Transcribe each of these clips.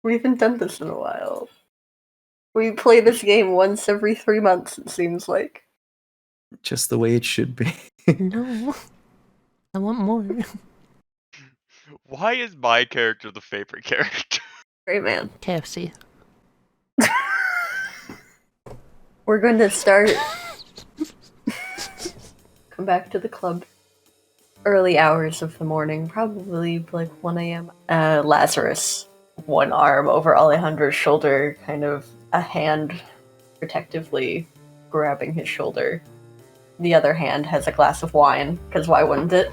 We haven't done this in a while. We play this game once every 3 months, it seems like. Just the way it should be. No. I want more. Why is my character the favorite character? Great man. KFC. We're going to start. Come back to the club. Early hours of the morning, probably like 1 a.m. Lazarus, one arm over Alejandro's shoulder, kind of a hand protectively grabbing his shoulder. The other hand has a glass of wine, because why wouldn't it?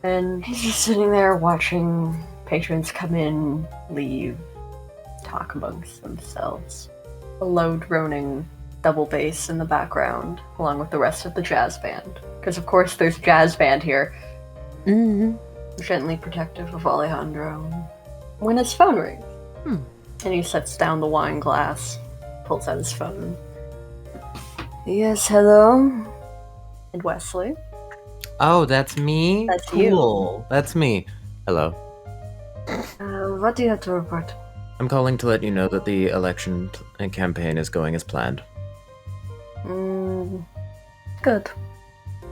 And he's just sitting there watching patrons come in, leave, talk amongst themselves. A low droning double bass in the background, along with the rest of the jazz band. Because of course there's a jazz band here. Mm-hmm. Gently protective of Alejandro. When his phone rings. And he sets down the wine glass, pulls out his phone. Yes, hello? And Wesley? Oh, that's me? That's cool. you. That's me. Hello. What do you have to report? I'm calling to let you know that the election campaign is going as planned. Good.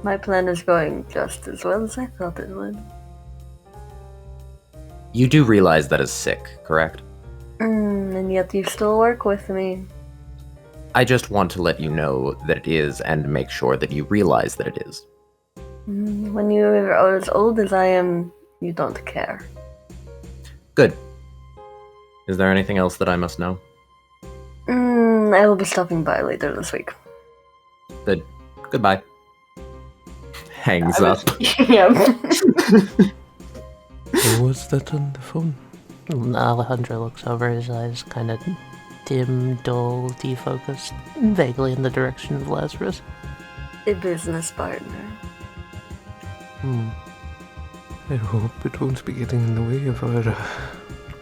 My plan is going just as well as I thought it would. You do realize that is sick, correct? And yet you still work with me. I just want to let you know that it is and make sure that you realize that it is. When you are as old as I am, you don't care. Good. Is there anything else that I must know? I will be stopping by later this week. Good. Goodbye. Hangs up. Yeah. Who was that on the phone? Alejandro looks over, his eyes kind of dim, dull, defocused, vaguely in the direction of Lazarus. A business partner. I hope it won't be getting in the way of our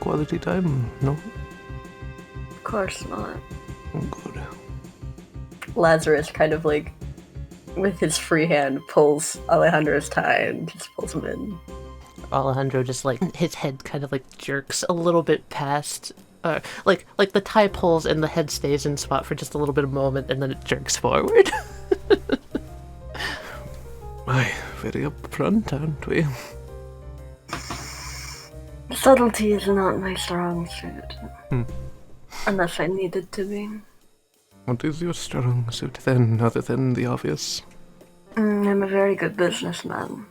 quality time, no? Of course not. Oh, good. Lazarus kind of like, with his free hand, pulls Alejandro's tie and just pulls him in. Alejandro just like, his head kind of like jerks a little bit past, like the tie pulls and the head stays in spot for just a little bit of a moment and then it jerks forward. Aye, very upfront, aren't we? Subtlety is not my strong suit. Unless I need it to be. What is your strong suit then, other than the obvious? I'm a very good businessman.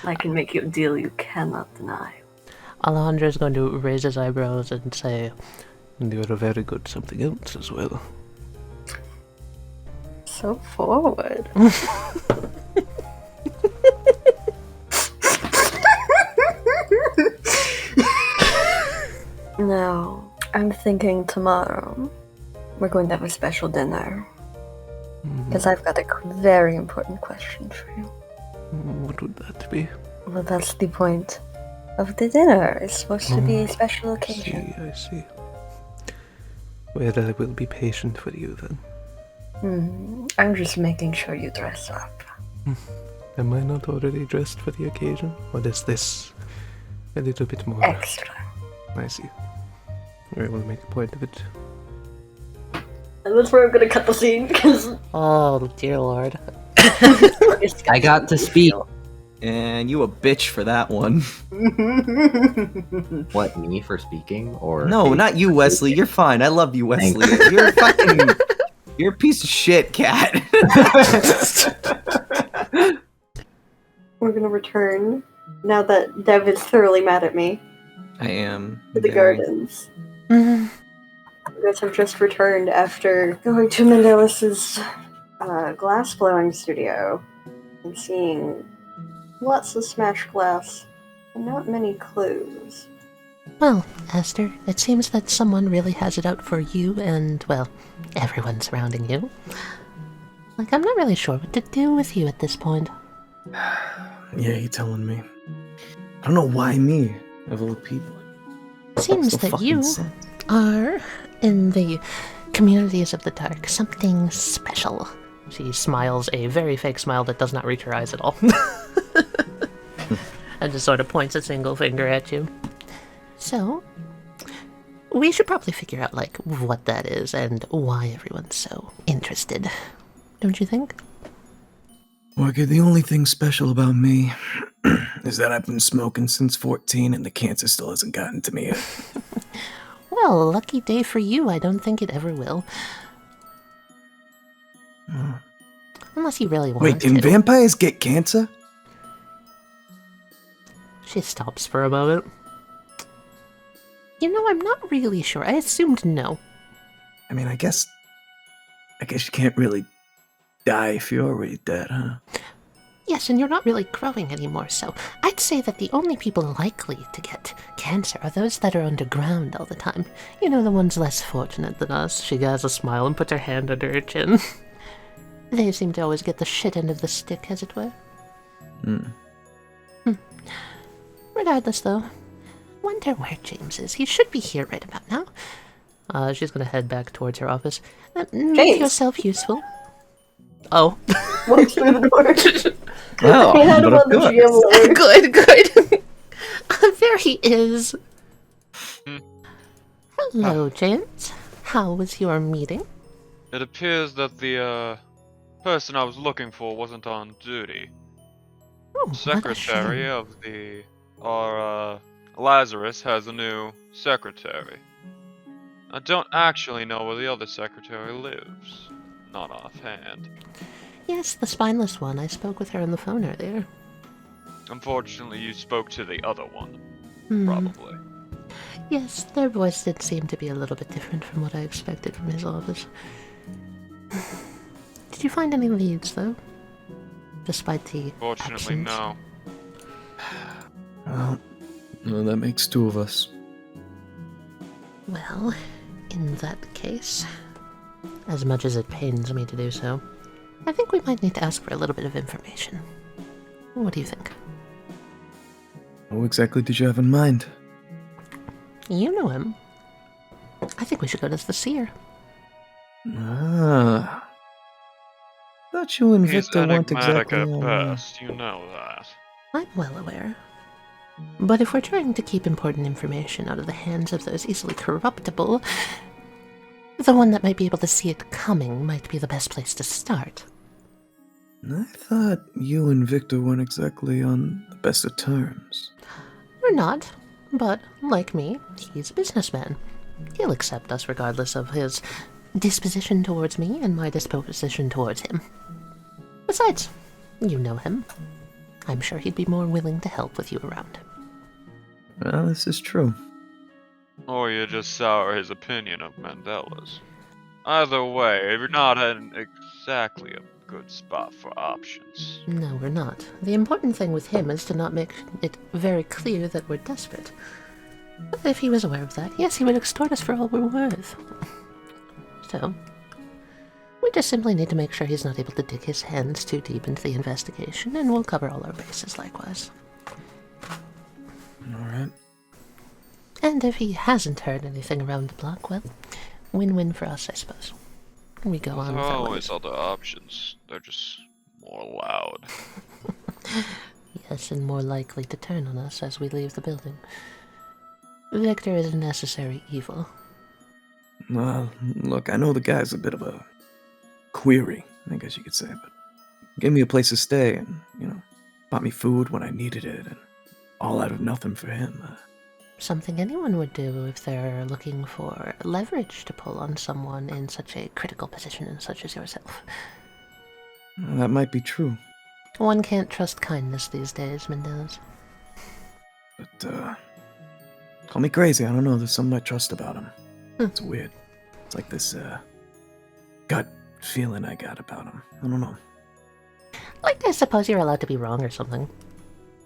I can make you a deal you cannot deny. Alejandro is going to raise his eyebrows and say, And you are a very good something else as well. So forward. No, I'm thinking tomorrow we're going to have a special dinner. Because I've got a very important question for you. What would that be? Well, that's the point of the dinner. It's supposed to be a special occasion. I see. Well, I will be patient for you then. I'm just making sure you dress up. Am I not already dressed for the occasion? What is this? A little bit more. Extra. I see. I will make a point of it. And that's where I'm gonna cut the scene, because... oh, dear lord. I got to speak. And you a bitch for that one. What, me for speaking? Or No, not you, Wesley. You're fine. I love you, Wesley. You're fucking... You're a piece of shit, cat. We're gonna return, now that Dev is thoroughly mad at me, I am. to the gardens. You guys have just returned after going to Mendeles' glass blowing studio and seeing lots of smashed glass and not many clues. Well, Esther, it seems that someone really has it out for you and, well, everyone surrounding you. Like, I'm not really sure what to do with you at this point. Yeah, you telling me. I don't know why me, of all people. Seems that you are, in the communities of the dark, something special. She smiles a very fake smile that does not reach her eyes at all. And just sort of points a single finger at you. So, We should probably figure out, like, what that is and why everyone's so interested. Don't you think? Orchid, the only thing special about me is that I've been smoking since 14 and the cancer still hasn't gotten to me yet. Well, lucky day for you. I don't think it ever will. Unless you really want Wait, to. can vampires get cancer? She stops for a moment. You know, I'm not really sure. I assumed no. I mean, I guess you can't really die if you're already dead, huh? Yes, and you're not really growing anymore, so I'd say that the only people likely to get cancer are those that are underground all the time. You know, the ones less fortunate than us. She has a smile and puts her hand under her chin. They seem to always get the shit end of the stick, as it were. Regardless, though, wonder where James is. He should be here right about now. She's gonna head back towards her office. Make James. yourself useful. Oh. Walks through the door. Oh, I had him but on the of course. GM lower. Good. There he is. Hmm. Hello, James. How was your meeting? It appears that the person I was looking for wasn't on duty. Oh, what a Secretary shame. of the Lazarus has a new secretary. I don't actually know where the other secretary lives. Not offhand. Yes, the spineless one. I spoke with her on the phone earlier. Unfortunately, you spoke to the other one. Hmm. Probably. Yes, their voice did seem to be a little bit different from what I expected from his office. Did you find any leads, though? Despite the Fortunately, absence? no. Well, that makes two of us. Well, in that case, as much as it pains me to do so, I think we might need to ask for a little bit of information. What do you think? Who exactly did you have in mind? You know him. I think we should go to the Seer. Ah. Thought you and He's Victor weren't enigmatic exactly at on, best, you know that. I'm well aware. But if we're trying to keep important information out of the hands of those easily corruptible, the one that might be able to see it coming might be the best place to start. I thought you and Victor weren't exactly on the best of terms. We're not, but like me, he's a businessman. He'll accept us regardless of his disposition towards me and my disposition towards him. Besides, you know him. I'm sure he'd be more willing to help with you around. Well, this is true. Or you just sour his opinion of Mendeles. Either way, you're not in exactly a good spot for options. No, we're not. The important thing with him is to not make it very clear that we're desperate. But if he was aware of that, yes, he would extort us for all we're worth. So, we just simply need to make sure he's not able to dig his hands too deep into the investigation, and we'll cover all our bases likewise. Alright. And if he hasn't heard anything around the block, well, win-win for us, I suppose. We go on There with are our always ways. other options. They're just more loud. Yes, and more likely to turn on us as we leave the building. Victor is a necessary evil. Well, look, I know the guy's a bit of a query, I guess you could say, but gave me a place to stay and, bought me food when I needed it, and all out of nothing for him. Something anyone would do if they're looking for leverage to pull on someone in such a critical position such as yourself. That might be true, One can't trust kindness these days, Mendeles. but, call me crazy, I don't know, there's something I trust about him. It's weird. It's like this, gut feeling I got about him. I don't know. Like, I suppose you're allowed to be wrong or something.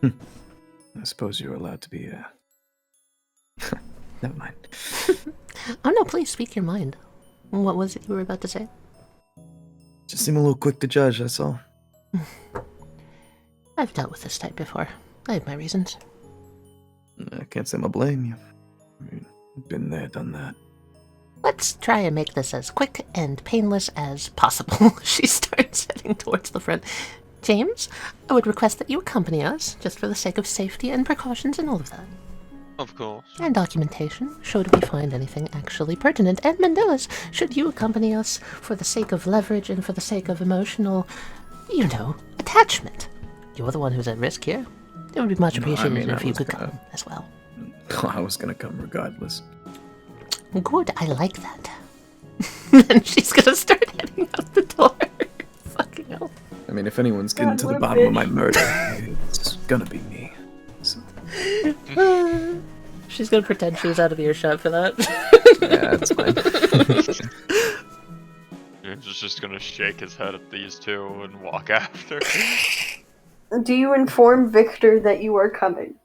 I suppose you're allowed to be, Never mind. Oh no, please speak your mind. What was it you were about to say? Just seem a little quick to judge, that's all. I've dealt with this type before. I have my reasons. I can't say I blame you. I mean, been there, done that. Let's try and make this as quick and painless as possible. She starts heading towards the front. James, I would request that you accompany us, just for the sake of safety and precautions and all of that. Of course. And documentation, should we find anything actually pertinent. And Mendeles, should you accompany us for the sake of leverage and for the sake of emotional, attachment? You're the one who's at risk here. It would be much appreciated if you could come as well. I was gonna come regardless. Good, I like that. And she's gonna start heading out the door. Fucking hell. I mean, if anyone's getting God, to what the a bottom of bitch. my murder, it's gonna be me. So, She's gonna pretend she's out of earshot for that. yeah, that's fine. He's just gonna shake his head at these two and walk after. Do you inform Victor that you are coming?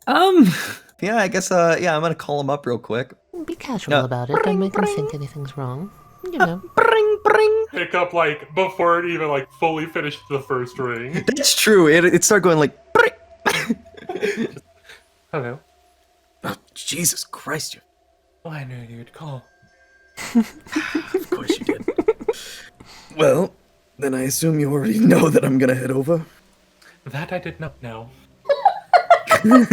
Yeah, I guess, I'm gonna call him up real quick. Be casual about it, don't make him think anything's wrong. Bring, bring. Pick up, before it even, fully finished the first ring. That's true. It started going like, bring. Hello. Oh, Jesus Christ, you. Oh, I knew you'd call. Of course you did. Well, then I assume you already know that I'm gonna head over. That I did not know. Oh,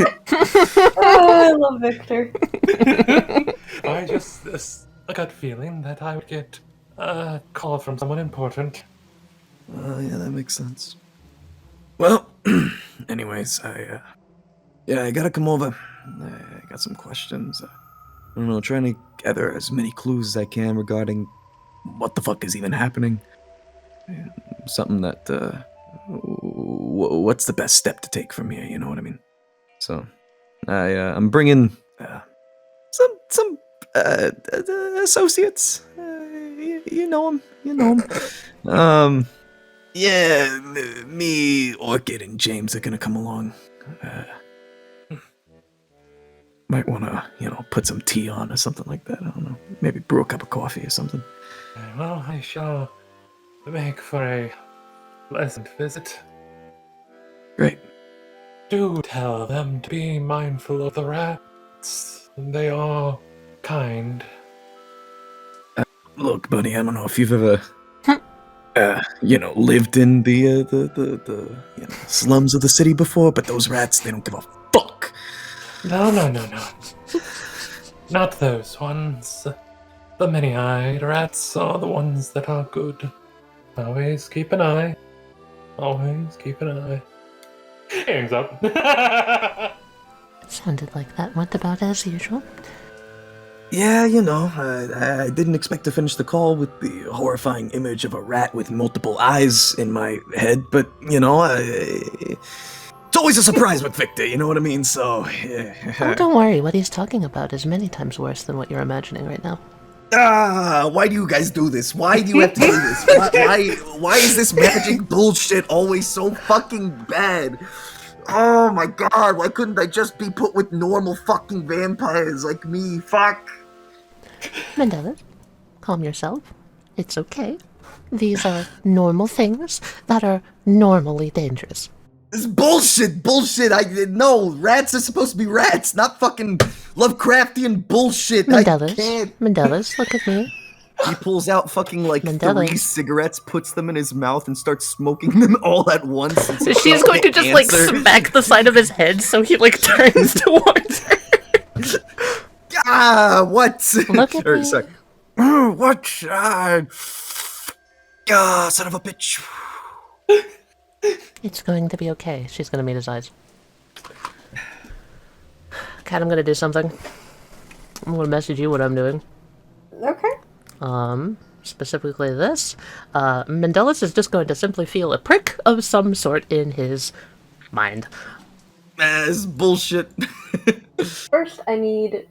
I love Victor. I just a gut feeling that I would get a call from someone important. Yeah, that makes sense. Well, anyways, I gotta come over. I got some questions. I don't know, trying to gather as many clues as I can regarding what the fuck is even happening. Something that, what's the best step to take from here, you know what I mean? So, I'm bringing, some associates. You know them. Yeah, me, Orchid, and James are gonna come along. Might wanna, put some tea on or something like that. I don't know. Maybe brew a cup of coffee or something. Well, I shall make for a pleasant visit. Great. Do tell them to be mindful of the rats. They are kind. Look, buddy, I don't know if you've ever, lived in the slums of the city before, but those rats, they don't give a fuck. No. Not those ones. The many-eyed rats are the ones that are good. Always keep an eye. Always keep an eye. Hands up. Sounded like that went about as usual. Yeah, I didn't expect to finish the call with the horrifying image of a rat with multiple eyes in my head, but, it's always a surprise with Victor, you know what I mean? So, yeah. Oh, don't worry, what he's talking about is many times worse than what you're imagining right now. Why do you guys do this? Why do you have to do this? Why is this magic bullshit always so fucking bad? Oh my god, why couldn't I just be put with normal fucking vampires like me? Fuck. Mendeles, calm yourself. It's okay. These are normal things that are normally dangerous. This bullshit. No, rats are supposed to be rats, not fucking Lovecraftian bullshit. I can't. Mendeles, look at me. He pulls out fucking Mendeles. 3 cigarettes, puts them in his mouth, and starts smoking them all at once. She's going to just smack the side of his head so he turns towards her. What? Look at me. Sorry. What? Son of a bitch. It's going to be okay. She's going to meet his eyes. Kat, I'm going to do something. I'm going to message you what I'm doing. Okay. Specifically this. Mendeles is just going to simply feel a prick of some sort in his mind. This bullshit. First, I need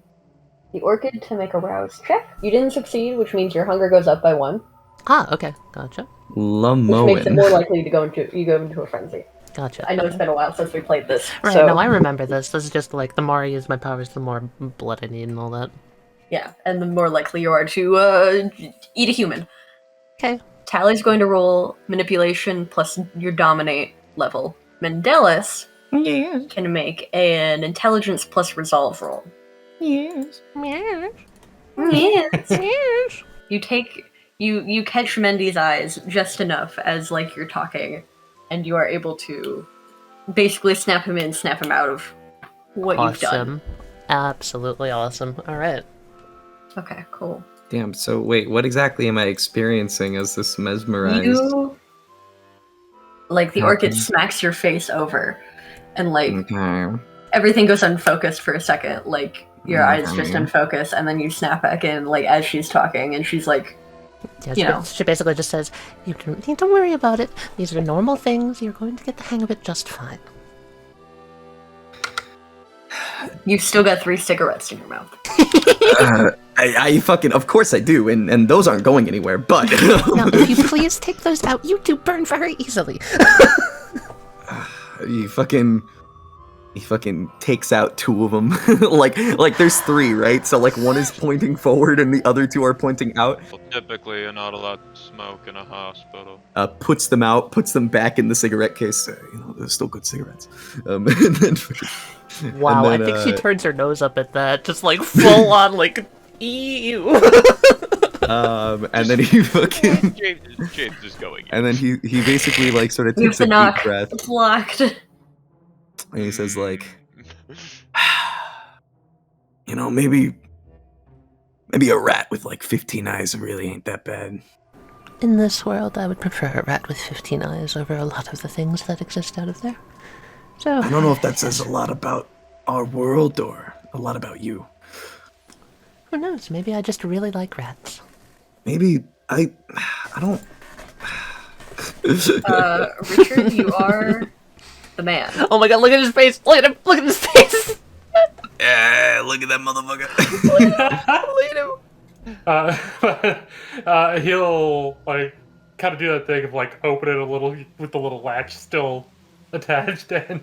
the Orchid to make a rouse check. You didn't succeed, which means your hunger goes up by 1. Ah, okay. Gotcha. Which makes it more likely to go into a frenzy. Gotcha. I know it's been a while since we played this. Right, so... no, I remember this. This is just the more I use my powers, the more blood I need and all that. Yeah, and the more likely you are to eat a human. Okay. Tally's going to roll manipulation plus your dominate level. Mendeles can make an intelligence plus resolve roll. Yes. Yes. You catch Mendy's eyes just enough as you're talking, and you are able to basically snap him in, snap him out of what you've done. Absolutely awesome. All right. Okay, cool. Damn, so wait, what exactly am I experiencing as this mesmerized? You like the orchid Happen? smacks your face over, and like Okay. everything goes unfocused for a second. Like your eyes just Okay. unfocus, and then you snap back in. Like as she's talking, and she's like, Yeah, You know. she basically just says, "You don't need to worry about it. These are normal things. You're going to get the hang of it just fine." "You've still got 3 cigarettes in your mouth." I fucking, of course I do, and those aren't going anywhere, but... Now, if you please take those out, you do burn very easily. He fucking takes out 2 of them. like there's 3, right? So like one is pointing forward and the other 2 are pointing out. Well, typically, you're not allowed to smoke in a hospital. Puts them out, puts them back in the cigarette case. They're still good cigarettes. And then Wow, and then, I think she turns her nose up at that, just like full on, like, ew. and then he fucking James is going. and then he basically like sort of You have takes a to knock. deep breath It's locked. and he says like, maybe a rat with like 15 eyes really ain't that bad. In this world, I would prefer a rat with 15 eyes over a lot of the things that exist out of there. So, I don't know if that says a lot about our world or a lot about you. who knows? Maybe I just really like rats. Maybe I don't. Richard, you are the man. Oh my god, look at his face! Look at him! Look at his face! Yeah, look at that motherfucker. Look at him! He'll like kind of do that thing of like open it a little with the little latch still attached and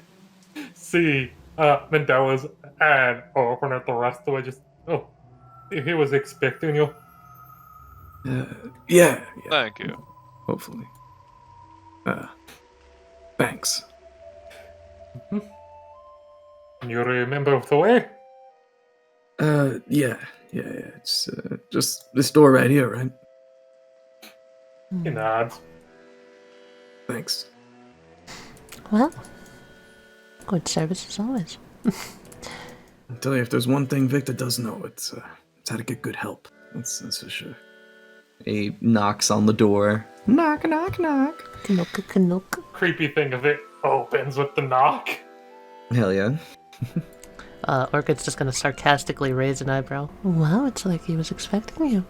see Mendeles and open it the rest of the way. Just he was expecting you. Yeah. Thank you. Hopefully. Thanks. You remember the way? Yeah. It's just this door right here, right? He nods. Thanks. Well, good service as always. I'll tell you, if there's one thing Victor does know, it's how to get good help. That's for sure. He knocks on the door. Knock, knock, knock. Kanoka. Creepy thing of it opens with the knock. Hell yeah. Orchid's just gonna sarcastically raise an eyebrow. Wow, it's like he was expecting you.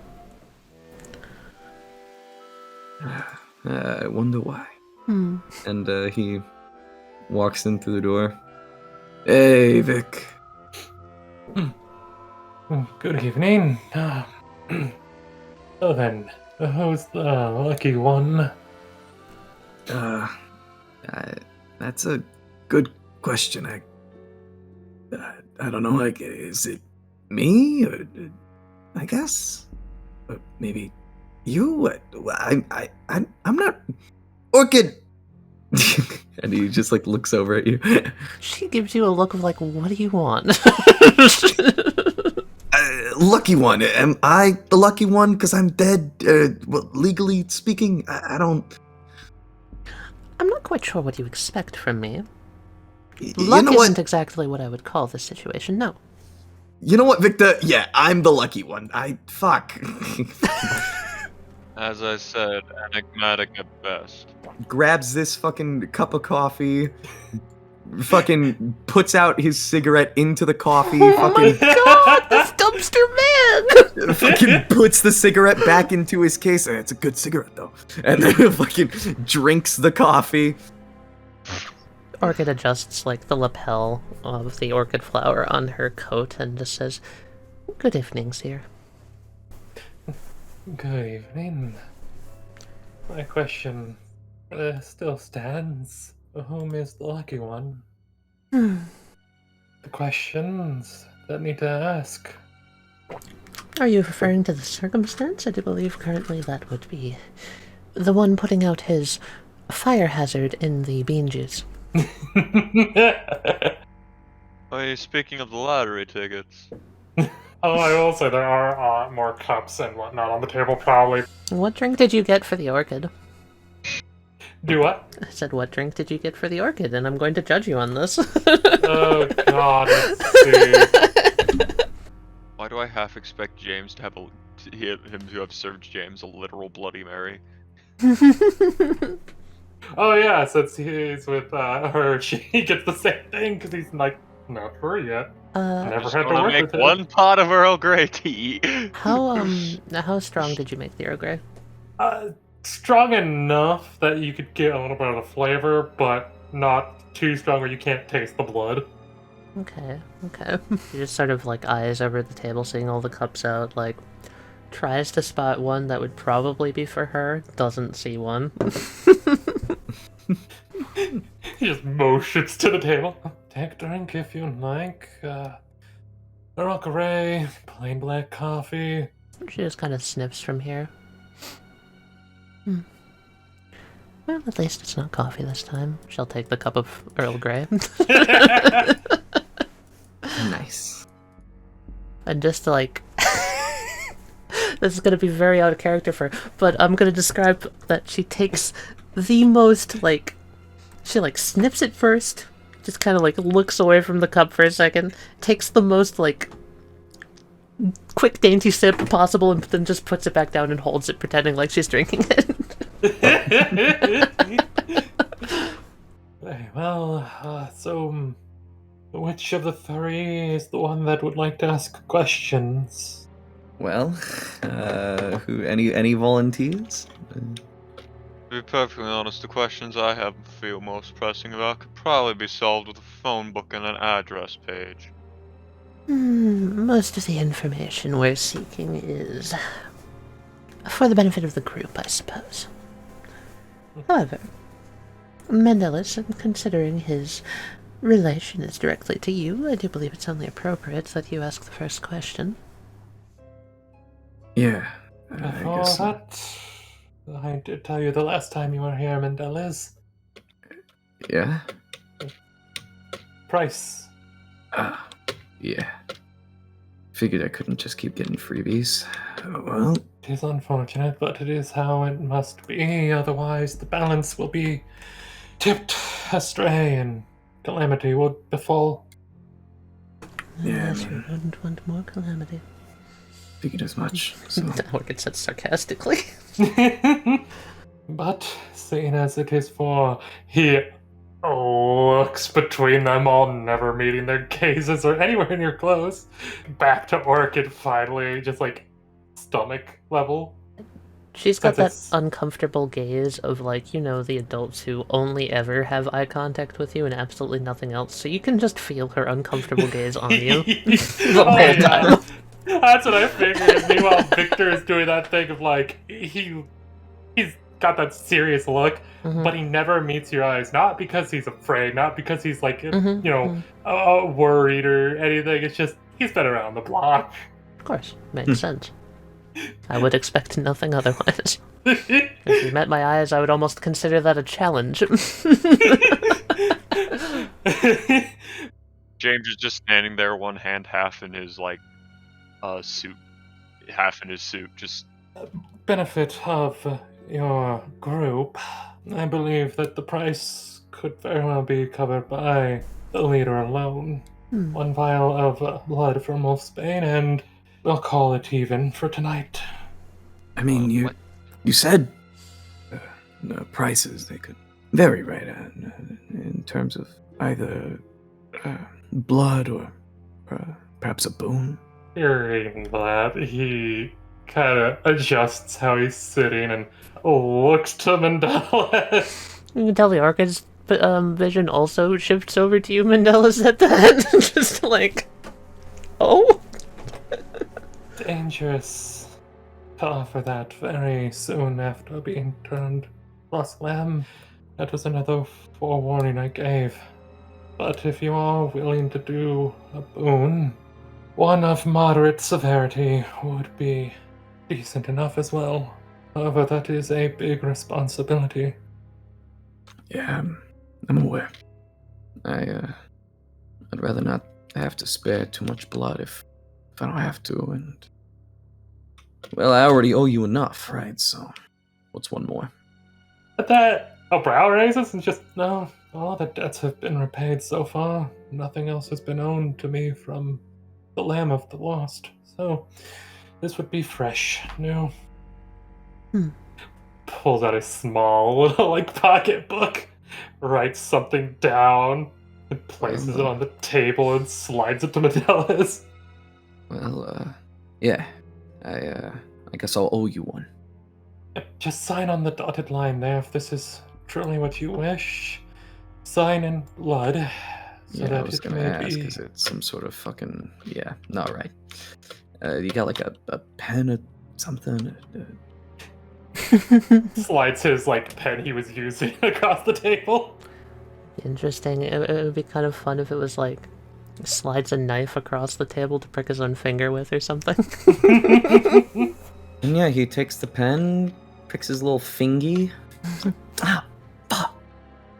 I wonder why. Hmm. And he walks in through the door. Hey, Vic. Good evening. So then, who's the lucky one? That's a good question. I don't know. Like, is it me? Or, I guess. Or maybe you. I'm not. Orchid. And he just like looks over at you. She gives you a look of like, what do you want? Lucky one. Am I the lucky one? Because I'm dead. Well, legally speaking, I don't. I'm not quite sure what you expect from me. You Luck know isn't what? exactly what I would call this situation, no. You know what, Victor? Yeah, I'm the lucky one. Fuck. As I said, enigmatic at best. Grabs this fucking cup of coffee. Fucking puts out his cigarette into the coffee. Oh my Fucking, god, this dumpster man! fucking puts the cigarette back into his case. It's a good cigarette though. And then fucking drinks the coffee. Orchid adjusts like the lapel of the orchid flower on her coat and just says, "Good evening, Seer." Good evening. My question still stands. Whom is the lucky one? The questions that need to ask. Are you referring to the circumstance? I do believe currently that would be the one putting out his fire hazard in the bean juice. Oh, speaking of the lottery tickets. Oh, I will say there are more cups and whatnot on the table, probably. What drink did you get for the orchid? Do what? I said, what drink did you get for the orchid? And I'm going to judge you on this. Oh god, let's see. Why do I half expect James to have him to have served James a literal Bloody Mary? Oh yeah, since he's with her, she gets the same thing because he's like not her yet. Never Just had to gonna work make with him. one pot of Earl Grey tea. how strong did you make the Earl Grey? Strong enough that you could get a little bit of the flavor, but not too strong where you can't taste the blood. Okay. She just sort of like eyes over the table, seeing all the cups out, like tries to spot one that would probably be for her, doesn't see one. He just motions to the table. Take a drink if you like. Earl Grey, plain black coffee. She just kind of sniffs from here. Well, at least it's not coffee this time. She'll take the cup of Earl Grey. Nice. And just like... this is going to be very out of character for her, but I'm going to describe that she takes the most, like... She, like, sniffs it first, just kind of, like, looks away from the cup for a second, takes the most, like, quick, dainty sip possible, and then just puts it back down and holds it, pretending like she's drinking it. Well, so which of the three is the one that would like to ask questions? Well, any volunteers? To be perfectly honest, the questions I have feel most pressing about could probably be solved with a phone book and an address page. Most of the information we're seeking is for the benefit of the group, I suppose. However, Mendeles, considering his relation is directly to you, I do believe it's only appropriate that you ask the first question. Yeah, I Before guess so. that, I did tell you the last time you were here, Mendeles. Yeah? Price. Ah, yeah. Figured I couldn't just keep getting freebies. Oh, well, It is unfortunate, but it is how it must be, otherwise the balance will be tipped astray and calamity would befall. Yeah, I Unless you mean- wouldn't want more calamity. figured as much. So, Orchid said sarcastically. But seeing as it is for he looks between them all, never meeting their gazes or anywhere near close, back to Orchid finally, just like stomach level. She's got that That's uncomfortable gaze of, like, you know, the adults who only ever have eye contact with you and absolutely nothing else, so you can just feel her uncomfortable gaze on you the Oh, whole yeah. time. That's what I figured. Meanwhile, Victor is doing that thing of like he's got that serious look, Mhm. but he never meets your eyes. Not because he's afraid, not because he's like Mhm, worried or anything. It's just he's been around the block. Of course, makes sense. I would expect nothing otherwise. If you met my eyes, I would almost consider that a challenge. James is just standing there, one hand half in his suit, half in his suit, just Benefit of your group, I believe that the price could very well be covered by the leader alone. One vial of blood from Wolfsbane, and we'll call it even for tonight. I mean, you said the prices, they could vary, right? In terms of either blood or perhaps a boon. Hearing that, he kind of adjusts how he's sitting and looks to Mendeles. You can tell the Orchid's vision also shifts over to you, Mendeles, at that. Just like, oh? Dangerous to offer that very soon after being turned plus lamb. That was another forewarning I gave. But if you are willing to do a boon, one of moderate severity would be decent enough as well. However, that is a big responsibility. Yeah, I'm aware. I'd rather not have to spare too much blood if I don't have to, and well, I already owe you enough, right? So, what's one more? But that a brow raises and just no. All the debts have been repaid so far. Nothing else has been owed to me from the Lamb of the Lost. So this would be fresh, new. Pulls out a small little like pocketbook, writes something down, and places it on the table and slides it to Mendeles. Well, yeah. I guess I'll owe you one. Just sign on the dotted line there if this is truly what you wish. Sign in blood. So Yeah, that I was it gonna may ask, be... is it some sort of fucking... Yeah, no, right. You got like a pen or something? Slides his like pen he was using across the table. Interesting. It would be kind of fun if it was like slides a knife across the table to prick his own finger with or something. And yeah, he takes the pen, pricks his little fingy. Ah, fuck.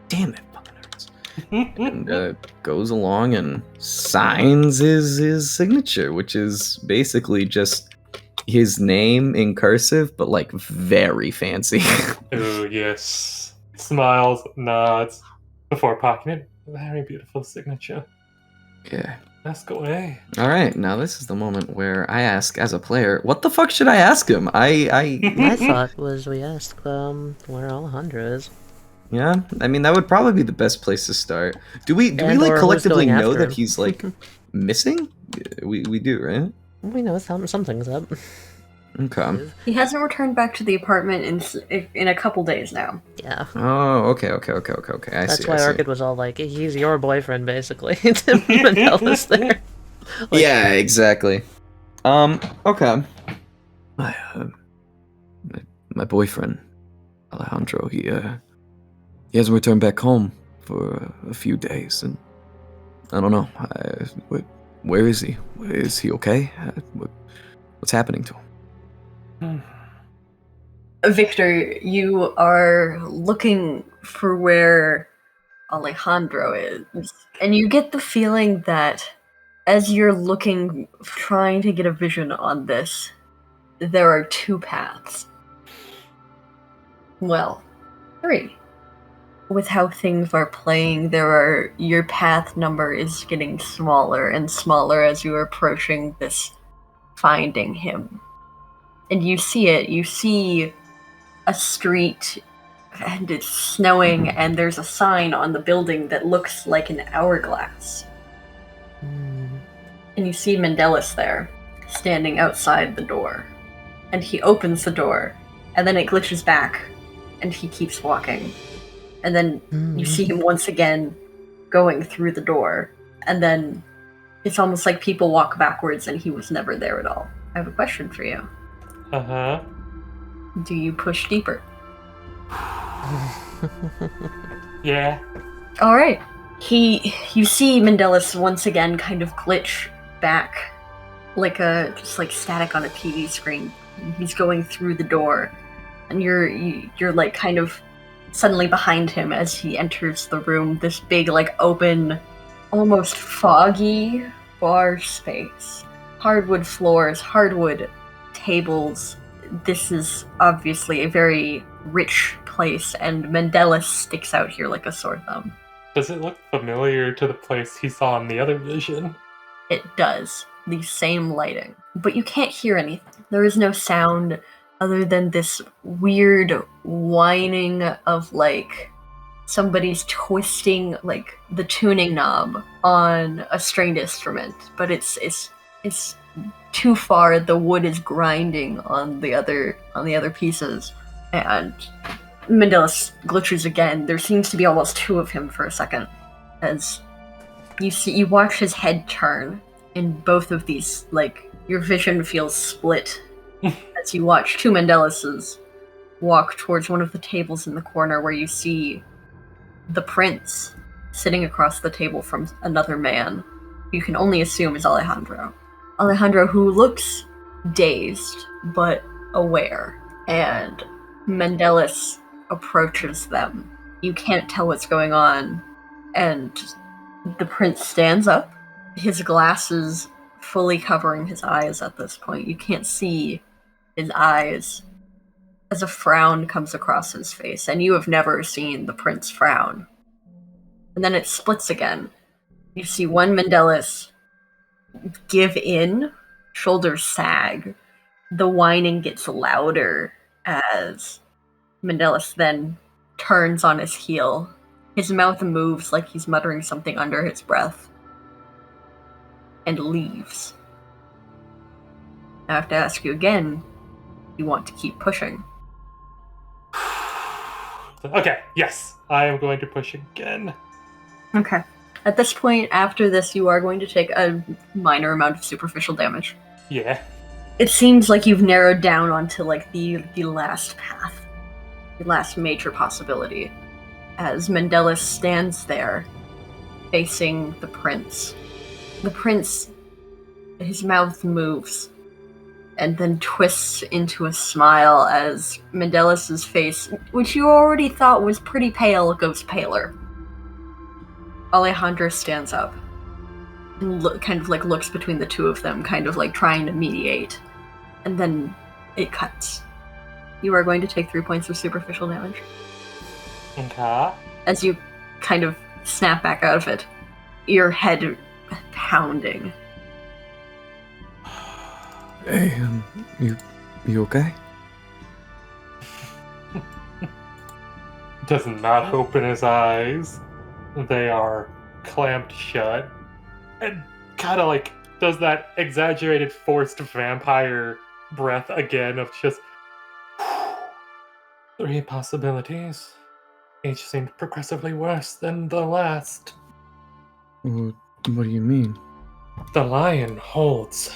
Damn it, fucking hurts. And goes along and signs his signature, which is basically just his name in cursive, but like very fancy. Ooh, yes. Smiles, nods, before pocketing it. Very beautiful signature. Yeah. Ask away. All right, now this is the moment where I ask, as a player, what the fuck should I ask him? My thought was we asked where Alejandro is. Yeah, I mean that would probably be the best place to start. Do we And like or who's collectively going know after that him. he's like missing? We do, right? We know something's up. Okay. He hasn't returned back to the apartment in a couple days now. Yeah. Oh, okay. I That's see. why I see. Orchid was all like, he's your boyfriend, basically. To Mendeles there. Like, Yeah, exactly. Okay. My boyfriend, Alejandro, he hasn't returned back home for a few days, and I don't know. Where is he? Is he okay? What's happening to him? Victor, you are looking for where Alejandro is, and you get the feeling that as you're looking, trying to get a vision on this, there are two paths. Well, three. With how things are playing, your path number is getting smaller and smaller as you are approaching this finding him. And you see it. You see a street, and it's snowing, and there's a sign on the building that looks like an hourglass. And you see Mendeles there, standing outside the door. And he opens the door, and then it glitches back, and he keeps walking. And then you see him once again going through the door, and then it's almost like people walk backwards and he was never there at all. I have a question for you. Uh-huh. Do you push deeper? Yeah. Alright. You see Mendeles once again kind of glitch back like just like static on a TV screen. He's going through the door, and you're like kind of suddenly behind him as he enters the room, this big like open, almost foggy bar space. Hardwood floors, hardwood tables. This is obviously a very rich place, and Mendeles sticks out here like a sore thumb. Does it look familiar to the place he saw in the other vision? It does. The same lighting. But you can't hear anything. There is no sound other than this weird whining of like somebody's twisting like the tuning knob on a stringed instrument. But it's too far. The wood is grinding on the other pieces. And Mendeles glitches again. There seems to be almost two of him for a second. As you watch his head turn in both of these, like, your vision feels split as you watch two Mendeleses walk towards one of the tables in the corner where you see the prince sitting across the table from another man you can only assume is Alejandro. Alejandro, who looks dazed but aware, and Mendeles approaches them. You can't tell what's going on, and the prince stands up, his glasses fully covering his eyes at this point. You can't see his eyes as a frown comes across his face, and you have never seen the prince frown. And then it splits again. You see one Mendeles give in, shoulders sag. The whining gets louder as Mendeles then turns on his heel. His mouth moves like he's muttering something under his breath and leaves. I have to ask you again, you want to keep pushing? Okay, yes, I am going to push again. Okay. At this point, after this, you are going to take a minor amount of superficial damage. Yeah. It seems like you've narrowed down onto like the last path, the last major possibility, as Mendeles stands there, facing the prince. The prince, his mouth moves, and then twists into a smile as Mendeles' face, which you already thought was pretty pale, goes paler. Alejandro stands up and kind of like looks between the two of them, kind of like trying to mediate. And then it cuts. You are going to take 3 points of superficial damage. Okay. As you kind of snap back out of it, your head pounding. Hey, you okay? Does not open his eyes. They are clamped shut. And kind of like does that exaggerated forced vampire breath again of just 3 possibilities. Each seemed progressively worse than the last. What do you mean? The lion holds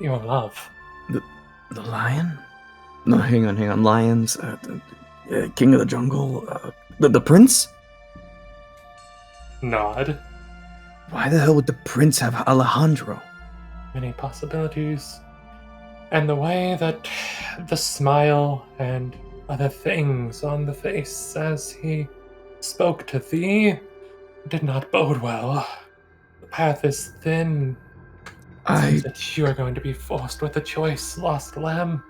your love. The lion? No, hang on. Lions, king of the jungle, the prince? Nod. Why the hell would the prince have Alejandro? Many possibilities. And the way that the smile and other things on the face as he spoke to thee did not bode well. The path is thin. It seems that you are going to be forced with a choice, lost lamb.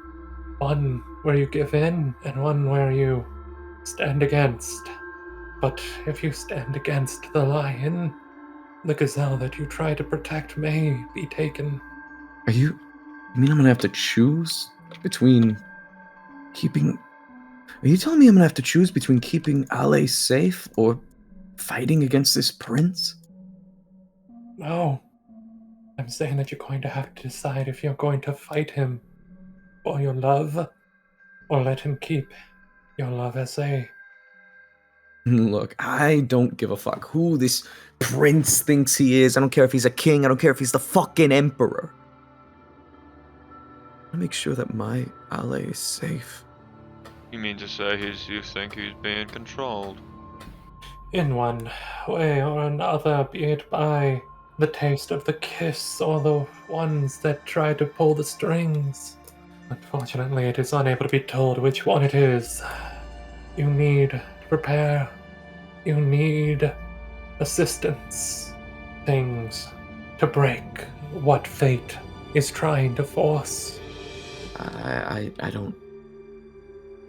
One where you give in, and one where you stand against. But if you stand against the lion, the gazelle that you try to protect may be taken. You mean I'm gonna have to choose between keeping... Are you telling me I'm gonna have to choose between keeping Ale safe or fighting against this prince? No. I'm saying that you're going to have to decide if you're going to fight him for your love, or let him keep your love as a... Look, I don't give a fuck who this prince thinks he is. I don't care if he's a king. I don't care if he's the fucking emperor. I make sure that my Ale is safe. You mean to say you think he's being controlled? In one way or another, be it by the taste of the kiss or the ones that try to pull the strings. Unfortunately, it is unable to be told which one it is. You need to prepare. You need assistance. Things to break what fate is trying to force. I don't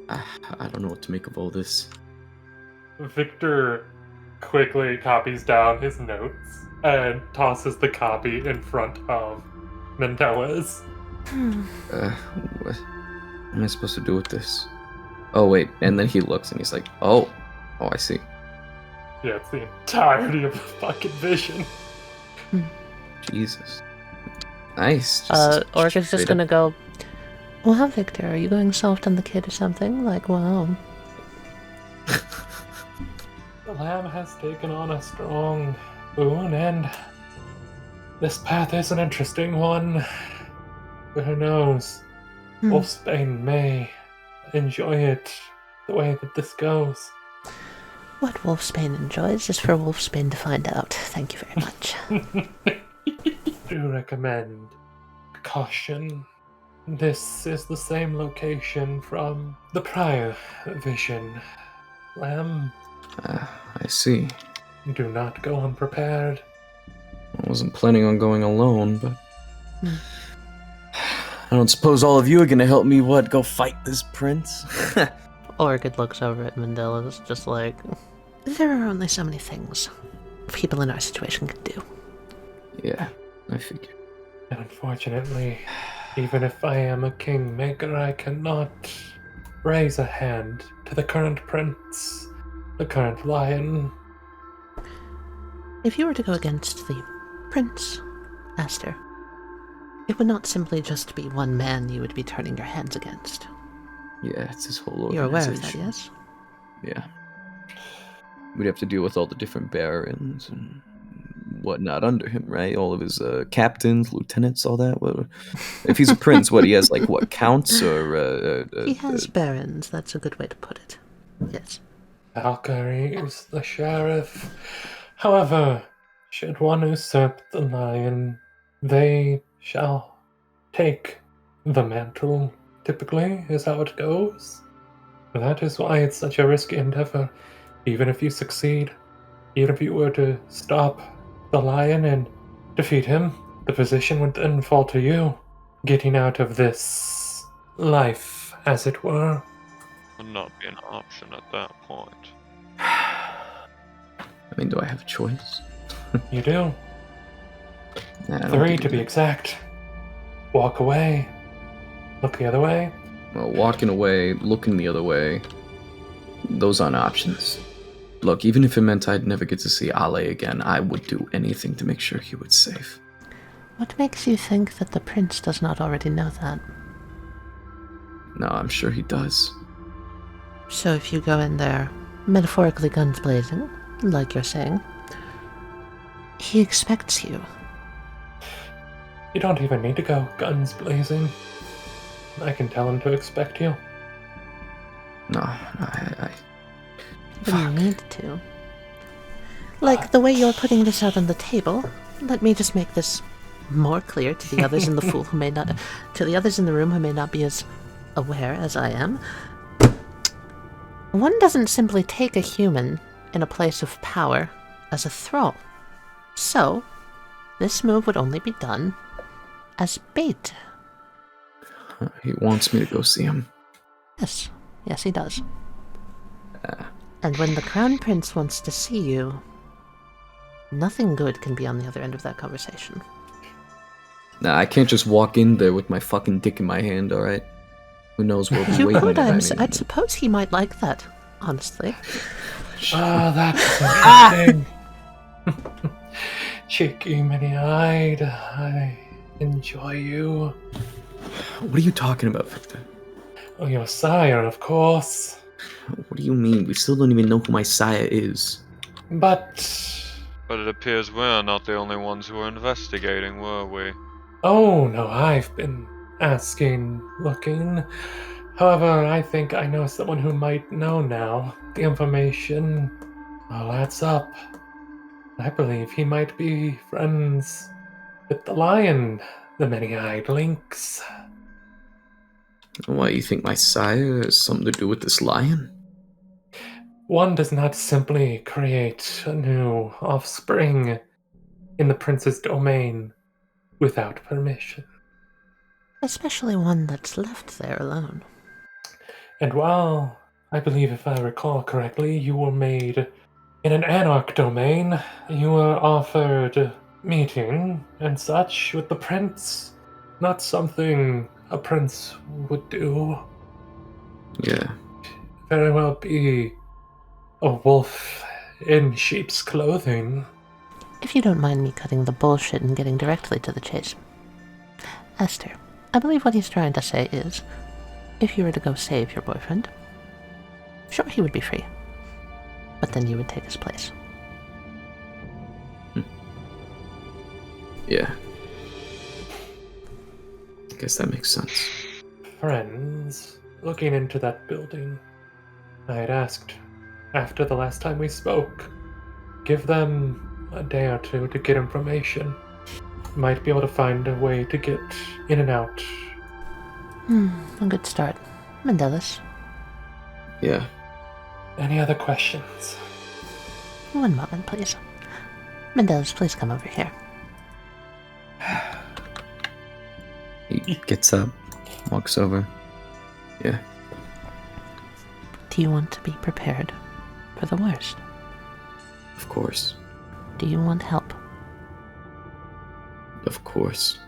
know what to make of all this. Victor quickly copies down his notes and tosses the copy in front of Mendeles. What am I supposed to do with this? Oh wait, and then he looks and he's like, oh, I see. Yeah, it's the entirety of the fucking vision. Jesus. Nice. Orchid's just gonna go, wow, Victor, are you going soft on the kid or something? Like, wow. The lamb has taken on a strong boon, and this path is an interesting one. But who knows? Wolfsbane may enjoy it the way that this goes. What Wolfsbane enjoys is for Wolfsbane to find out. Thank you very much. Do recommend caution. This is the same location from the prior vision. Lamb, I see. do not go unprepared. I wasn't planning on going alone, but I don't suppose all of you are gonna help me, go fight this prince? Orchid looks over at Mendeles, just like, there are only so many things people in our situation can do. Yeah, I figured. And unfortunately, even if I am a kingmaker, I cannot raise a hand to the current prince, the current lion. If you were to go against the prince, Aster, it would not simply just be one man you would be turning your hands against. Yeah, it's his whole You're aware of that, organization. yes? Yeah. We'd have to deal with all the different barons and whatnot under him, right? All of his captains, lieutenants, all that. What, if he's a prince, what he has, like, what, counts or? He has barons, that's a good way to put it. Yes. Valkyrie is the sheriff. However, should one usurp the lion, they shall take the mantle, typically, is how it goes. That is why it's such a risky endeavor. Even if you succeed, even if you were to stop the lion and defeat him, the position would then fall to you, getting out of this life, as it were. Would not be an option at that point. I mean, do I have a choice? You do. Nah, I don't 3 think to I be do. exact. Walk away. Look the other way. Well, walking away, looking the other way, those aren't options. Look, even if it meant I'd never get to see Ale again, I would do anything to make sure he was safe. What makes you think that the prince does not already know that? No, I'm sure he does. So if you go in there, metaphorically guns blazing, like you're saying, he expects you. You don't even need to go guns blazing. I can tell him to expect you. No, I You don't need to. Like the way you're putting this out on the table, let me just make this more clear to the others in the fool who may not, to the others in the room who may not be as aware as I am. One doesn't simply take a human in a place of power as a thrall. So, this move would only be done as bait. he wants me to go see him. Yes, yes he does. And when the Crown Prince wants to see you, nothing good can be on the other end of that conversation. Nah, I can't just walk in there with my fucking dick in my hand, alright? Who knows what we're You waiting could, at I'd suppose he might like that, honestly. Ah, that's interesting. Cheeky, many-eyed. I enjoy you. What are you talking about, Victor? Oh, your sire, of course. What do you mean? We still don't even know who my sire is. But It appears we're not the only ones who are investigating, were we? oh no, I've been asking, looking. However, I think I know someone who might know now. The information all adds up. I believe he might be friends with the lion, the many-eyed lynx. Why, you think my sire has something to do with this lion? One does not simply create a new offspring in the prince's domain without permission. Especially one that's left there alone. And while I believe, if I recall correctly, you were made in an anarch domain, you were offered meeting and such with the prince. Not something a prince would do. Yeah. Very well be a wolf in sheep's clothing. If you don't mind me cutting the bullshit and getting directly to the chase. Esther, I believe what he's trying to say is, if you were to go save your boyfriend, sure, he would be free. But then you would take his place. Yeah. I guess that makes sense. Friends, looking into that building, I had asked, after the last time we spoke, give them a day or two to get information. Might be able to find a way to get in and out. A good start. Mendeles, Yeah. Any other questions? one moment, please. Mendeles, please come over here. He gets up, walks over. Yeah. Do you want to be prepared for the worst? Of course. Do you want help? Of course.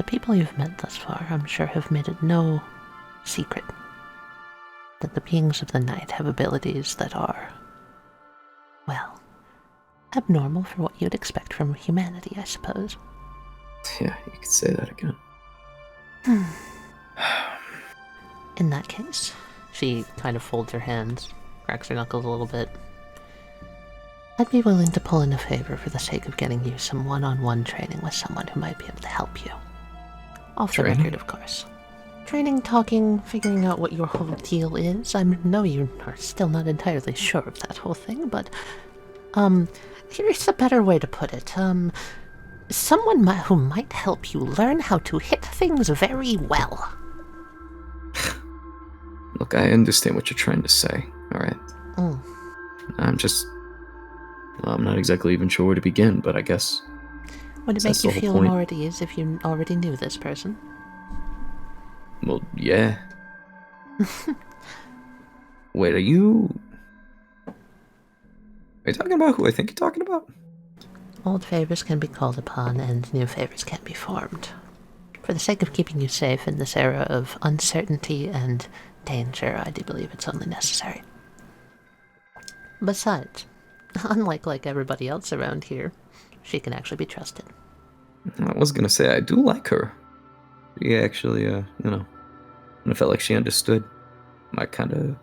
The people you've met thus far, I'm sure, have made it no secret that the beings of the night have abilities that are, well, abnormal for what you'd expect from humanity, I suppose. Yeah, you could say that again. In that case, she kind of folds her hands, cracks her knuckles a little bit. I'd be willing to pull in a favor for the sake of getting you some one-on-one training with someone who might be able to help you. Off the record, of course. Training, talking, figuring out what your whole deal is. I know you are still not entirely sure of that whole thing, but, here's a better way to put it. Someone who might help you learn how to hit things very well. Look, I understand what you're trying to say, alright? Mm. I'm not exactly even sure where to begin, but I guess... Would it make you feel more at ease if you already knew this person? Well, yeah. Wait, are you talking about who I think you're talking about? Old favors can be called upon, and new favors can be formed. For the sake of keeping you safe in this era of uncertainty and danger, I do believe it's only necessary. Besides, unlike everybody else around here, she can actually be trusted. I was gonna say, I do like her. She actually, and I felt like she understood my kind of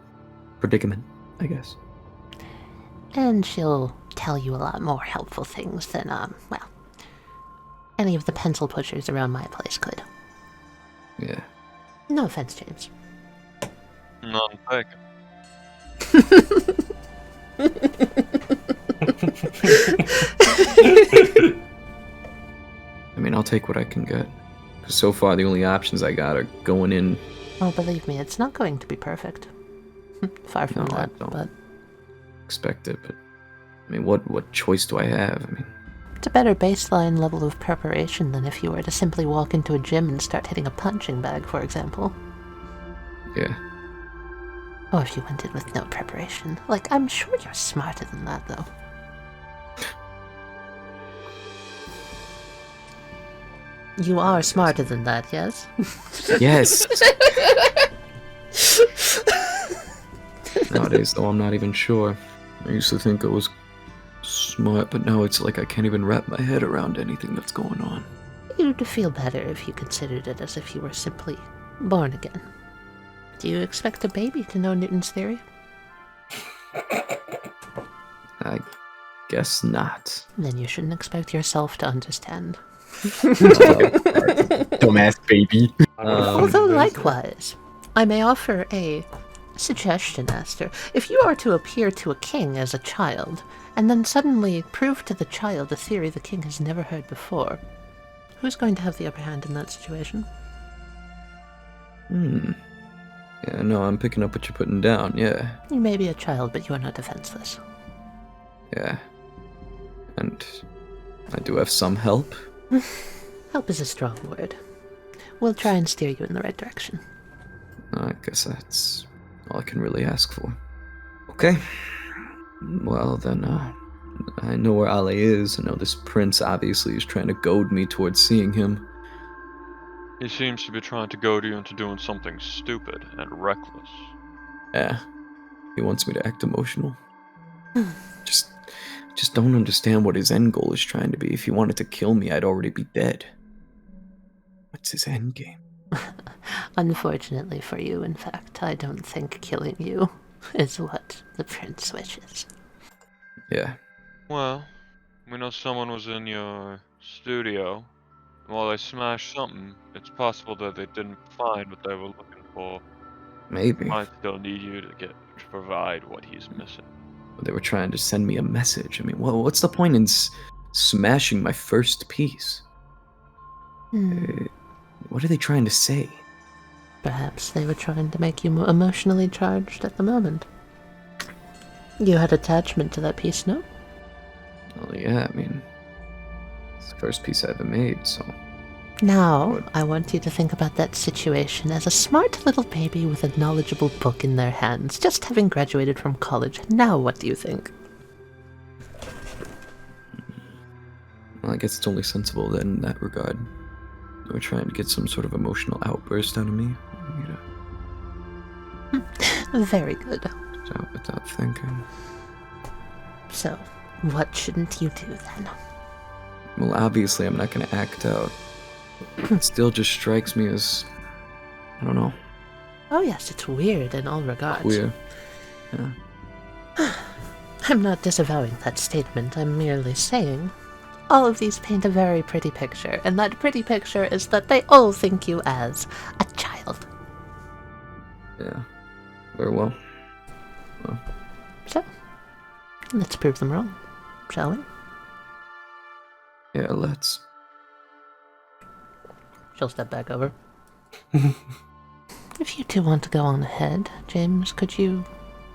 predicament, I guess. And she'll tell you a lot more helpful things than, any of the pencil pushers around my place could. Yeah. No offense, James. None taken. I mean, I'll take what I can get. Because so far, the only options I got are going in... Oh, believe me, it's not going to be perfect. Far from that, I don't but... expect it, but... I mean, what choice do I have? I mean... It's a better baseline level of preparation than if you were to simply walk into a gym and start hitting a punching bag, for example. Yeah. Or if you went in with no preparation. Like, I'm sure you're smarter than that, though. You are smarter than that, yes? Yes! Nowadays, though, I'm not even sure. I used to think I was smart, but now it's like I can't even wrap my head around anything that's going on. You'd feel better if you considered it as if you were simply born again. Do you expect a baby to know Newton's theory? I guess not. Then you shouldn't expect yourself to understand. Dumbass baby. Although likewise, I may offer a suggestion, Esther. If you are to appear to a king as a child, and then suddenly prove to the child a theory the king has never heard before, who's going to have the upper hand in that situation? Yeah, no, I'm picking up what you're putting down, yeah. You may be a child, but you are not defenseless. Yeah. And I do have some help. Help is a strong word. We'll try and steer you in the right direction. I guess that's all I can really ask for. Okay. Well, then, I know where Ale is. I know this prince obviously is trying to goad me towards seeing him. He seems to be trying to goad you into doing something stupid and reckless. Yeah. He wants me to act emotional. Just don't understand what his end goal is trying to be. If he wanted to kill me, I'd already be dead. What's his end game? Unfortunately for you, in fact, I don't think killing you is what the prince wishes. Yeah. Well, we know someone was in your studio. While they smashed something, it's possible that they didn't find what they were looking for. Maybe. Might still need you to provide what he's missing. They were trying to send me a message. I mean, what's the point in smashing my first piece? What are they trying to say? Perhaps they were trying to make you emotionally charged at the moment. You had attachment to that piece, no? Well, yeah, I mean, it's the first piece I ever made, so... Now, I want you to think about that situation as a smart little baby with a knowledgeable book in their hands, just having graduated from college. Now, what do you think? Well, I guess it's only sensible then in that regard. Or trying to get some sort of emotional outburst out of me. You know, Very good. without thinking. So, what shouldn't you do then? Well, obviously I'm not gonna act out. It still just strikes me as, I don't know, Oh yes, it's weird in all regards. queer. Yeah. I'm not disavowing that statement, I'm merely saying all of these paint a very pretty picture, and that pretty picture is that they all think you as a child. Yeah. Very well. So, let's prove them wrong, shall we? Yeah, let's. She'll step back over. If you two want to go on ahead, James, could you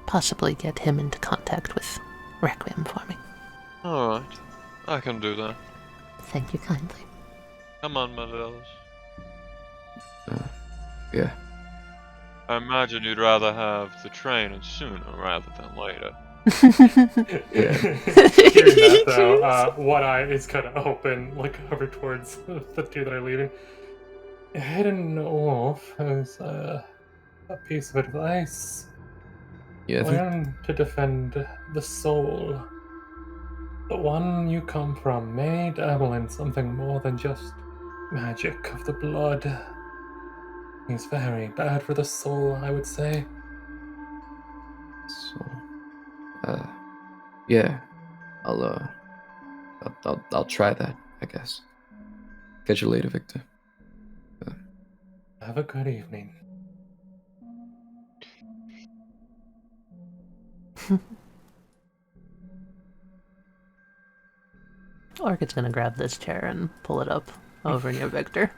possibly get him into contact with Requiem for me? Alright, I can do that. Thank you kindly. Come on, Mendeles. Yeah. I imagine you'd rather have the train sooner rather than later. Hearing that, though, one eye is kind of open, like over towards the two that are leaving. Hidden Wolf has a piece of advice. Yeah, Learn to defend the soul. The one you come from may dabble in something more than just magic of the blood. He's very bad for the soul, I would say. so, yeah. I'll try that, I guess. Catch you later, Victor. Have a good evening. Orchid's gonna grab this chair and pull it up over near Victor.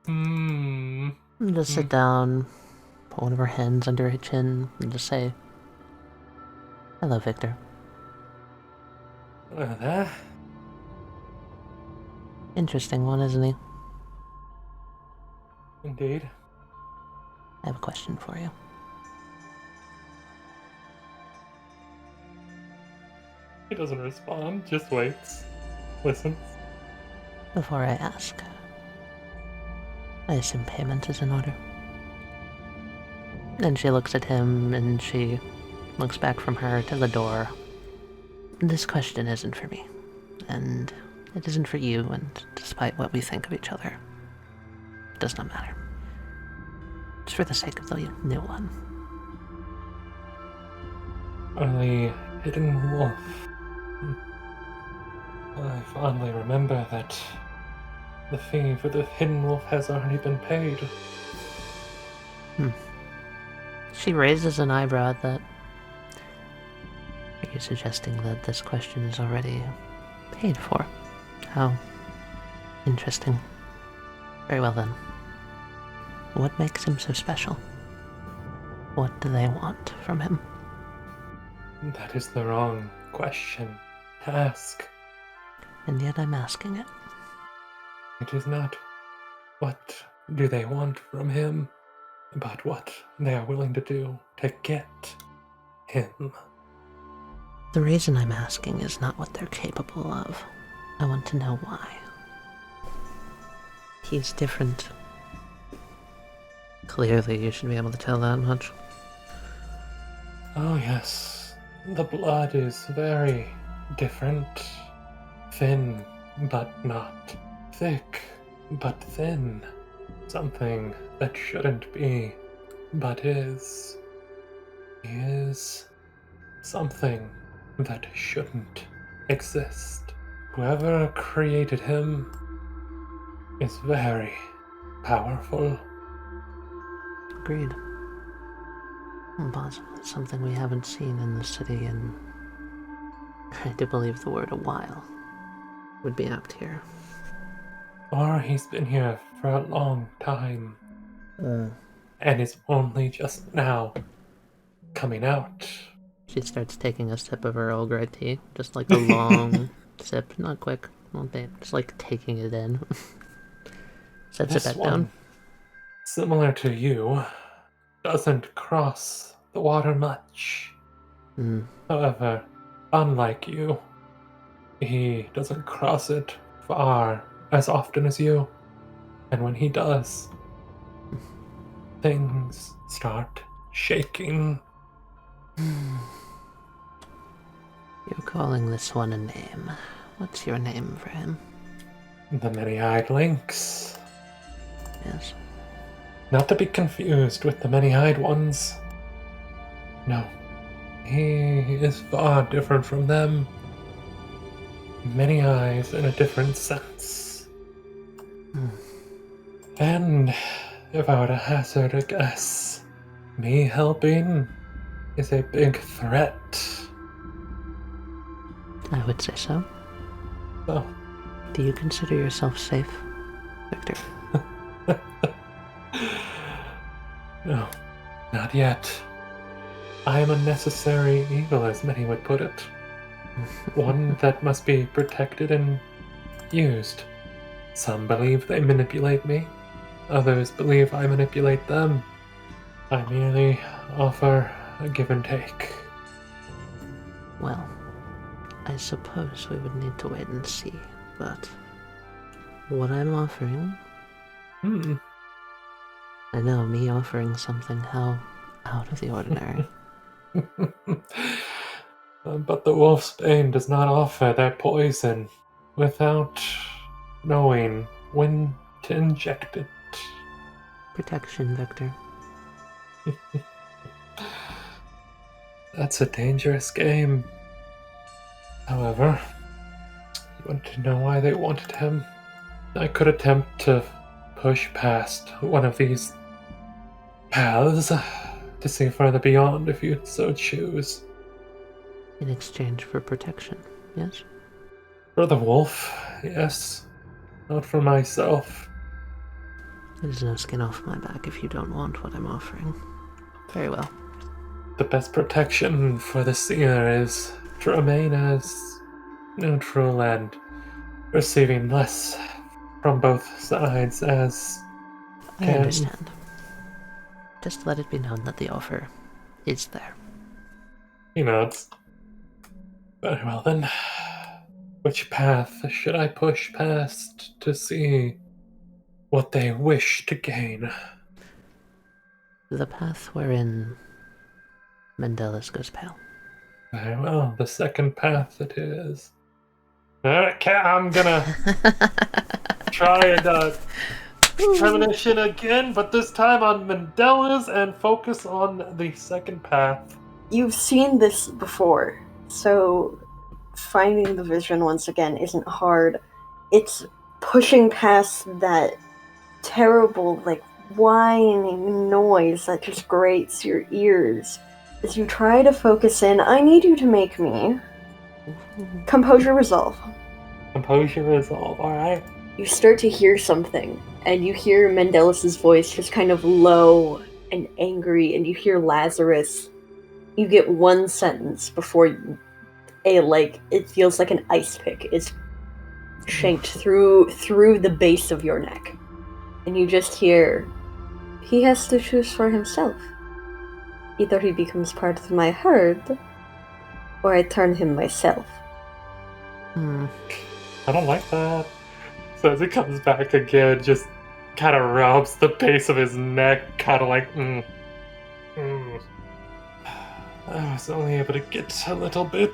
Hmm. And just sit down, put one of her hands under her chin, and just say, "Hello, Victor." There. Interesting one, isn't he? Indeed. I have a question for you. He doesn't respond, just waits. Listens. Before I ask, I assume payment is in order. And she looks at him, and she looks back from her to the door. This question isn't for me, and it isn't for you, and despite what we think of each other, it does not matter. It's for the sake of the new one. The Hidden Wolf. I fondly remember that the fee for the Hidden Wolf has already been paid. She raises an eyebrow at that. Are you suggesting that this question is already paid for? How interesting. Very well then. What makes him so special? What do they want from him? That is the wrong question to ask. And yet I'm asking it. It is not what do they want from him, but what they are willing to do to get him. The reason I'm asking is not what they're capable of. I want to know why. He's different. Clearly, you should be able to tell that much. Oh yes, the blood is very different. Thin, but not thick, but thin. Something that shouldn't be, but is. He is something that shouldn't exist. Whoever created him is very powerful. Agreed. Possibly something we haven't seen in the city in, I do believe the word a while would be apt here. Or he's been here for a long time and is only just now coming out. She starts taking a sip of her Earl Grey tea, just like a long sip, not quick, not bad, just like taking it in. Sets it This back down. similar to you, doesn't cross the water much. However, unlike you, he doesn't cross it far as often as you. And when he does, things start shaking. You're calling this one a name. What's your name for him? The many-eyed lynx. Yes. Not to be confused with the many-eyed ones. No. He is far different from them. Many eyes in a different sense. And if I were to hazard a guess, me helping is a big threat. I would say so. So, Do you consider yourself safe, Victor? no, not yet. I am a necessary evil, as many would put it. One that must be protected and used. Some believe they manipulate me. Others believe I manipulate them. I merely offer a give and take. Well, I suppose we would need to wait and see, but what I'm offering, I know me offering something how out of the ordinary. But the wolf's bane does not offer their poison without knowing when to inject it. Protection, Victor. That's a dangerous game. However, you want to know why they wanted him? I could attempt to push past one of these paths to see further beyond if you so choose. In exchange for protection, yes? For the wolf, yes. Not for myself. There's no skin off my back if you don't want what I'm offering. Very well. The best protection for the Seer is to remain as neutral and receiving less from both sides as I can. understand. Just let it be known that the offer is there. He nods. Very well then. Which path should I push past to see what they wish to gain? The path wherein Mendeles goes pale. Very well, the second path it is. Okay, I'm gonna try and premonition again, but this time on Mendeles and focus on the second path. You've seen this before, so finding the vision once again isn't hard. It's pushing past that terrible, whining noise that just grates your ears. As you try to focus in, I need you to make me composure resolve. Composure resolve, alright. You start to hear something, and you hear Mendeles' voice just kind of low and angry, and you hear Lazarus. You get one sentence before it feels like an ice pick is shanked through the base of your neck. And you just hear, he has to choose for himself. Either he becomes part of my herd, or I turn him myself. I don't like that. So as he comes back again, just kind of rubs the base of his neck, kind of like, I was only able to get a little bit.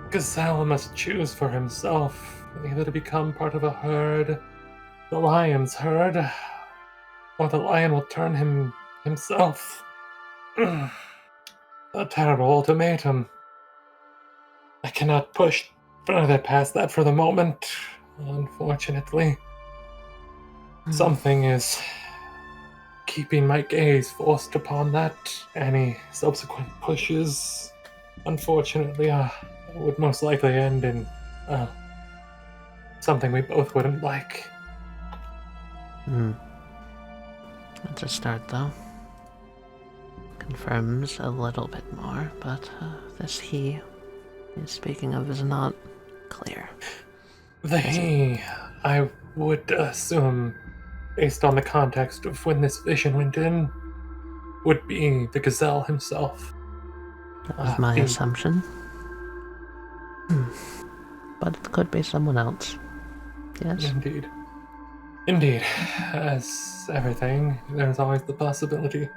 Gazelle must choose for himself, either to become part of a herd, the lion's herd, or the lion will turn him himself. A terrible ultimatum. I cannot push further past that for the moment, unfortunately. Something is keeping my gaze forced upon that. Any subsequent pushes, unfortunately, would most likely end in something we both wouldn't like. That's a start, though. Confirms a little bit more, but this he is speaking of is not clear. The he, I would assume, based on the context of when this vision went in, would be the Gazelle himself. That was my assumption. But it could be someone else. Yes? Indeed. Indeed. As everything, there's always the possibility.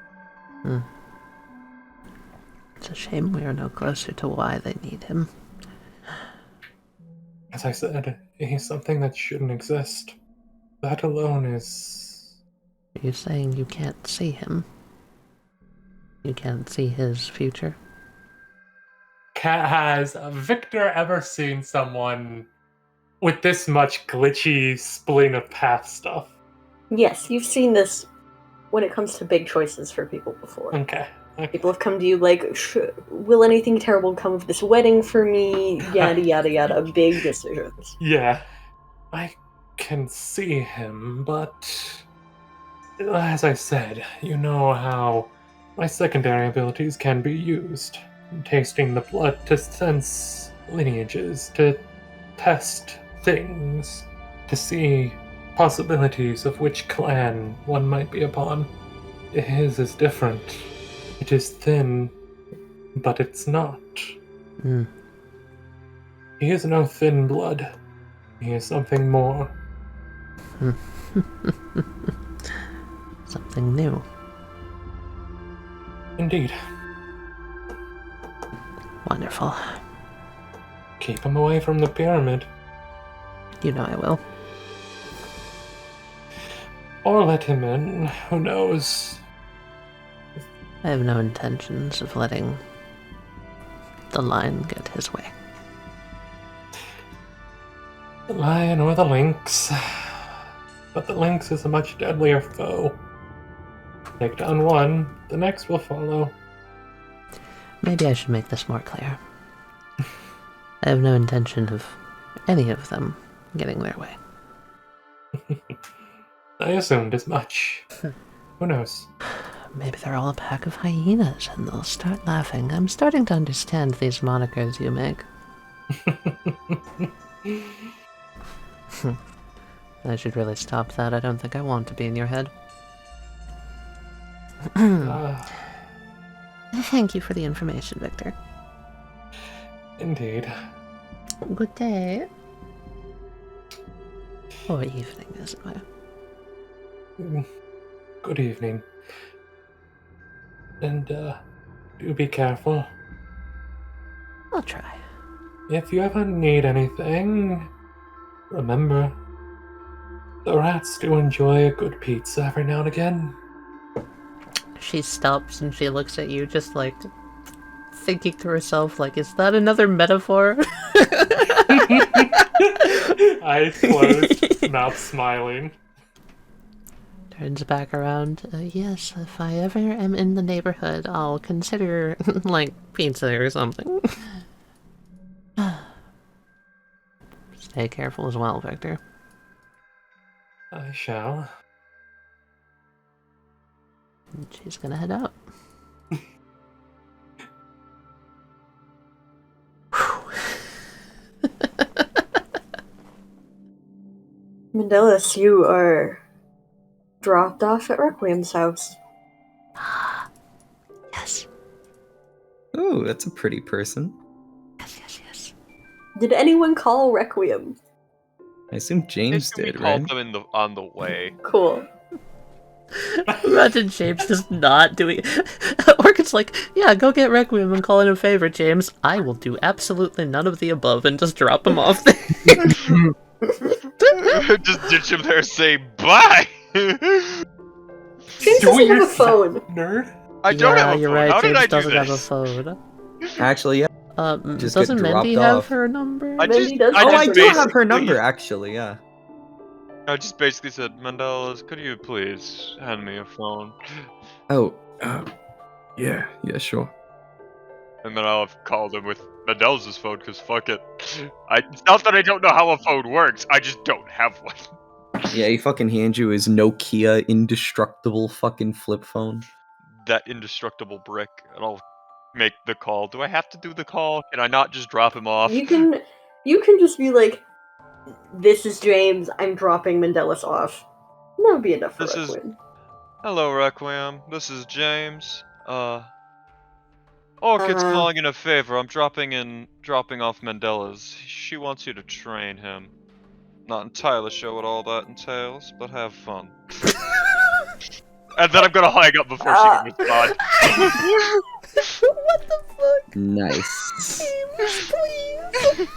It's a shame we are no closer to why they need him. As I said, he's something that shouldn't exist. That alone is... Are you saying you can't see him? You can't see his future? Has Victor ever seen someone with this much glitchy splitting of path stuff? Yes, you've seen this when it comes to big choices for people before. Okay. People have come to you like, will anything terrible come of this wedding for me? Yada yada yada. Big decisions. Yeah. I can see him, but as I said, you know how my secondary abilities can be used. Tasting the blood to sense lineages, to test things, to see possibilities of which clan one might be upon. His is different. It is thin, but it's not. He is no thin blood. He is something more. Something new. Indeed. Wonderful. Keep him away from the pyramid. You know I will. Or let him in. Who knows? I have no intentions of letting the lion get his way. The lion or the lynx. But the lynx is a much deadlier foe. Take down one, the next will follow. Maybe I should make this more clear. I have no intention of any of them getting their way. I assumed as much. Who knows? Maybe they're all a pack of hyenas and they'll start laughing. I'm starting to understand these monikers you make. I should really stop that. I don't think I want to be in your head. Thank you for the information, Victor. Indeed. Good day. Or evening, as it were. Good evening. And, do be careful. I'll try. If you ever need anything, remember, the rats do enjoy a good pizza every now and again. She stops and she looks at you just like thinking to herself, like, is that another metaphor? Eyes closed, mouth smiling. Turns back around. Yes, if I ever am in the neighborhood, I'll consider, like, pizza or something. Stay careful as well, Victor. I shall. And she's gonna head out. Mendeles, you are dropped off at Requiem's house. Yes. Ooh, that's a pretty person. Yes. Did anyone call Requiem? I assume James We did, called right? them on the way. Cool. Imagine James just not doing Orchid's like, yeah, go get Requiem and call in a favor, James. I will do absolutely none of the above and just drop him off there. Just ditch him there and say bye! James doesn't have a phone. Nerd? I don't have a phone. You're right, How James did I do doesn't have a this? phone. Actually, yeah. Just get Doesn't Mendy dropped have off. her number? I Mendy does I Oh, have I just do have her basically- number, actually, yeah. I just basically said, Mendeles, could you please hand me a phone? Oh, yeah, sure. And then I'll have called him with Mendeles' phone, because fuck it. It's not that I don't know how a phone works, I just don't have one. Yeah, he fucking hands you his Nokia indestructible fucking flip phone. That indestructible brick, and I'll make the call. Do I have to do the call? Can I not just drop him off? You can just be like, this is James, I'm dropping Mendeles off. That would be enough for This is- Requiem. Hello, Requiem. This is James. Orchid's calling in a favor. I'm dropping off Mendeles. She wants you to train him. Not entirely sure what all that entails, but have fun. And then I'm gonna hang up before she can respond. What the fuck? Nice. Please.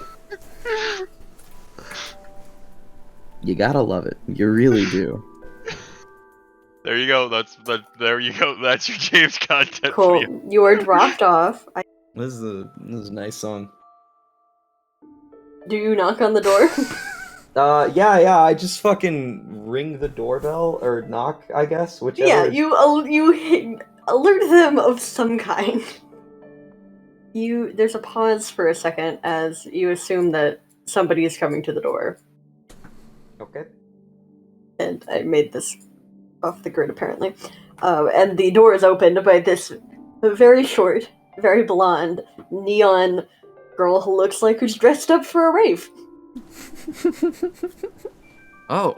You gotta love it. You really do. There you go. There you go. That's your James content Cool. video. You are dropped off. This is a nice song. Do you knock on the door? Yeah. I just fucking ring the doorbell or knock, I guess, whichever. Yeah, you alert them of some kind. There's a pause for a second as you assume that somebody is coming to the door. Okay. And I made this off the grid apparently. And the door is opened by this very short, very blonde, neon girl who looks like who's dressed up for a rave. Oh,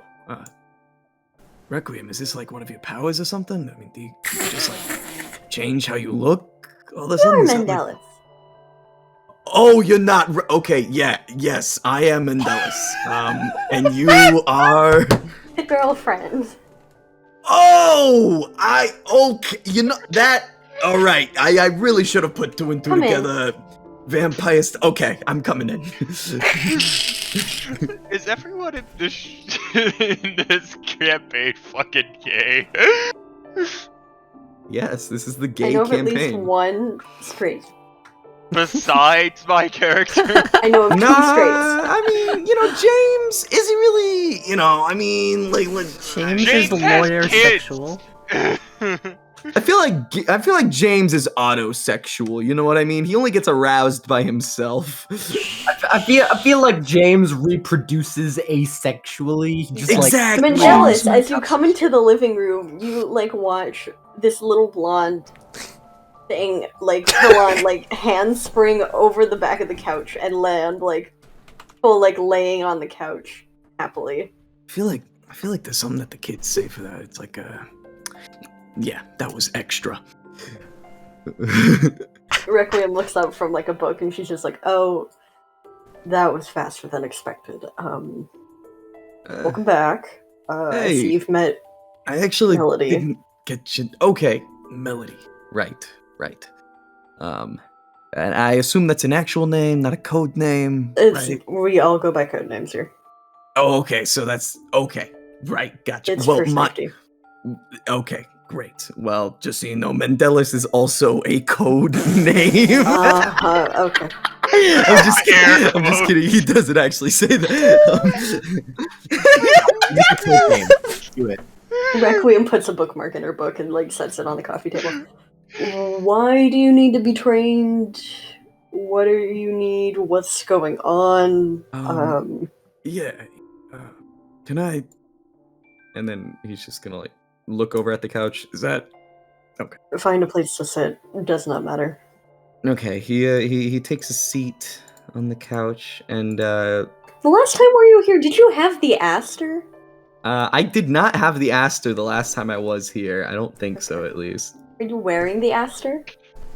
Requiem, is this like one of your powers or something? I mean, do you just like change how you look all of a sudden? You're Is that, like- Mendeles. Oh, you're not. Okay, yes, I am Mendeles. And you are. The girlfriend. Oh, okay. You know that. All right, I really should have put two and two Come in. together. Vampire. Okay, I'm coming in. Is everyone in this campaign fucking gay? Yes, this is the I gay know of at least campaign. one straight. Besides my character? I know of two Nah, straights. I mean, James, is he really, I mean, like, James is James has lawyer kids. sexual. I feel like James is autosexual, you know what I mean? He only gets aroused by himself. I feel like James reproduces asexually. He just Exactly. Mendeles, as you come into the living room, you watch this little blonde thing pull on handspring over the back of the couch and land full laying on the couch happily. I feel like there's something that the kids say for that. It's like yeah, that was extra. Requiem looks up from a book and she's just like, oh, that was faster than expected. Welcome back. I Hey. see you've met I actually Melody. didn't get you. Okay, Melody. Right. And I assume that's an actual name, not a code name. Right? We all go by code names here. Oh, okay. So that's okay. Right. Gotcha. It's well, for safety. Okay. Great. Well, just so you know, Mendeles is also a code name. Okay. I'm just kidding. He doesn't actually say that. Do it. Requiem puts a bookmark in her book and sets it on the coffee table. Why do you need to be trained? What do you need? What's going on? Yeah. Can I? And then he's just gonna look over at the couch. Is that okay? Find a place to sit. Does not matter. Okay. He takes a seat on the couch, and The last time were you here? Did you have the Aster? I did not have the Aster the last time I was here. I don't think so, at least. Are you wearing the Aster?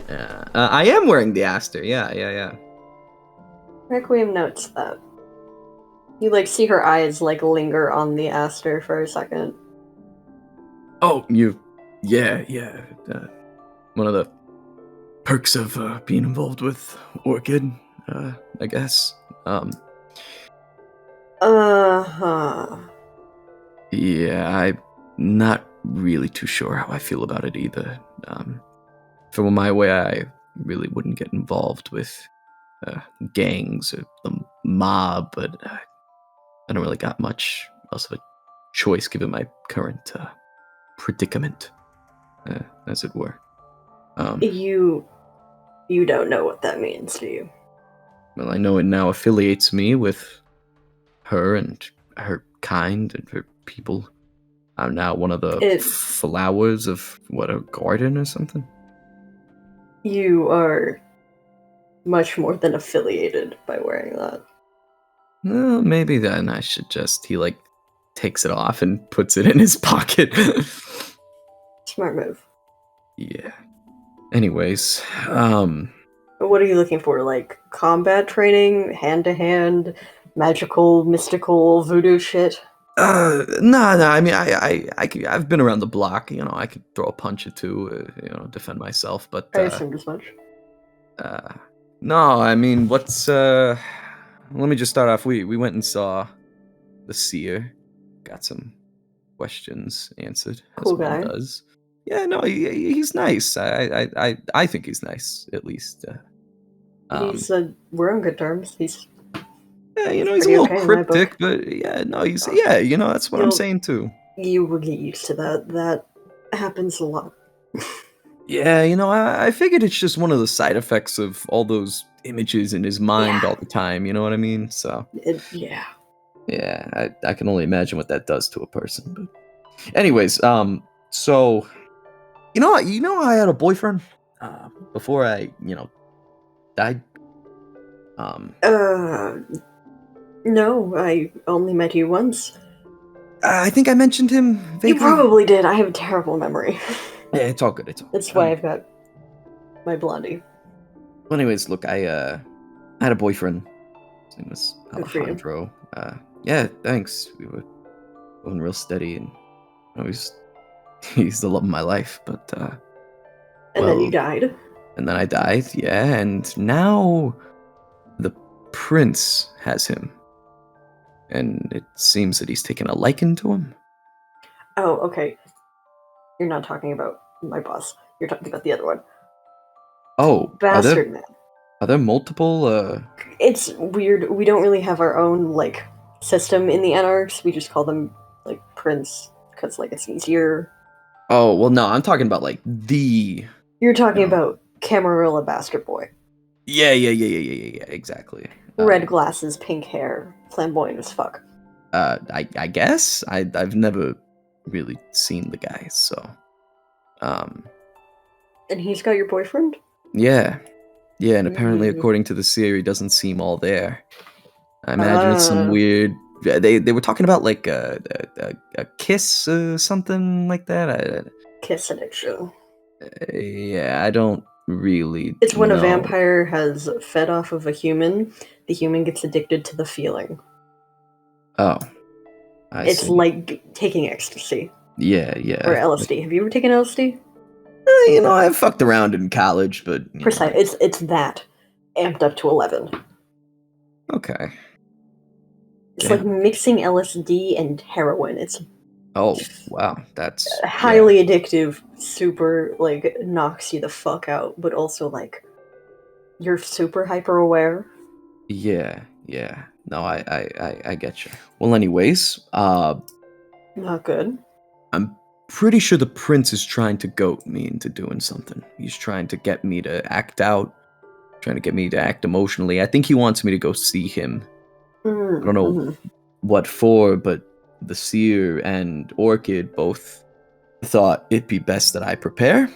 I am wearing the Aster. Yeah. Requiem notes that. You see her eyes linger on the Aster for a second. Oh, yeah. One of the perks of being involved with Orchid, I guess. Yeah, I'm not really too sure how I feel about it either. If it were my way, I really wouldn't get involved with gangs or the mob, but I don't really got much else of a choice given my current predicament, as it were. You don't know what that means, do you? Well, I know it now affiliates me with her and her kind and her people. I'm now one of the flowers of, a garden or something? You are much more than affiliated by wearing that. Well, maybe then I should just... He, takes it off and puts it in his pocket. Smart move. Yeah. Anyways, What are you looking for? Like combat training, hand-to-hand, magical, mystical, voodoo shit? nah. I mean, I've been around the block. You know, I could throw a punch or two. Defend myself. But I assumed as much. no. I mean, what's Let me just start off. We went and saw the Seer. Got some questions answered, Cool as one guy. does. Yeah, no, he's nice. I think he's nice, at least. We're on good terms. He's Yeah, he's a pretty little okay in my book. cryptic, but yeah, no, that's what I'm You'll- saying too. You will get used to that. That happens a lot. Yeah, I figured it's just one of the side effects of all those images in his mind Yeah. all the time. You know what I mean? So Yeah. yeah, I can only imagine what that does to a person. But anyways, so I had a boyfriend before I died. No, I only met you once. I think I mentioned him vaguely. You probably did. I have a terrible memory. Yeah, it's all good. It's all That's good. why I've got my blondie. Well, anyways, look, I had a boyfriend. His name was Good for you. Alejandro. Yeah, thanks. We were going real steady, and he's the love of my life. But And then you died. and then I died. Yeah, and now the prince has him, and it seems that he's taken a liking to him. Oh, okay. You're not talking about my boss. You're talking about the other one. Oh, Bastard man. are there multiple? It's weird. We don't really have our own, like, system in the Anarchs. We just call them, like, Prince, because, like, it's easier. Oh, well, no, I'm talking about like the. You're talking about Camarilla Bastard Boy. Yeah, exactly. Red glasses, pink hair, flamboyant as fuck. I guess I've never really seen the guy, so. And he's got your boyfriend? Yeah, and apparently, Mm. according to the Seer, he doesn't seem all there. I imagine it's some weird. They were talking about like a kiss or something like that. Kiss addiction. Yeah, I don't really. It's when a know. vampire has fed off of a human, the human gets addicted to the feeling. Oh, I It's see. like taking ecstasy. Yeah. Or LSD. Have you ever taken LSD? I've fucked around in college, but Precise. It's that amped up to 11. Okay. It's Damn. like mixing LSD and heroin. It's Oh wow, that's highly addictive. Super like knocks you the fuck out, but also like you're super hyper aware. Yeah. No, I get you. Well, anyways, Not good. I'm pretty sure the prince is trying to goat me into doing something. He's trying to get me to act out, trying to get me to act emotionally. I think he wants me to go see him. I don't know what for, but the Seer and Orchid both thought it'd be best that I prepare,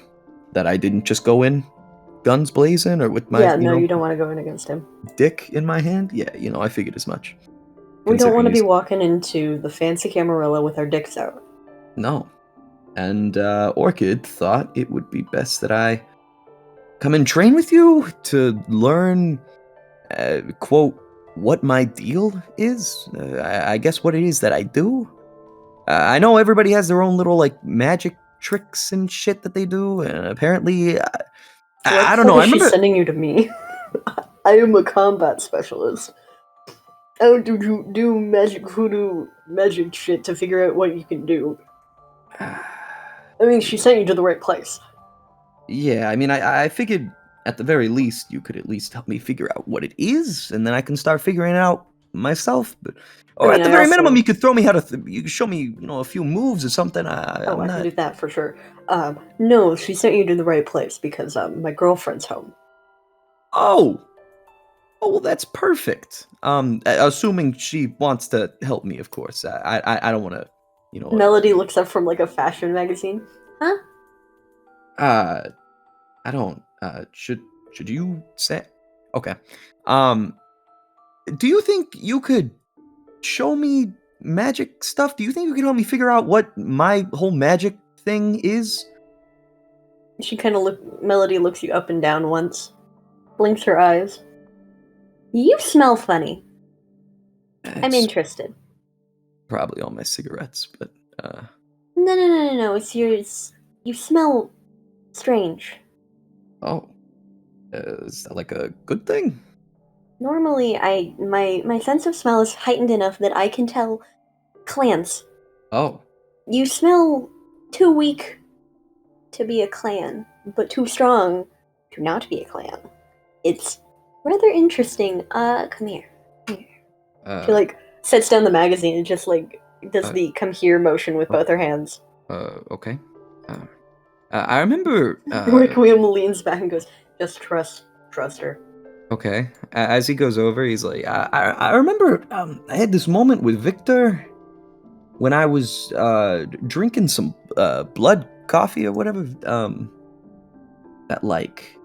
that I didn't just go in guns blazing or with my you don't want to go in against him. dick in my hand. Yeah, I figured as much. We don't want to be Considering walking into the fancy Camarilla with our dicks out. No. And Orchid thought it would be best that I come and train with you to learn, quote, what my deal is. I guess what it is that I do. I know everybody has their own little, like, magic tricks and shit that they do, and apparently, I don't know. I remember She's sending you to me. I am a combat specialist. I don't do magic voodoo magic shit to figure out what you can do. I mean, she sent you to the right place. Yeah, I mean, I figured at the very least you could at least help me figure out what it is, and then I can start figuring it out myself. Or at the very minimum, you could throw me you could show me, a few moves or something. I can do that for sure. No, she sent you to the right place because my girlfriend's home. Oh, well, that's perfect. Assuming she wants to help me, of course. I don't want to, Melody looks up from like a fashion magazine. Huh? I don't. Should you say? Okay. Do you think you could show me magic stuff? Do you think you can help me figure out what my whole magic thing is? She kind of Melody looks you up and down once, blinks her eyes. You smell funny. I'm It's interested. probably all my cigarettes, but No. It's yours. You smell strange. oh, is that like a good thing? Normally, my sense of smell is heightened enough that I can tell clans. Oh, You smell too weak to be a clan, but too strong to not be a clan. It's rather interesting. Come here. She like sets down the magazine and just like does the come here motion with both her hands. okay. I remember. Rick William leans back and goes, "Just trust her." Okay. As he goes over, he's like, I remember I had this moment with Victor when I was drinking some blood coffee or whatever. That like,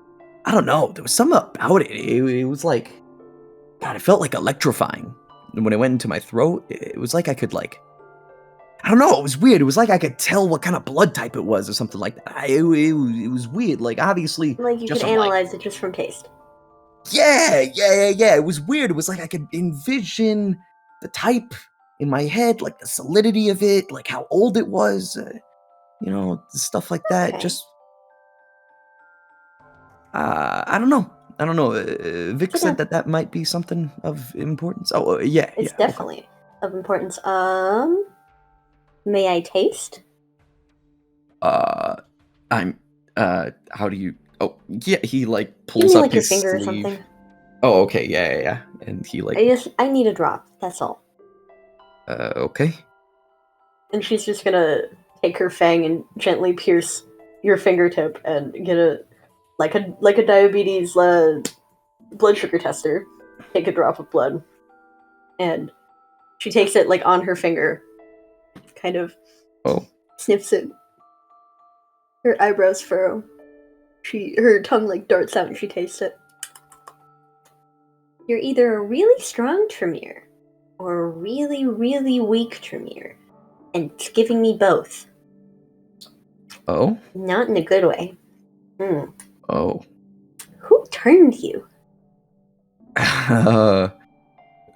I don't know, there was something about it. It was like, God, it felt like electrifying. And when it went into my throat, it was like I could like, I don't know, it was weird. It was like I could tell what kind of blood type it was or something like that. It was weird. Like obviously, Like you just could from, like, analyze it just from taste. Yeah. It was weird. It was like I could envision the type in my head, like the solidity of it, like how old it was, stuff like that. Okay. Just, I don't know. Vic Sit said down. that might be something of importance. Oh, yeah. It's okay. definitely of importance. May I taste? How do you? Oh, yeah. He like Give pulls me up like your his finger or sleeve. something. Oh, okay. Yeah. And he like, I need a drop. That's all. okay. And she's just gonna take her fang and gently pierce your fingertip and get a diabetes blood sugar tester. Take a drop of blood, and she takes it like on her finger, kind of Oh. sniffs it. Her eyebrows furrow. Her tongue like darts out and she tastes it. You're either a really strong Tremere or a really, really weak Tremere. And it's giving me both. Oh. Not in a good way. Oh. Who turned you?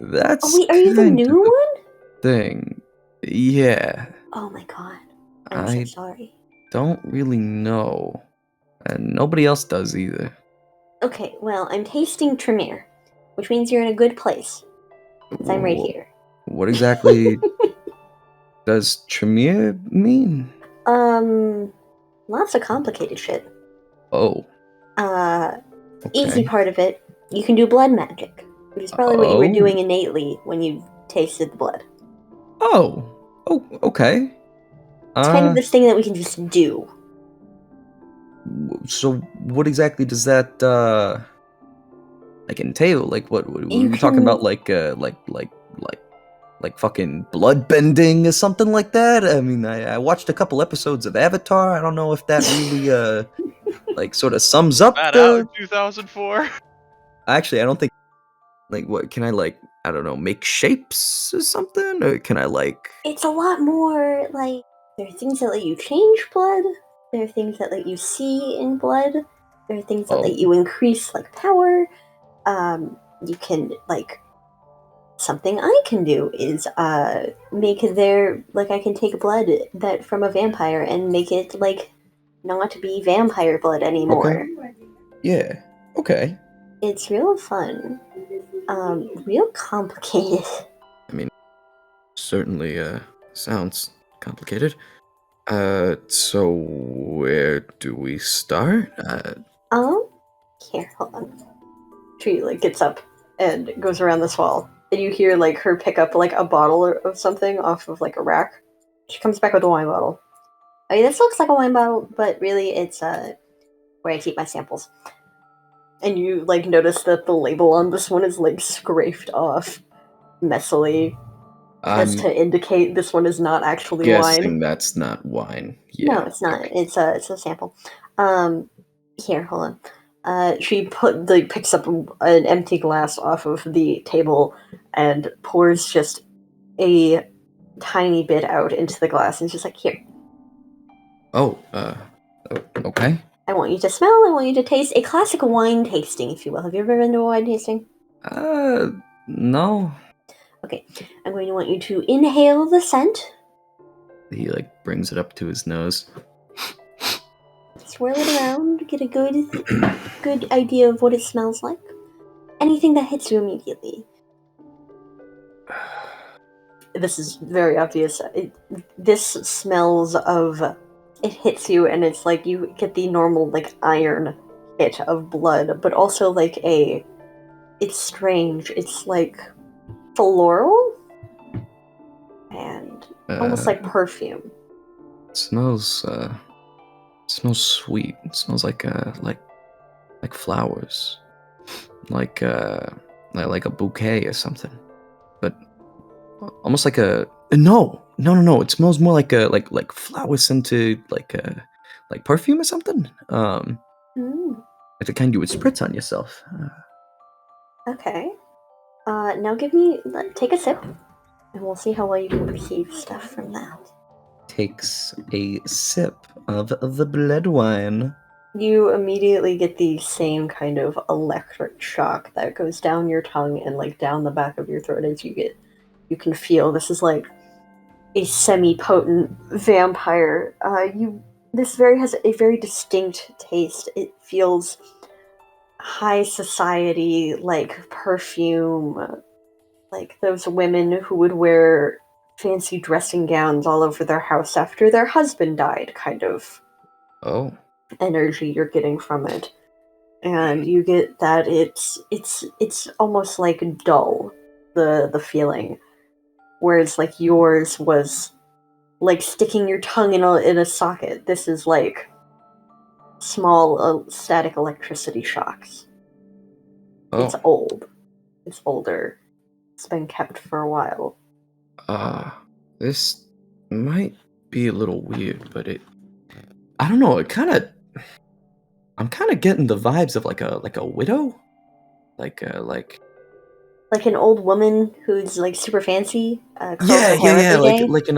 That's Oh wait, are you the kind new of a one? thing. Yeah. Oh my god. I'm I so sorry. don't really know. And nobody else does either. Okay, well, I'm tasting Tremere, which means you're in a good place. 'Cause I'm right here. What exactly does Tremere mean? Lots of complicated shit. Oh. Easy Okay. part of it, you can do blood magic, which is probably what you were Oh. doing innately when you tasted the blood. Oh, okay. It's kind of this thing that we can just do. So what exactly does that like entail? Like what are You we talking about? can- Like fucking blood bending or something like that? I mean, I watched a couple episodes of Avatar. I don't know if that really like sort of sums up That the. out in 2004. Actually, I don't think. Like, what can I like? I don't know, make shapes or something, or can I like? It's a lot more like there are things that let you change blood. There are things that let you see in blood. There are things that Oh. let you increase like power. You can like something I can do is make their like I can take blood that from a vampire and make it like not be vampire blood anymore. Okay. Yeah. Okay. It's real fun. Real complicated. I mean, certainly sounds complicated. So where do we start? Here, hold on. She like gets up and goes around this wall. And you hear like her pick up like a bottle of something off of like a rack. She comes back with a wine bottle. I mean, this looks like a wine bottle, but really it's where I keep my samples. And you like notice that the label on this one is like scraped off messily, as I'm to indicate this one is not actually guessing wine. that's not wine. Yeah. No, it's not. okay. It's a sample. Here, hold on. She picks up an empty glass off of the table and pours just a tiny bit out into the glass and is just like, here. Oh, okay. I want you to smell, I want you to taste a classic wine tasting, if you will. Have you ever been to a wine tasting? No. Okay, I'm going to want you to inhale the scent, He like brings it up to his nose. swirl it around, get a good idea of what it smells like. Anything that hits you immediately. This is very obvious. This smells of... It hits you, and it's like you get the normal, like, iron hit of blood, but also, like, it's strange. It's, like, floral? And almost like perfume. It smells sweet. It smells like flowers. Like a bouquet or something. But almost like a no. It smells more like flower scented like perfume or something. Like the kind you would spritz on yourself. Okay. Now take a sip, and we'll see how well you can perceive stuff from that. Takes a sip of the blood wine. You immediately get the same kind of electric shock that goes down your tongue and like down the back of your throat as you can feel this is like a semi-potent vampire. This has a very distinct taste. It feels high society, like perfume, like those women who would wear fancy dressing gowns all over their house after their husband died, kind of energy you're getting from it. And you get that it's almost like dull, the feeling. Whereas like yours was like sticking your tongue in a socket. This is like small static electricity shocks. It's old. It's older. It's been kept for a while. This might be a little weird, but I don't know, I'm kind of getting the vibes of like a widow, like an old woman who's like super fancy. Curls yeah, her hair every day. like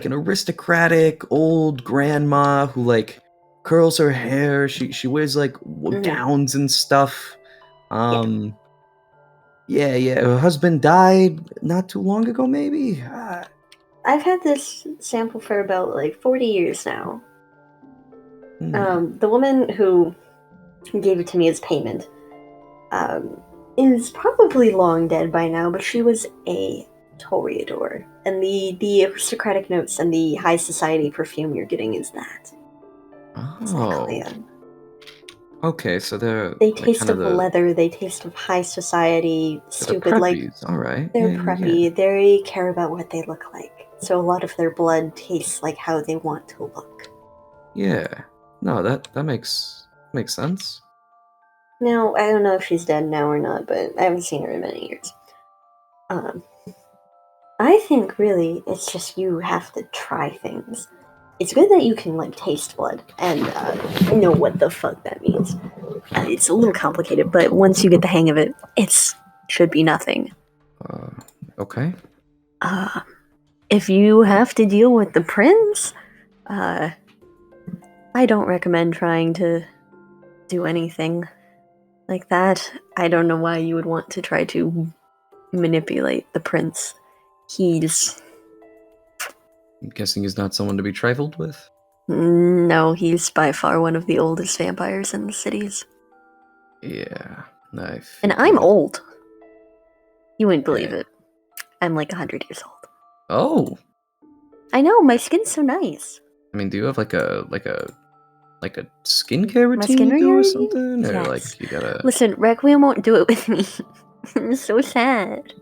an aristocratic old grandma who like curls her hair. She wears like gowns and stuff. Yeah. Her husband died not too long ago, maybe. I've had this sample for about like 40 years now. The woman who gave it to me as payment is probably long dead by now, but she was a toreador. And the aristocratic notes and the high society perfume you're getting is that. Exactly. Okay, so they taste of leather, they taste of high society, stupid, like... Alright. They're preppy, Yeah. they care about what they look like. So a lot of their blood tastes like how they want to look. Yeah. No, that makes sense. Now, I don't know if she's dead now or not, but I haven't seen her in many years. I think, really, it's just you have to try things. It's good that you can, like, taste blood and know what the fuck that means. It's a little complicated, but once you get the hang of it, it should be nothing. Okay. If you have to deal with the prince, I don't recommend trying to do anything like that. I don't know why you would want to try to manipulate the prince. I'm guessing he's not someone to be trifled with? No, he's by far one of the oldest vampires in the cities. Yeah, nice. And I'm old. You wouldn't believe it. I'm like 100 years old. Oh! I know, my skin's so nice. I mean, do you have like a skincare routine you do or something? Or yes. like you gotta... Listen, Requiem won't do it with me. I'm so sad.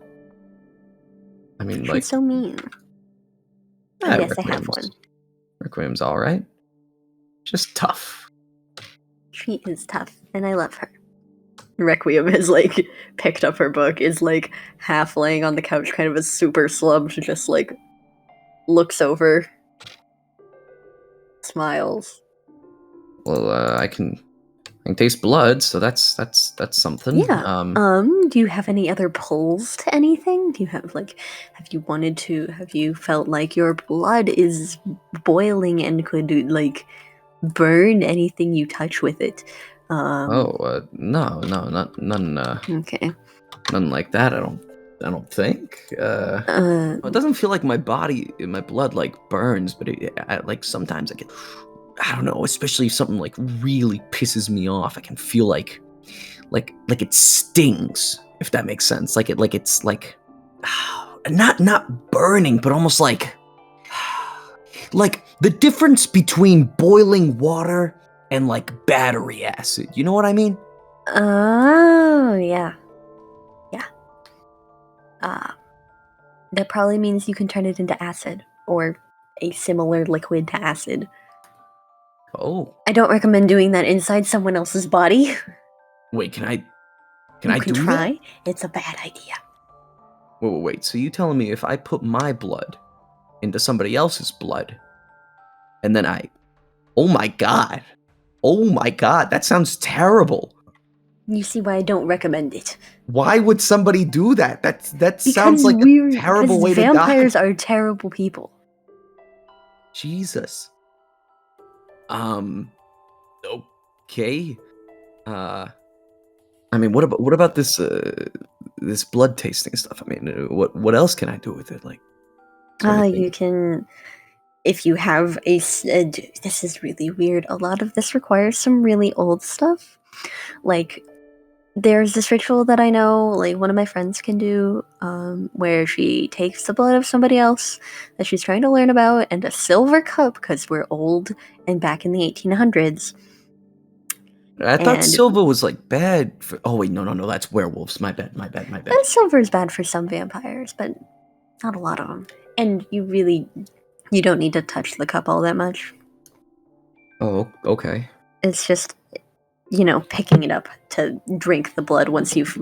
I mean, She's like... so mean. Yes, I have one. Requiem's alright. Just tough. She is tough, and I love her. Requiem has, like, picked up her book, is, like, half laying on the couch, kind of a super slump. She just, like, looks over, smiles. Well, I can taste blood, so that's something. Yeah. Do you have any other pulls to anything? Do you have, like, have you felt like your blood is boiling and could, like, burn anything you touch with it. No, none Okay. nothing like that. I don't think. It doesn't feel like my blood like burns, but like sometimes I get, I don't know, especially if something like really pisses me off, I can feel like it stings, if that makes sense. It's like not burning, but almost like the difference between boiling water and like battery acid. You know what I mean? Oh, yeah. That probably means you can turn it into acid, or a similar liquid to acid. Oh, I don't recommend doing that inside someone else's body. wait, can I You do can try. that? It's a bad idea. Wait. So you telling me if I put my blood into somebody else's blood, and then oh my god, that sounds terrible. You see why I don't recommend it. Why would somebody do that? That sounds like a terrible way to die. Vampires are terrible people. Jesus. Okay. I mean, what about this this blood tasting stuff? I mean, what else can I do with it? Like, You can, if you have this is really weird. A lot of this requires some really old stuff. Like, there's this ritual that I know, like, one of my friends can do, where she takes the blood of somebody else that she's trying to learn about and a silver cup, because we're old and back in the 1800s. I thought silver was like bad for. Oh wait, no, that's werewolves. My bad. And silver is bad for some vampires, but not a lot of them. And you don't need to touch the cup all that much. Oh, okay. It's just, picking it up to drink the blood once you've,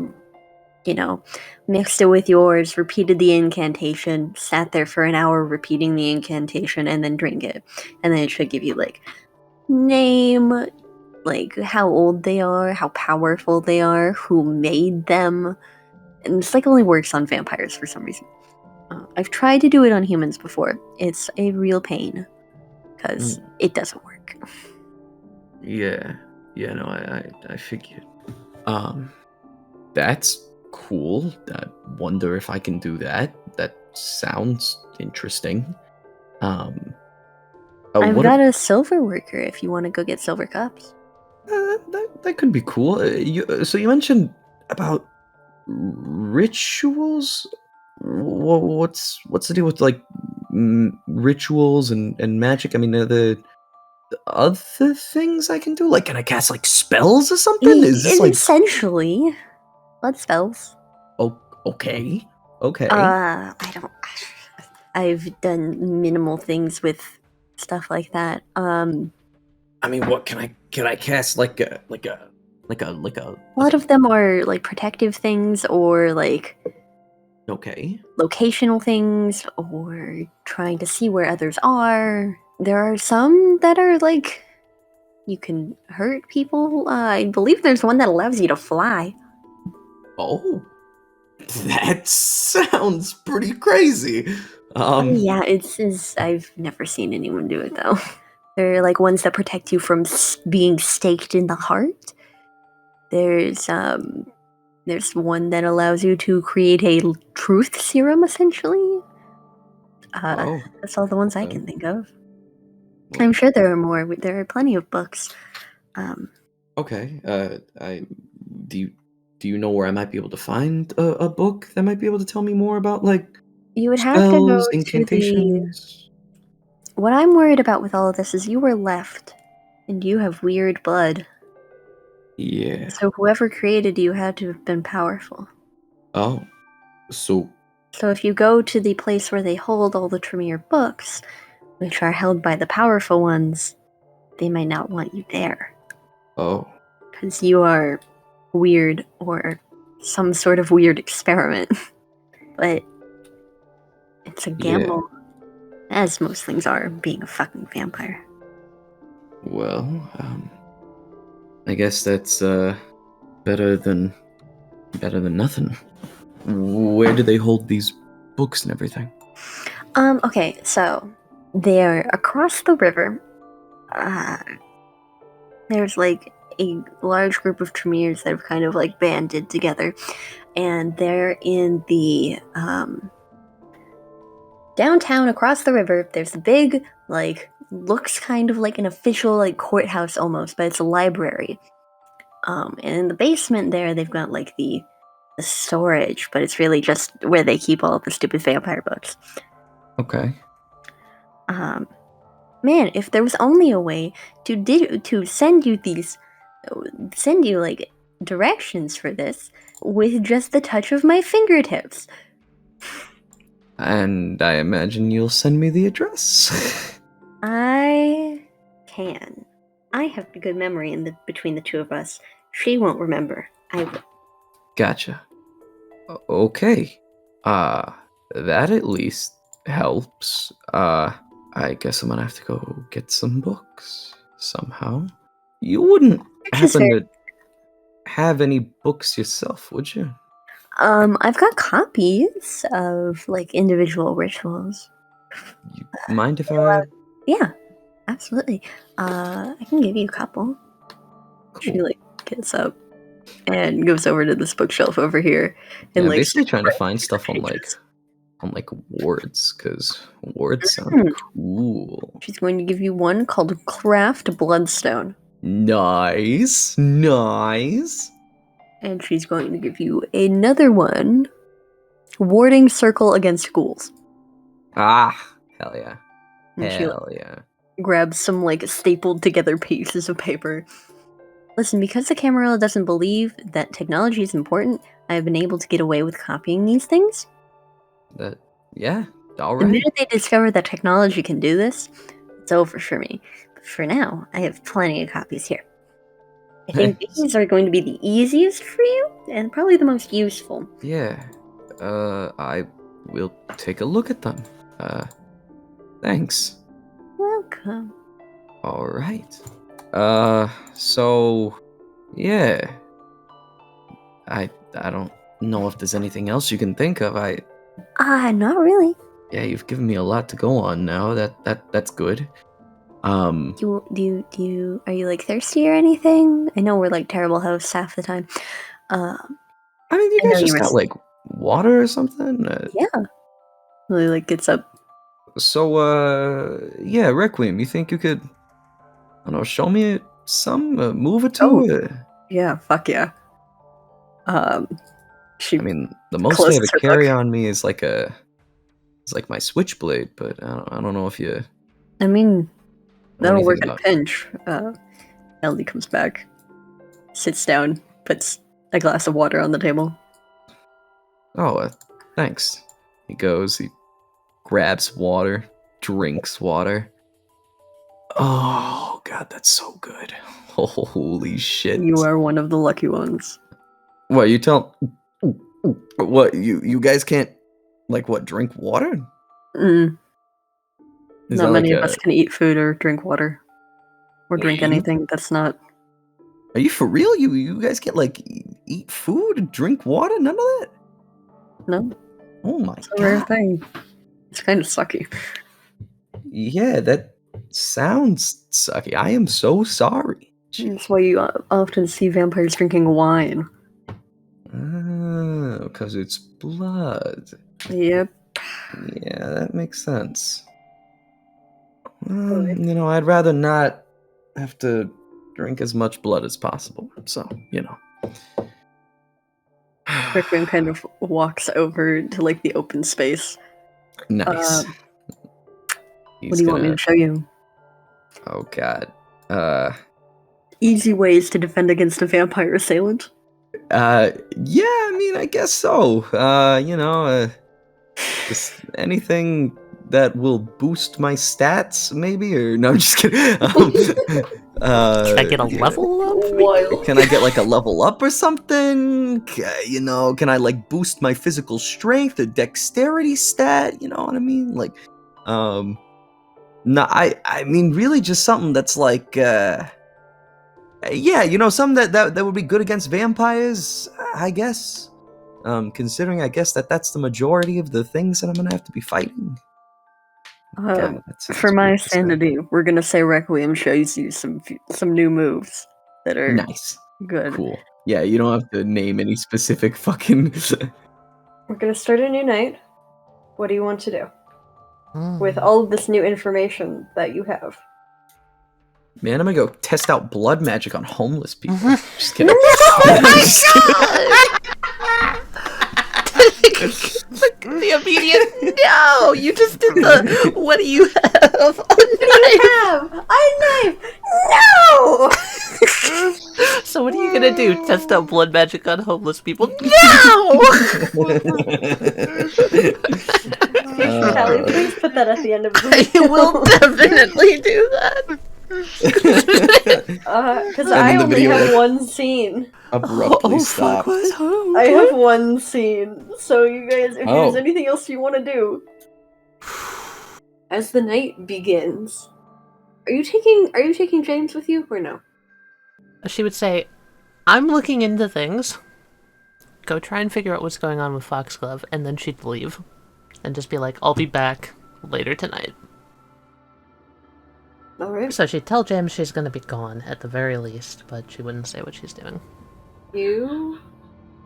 mixed it with yours, repeated the incantation, sat there for an hour repeating the incantation, and then drink it. And then it should give you, like, name, like, how old they are, how powerful they are, who made them. And this, like, only works on vampires for some reason. I've tried to do it on humans before. It's a real pain, because it doesn't work. Yeah, no, I figured. That's cool. I wonder if I can do that. That sounds interesting. I've got a silver worker if you want to go get silver cups. That could be cool. So you mentioned about rituals. What's the deal with like rituals and magic? I mean, are the other things I can do? Like, can I cast like spells or something? Is this like essentially blood spells? Oh, okay. I've done minimal things with stuff like that. I mean, what can I cast like a A lot of them are like protective things, or like locational things, or trying to see where others are. There are some that are like you can hurt people. I believe there's one that allows you to fly. Oh, that sounds pretty crazy. Yeah, it's I've never seen anyone do it though. They're like ones that protect you from being staked in the heart. There's one that allows you to create a truth serum, essentially. That's all the ones I can think of. I'm sure there are more. There are plenty of books. Okay. Do you know where I might be able to find a book that might be able to tell me more about like you would have to go incantations? What I'm worried about with all of this is you were left, and you have weird blood. Yeah. So whoever created you had to have been powerful. Oh. So if you go to the place where they hold all the Tremere books, which are held by the powerful ones, they might not want you there. Oh. Because you are weird, or some sort of weird experiment. But it's a gamble. Yeah. As most things are, being a fucking vampire. Well, I guess that's better than nothing. Where do they hold these books and everything? Okay, so they're across the river. there's like a large group of Tremors that have kind of like banded together, and they're in the downtown across the river. There's a big, like, looks kind of like an official like courthouse almost, but it's a library. And in the basement there, they've got like the storage, but it's really just where they keep all of the stupid vampire books. Okay. Man, if there was only a way to send you like directions for this with just the touch of my fingertips. And I imagine you'll send me the address. I can. I have a good memory between the two of us. She won't remember. I will. Gotcha. Okay. That at least helps. I guess I'm gonna have to go get some books somehow. You wouldn't happen to have any books yourself, would you? I've got copies of like individual rituals. You mind if I? Yeah, absolutely. I can give you a couple. She Cool. like gets up and goes over to this bookshelf over here, and Yeah, I'm like basically trying to find pages. stuff on like wards, because wards sound cool. She's going to give you one called Craft Bloodstone, Nice. and she's going to give you another one, Warding Circle Against Ghouls. Ah, hell yeah. And she Hell yeah. grabs some like stapled together pieces of paper. Listen, because the Camarilla doesn't believe that technology is important, I have been able to get away with copying these things. Yeah, all The right. minute they discover that technology can do this, it's over for me. But for now, I have plenty of copies here. I think these are going to be the easiest for you, and probably the most useful. Yeah. I will take a look at them. Thanks. Welcome. All right. So, yeah. I don't know if there's anything else you can think of. Not really. Yeah, you've given me a lot to go on now. That's good. Are you like thirsty or anything? I know we're like terrible hosts half the time. I mean, you I know guys you just were got like water or something? Yeah. Lily like gets up. So, yeah, Requiem, you think you could, I don't know, show me some, move or two? Yeah, fuck yeah. She I mean, the most I closes ever her carry book. on me is like my switchblade, but I don't know if you I mean, know that'll anything work in a about. pinch. Ellie comes back, sits down, puts a glass of water on the table. Oh, thanks. He goes, he grabs water, drinks water. Oh, God, that's so good. Holy shit. You are one of the lucky ones. What, you tell... What, you guys can't, like, what, drink water? Mm, Is not that many like of us can eat food or drink water. Or drink You- anything that's not. Are you for real? You guys can't, like, eat food, drink water? None of that? No, Oh my it's a rare God. thing. It's kind of sucky. Yeah, that sounds sucky. I am so sorry. That's why you often see vampires drinking wine. Oh, because it's blood. Yep. Yeah, that makes sense. I'd rather not have to drink as much blood as possible. So, Requiem kind of walks over to like the open space. Nice. What He's do you want me gonna. to show you? Oh God. Easy ways to defend against a vampire assailant. Yeah. I mean, I guess so. Just anything that will boost my stats, maybe, or no, I'm just kidding. Can I get a yeah. level up? Wild. Can I get like a level up or something? Can I like boost my physical strength or dexterity stat? You know what I mean? Like, no, I mean really just something that's like, something that would be good against vampires, I guess. Considering I guess that's the majority of the things that I'm gonna have to be fighting. Again, that's For my weird to say. sanity, we're gonna say Requiem shows you some new moves that are Nice. good. Cool. Yeah, you don't have to name any specific fucking. We're gonna start a new night. What do you want to do with Mm. all of this new information that you have? Man, I'm gonna go test out blood magic on homeless people. Just kidding. The immediate no! You just did the what do you have? A knife! No! So what are you gonna do? Test out blood magic on homeless people? No! Callie, please put that at the end of the I video. will definitely do that. Because And I then the only video, have like, one scene. Abruptly fuck, stopped. what? I have one scene. So you guys, if there's Oh. anything else you want to do, as the night begins, are you taking James with you or no? She would say, I'm looking into things. Go try and figure out what's going on with Foxglove, and then she'd leave. And just be like, I'll be back later tonight. All right. So she'd tell James she's gonna be gone, at the very least, but she wouldn't say what she's doing. You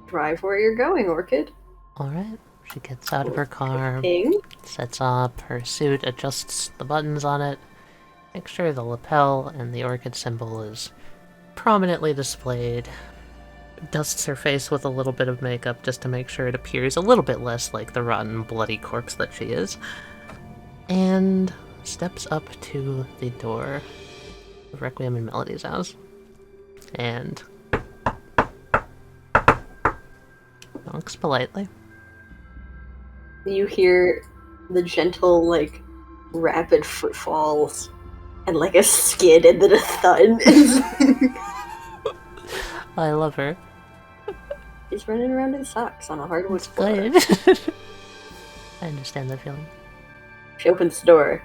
drive where you're going, Orchid. Alright. She gets out of her car, King. sets up her suit, adjusts the buttons on it, makes sure the lapel and the orchid symbol is prominently displayed, dusts her face with a little bit of makeup just to make sure it appears a little bit less like the rotten, bloody corpse that she is, and steps up to the door of Requiem and Melody's house, and knocks politely. You hear the gentle, like, rapid footfalls, and like a skid and then a thud. I love her. He's running around in socks on a hardwood It's floor. good. I understand that feeling. She opens the door.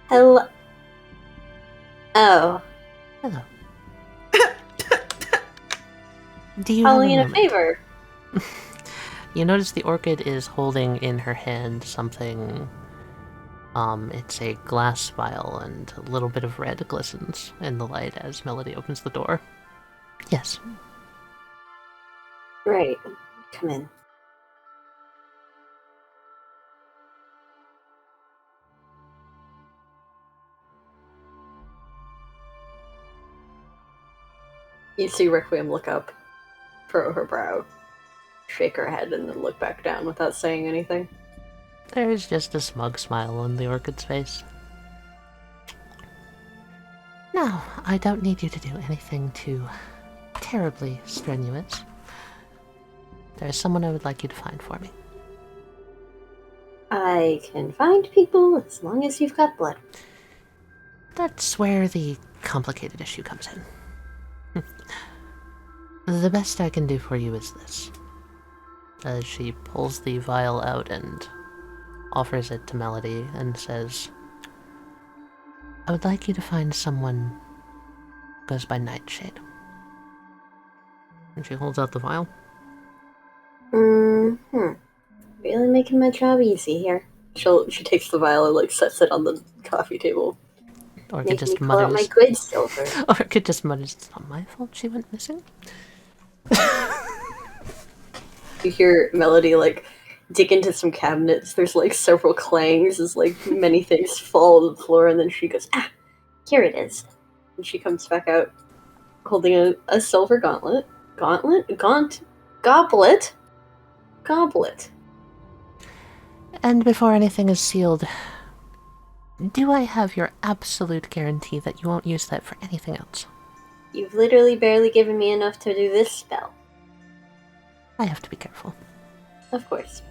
Hello. Oh, Hello. Do you calling in have a a moment? favor. You notice the orchid is holding in her hand something. It's a glass vial, and a little bit of red glistens in the light as Melody opens the door. Yes. Right. Come in. You see Requiem look up, furrow her brow, shake her head, and then look back down without saying anything. There's just a smug smile on the orchid's face. No, I don't need you to do anything too terribly strenuous. There's someone I would like you to find for me. I can find people as long as you've got blood. That's where the complicated issue comes in. The best I can do for you is this. As she pulls the vial out and offers it to Melody and says, I would like you to find someone who goes by Nightshade. And she holds out the vial. Really making my job easy here. She takes the vial and like sets it on the coffee table. Orchid Making me just pull out my mutters. good silver. Orchid just mutters, it's not my fault she went missing. You hear Melody like dig into some cabinets. There's like several clangs as like many things fall on the floor, and then she goes, "Ah, here it is." And she comes back out holding a silver goblet. And before anything is sealed, do I have your absolute guarantee that you won't use that for anything else? You've literally barely given me enough to do this spell. I have to be careful. Of course.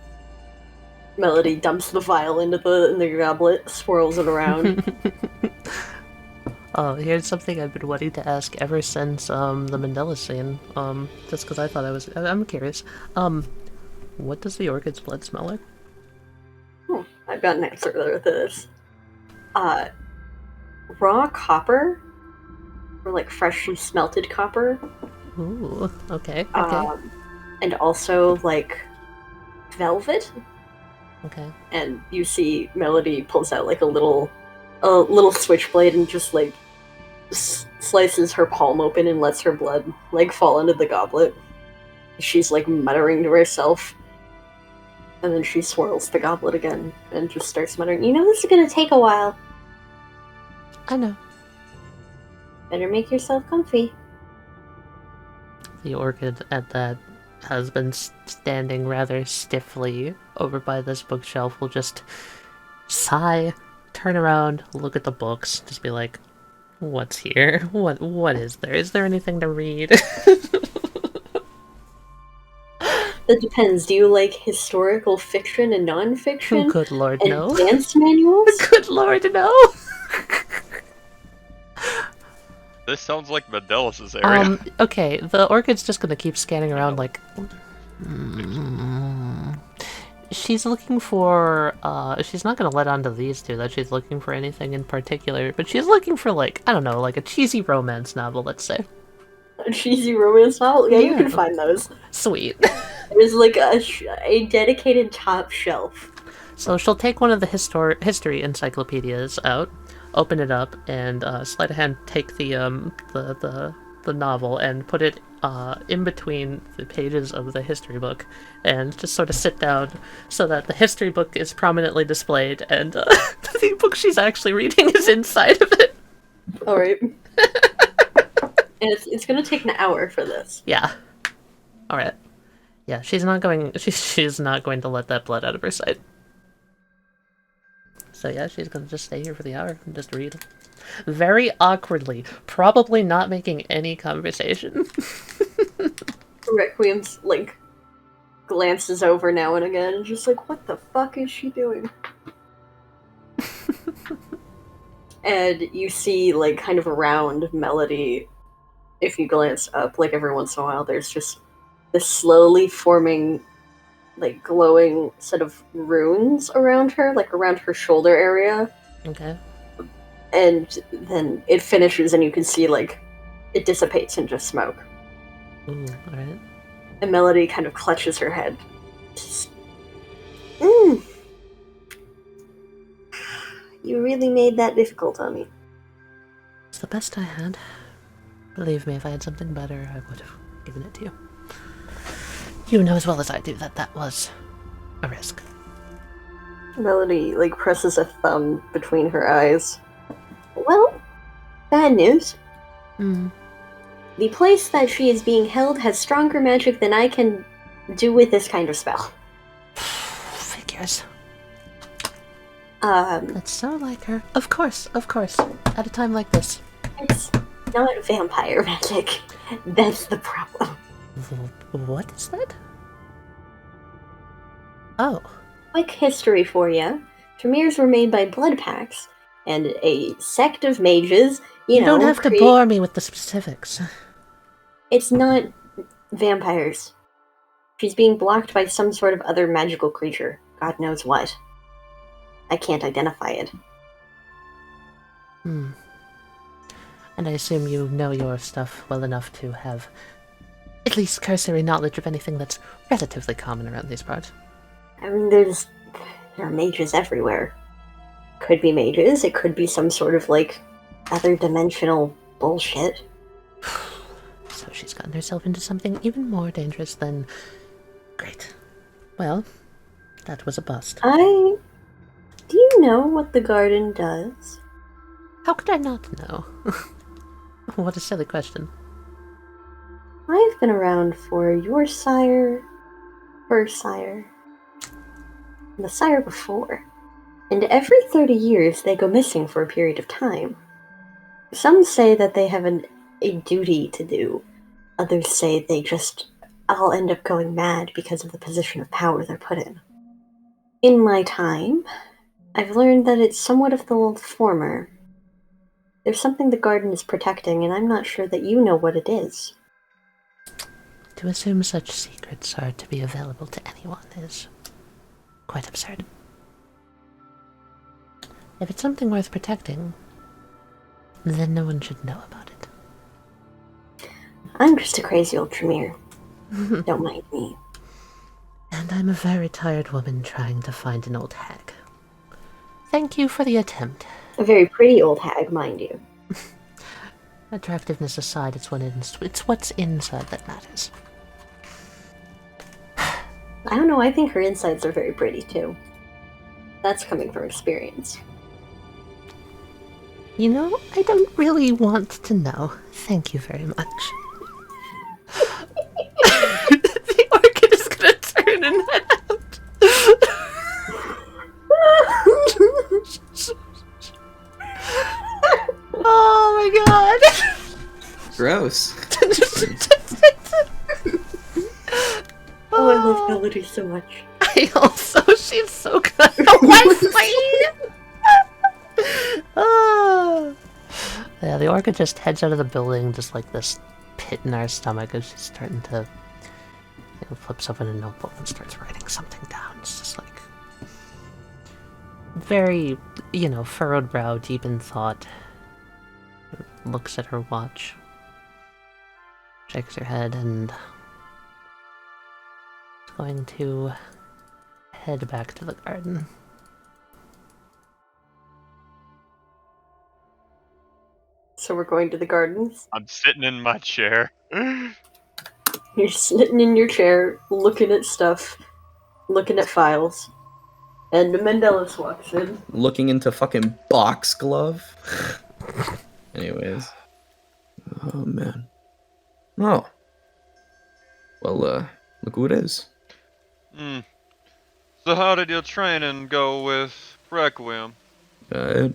Melody dumps the vial into the goblet, swirls it around. Oh, here's something I've been wanting to ask ever since the Mendeles scene. Just because I thought I'm curious. What does the orchid's blood smell like? I've got an answer to this. Raw copper, or like freshly smelted copper. Ooh, okay. And also like velvet. Okay. And you see Melody pulls out like a little switchblade and just like slices her palm open and lets her blood like fall into the goblet. She's like muttering to herself, and then she swirls the goblet again and just starts muttering, "You know this is gonna take a while. I know. Better make yourself comfy." The orchid at that has been standing rather stiffly over by this bookshelf will just sigh, turn around, look at the books, just be like, "What's here? What is there? Is there anything to read?" It depends. Do you like historical fiction and nonfiction? Good lord, and no. dance manuals? Good lord, no. This sounds like Mendeles' area. Okay, the orchid's just gonna keep scanning around like... She's looking for, she's not gonna let on to these two that she's looking for anything in particular, but she's looking for, like, I don't know, like a cheesy romance novel, let's say. A cheesy romance novel? Yeah, you Yeah. can find those. Sweet. There's like a dedicated top shelf. So she'll take one of the history encyclopedias out, open it up, and sleight of hand take the novel and put it in between the pages of the history book, and just sort of sit down so that the history book is prominently displayed, and the book she's actually reading is inside of it. All right. And it's gonna take an hour for this. Yeah. All right. Yeah, she's not going to let that blood out of her sight. So yeah, she's gonna just stay here for the hour and just read. Very awkwardly, probably not making any conversation. Requiem's like glances over now and again and just like, what the fuck is she doing? And you see like kind of around Melody, if you glance up, like every once in a while, there's just this slowly forming, like glowing set of runes around her, like around her shoulder area. Okay. And then it finishes and you can see like it dissipates in just smoke. Ooh, alright. And Melody kind of clutches her head. Just, You really made that difficult on me. It's the best I had. Believe me, if I had something better, I would have given it to you. You know as well as I do that that was a risk. Melody like presses a thumb between her eyes. Well, bad news. The place that she is being held has stronger magic than I can do with this kind of spell. Figures. That's so like her. Of course. At a time like this. It's not vampire magic. That's the problem. What is that? Oh. Quick history for you. Tremors were made by blood pacts, and a sect of mages, you know... don't have to bore me with the specifics. It's not vampires. She's being blocked by some sort of other magical creature. God knows what. I can't identify it. And I assume you know your stuff well enough to have at least cursory knowledge of anything that's relatively common around these parts. I mean, there are mages everywhere. Could be mages, it could be some sort of, like, other dimensional bullshit. So she's gotten herself into something even more dangerous than... Great. Well, that was a bust. Do you know what the garden does? How could I not know? What a silly question. I've been around for your sire, her sire, and the sire before. And every 30 years they go missing for a period of time. Some say that they have a duty to do. Others say they just all end up going mad because of the position of power they're put in. In my time, I've learned that it's somewhat of the former. There's something the garden is protecting, and I'm not sure that you know what it is. To assume such secrets are to be available to anyone is quite absurd. If it's something worth protecting, then no one should know about it. I'm just a crazy old Tremere. Don't mind me. And I'm a very tired woman trying to find an old hag. Thank you for the attempt. A very pretty old hag, mind you. Attractiveness aside, it's what's inside that matters. I don't know, I think her insides are very pretty too. That's coming from experience. You know, I don't really want to know. Thank you very much. The orchid is gonna turn and head out. Oh my god! Gross. Oh, I love Melody so much. I also, she's so good. Wesley! Oh. Yeah, the orchid just heads out of the building, just like this pit in our stomach as she's starting to, flips open a notebook and starts writing something down. It's just like very, furrowed brow, deep in thought. Looks at her watch, shakes her head, and is going to head back to the garden. So we're going to the gardens. I'm sitting in my chair. You're sitting in your chair, looking at stuff, looking at files, and Mendeles walks in. Looking into fucking box glove. Anyways. Oh, man. Oh. Well, look who it is. So how did your training go with Requiem? It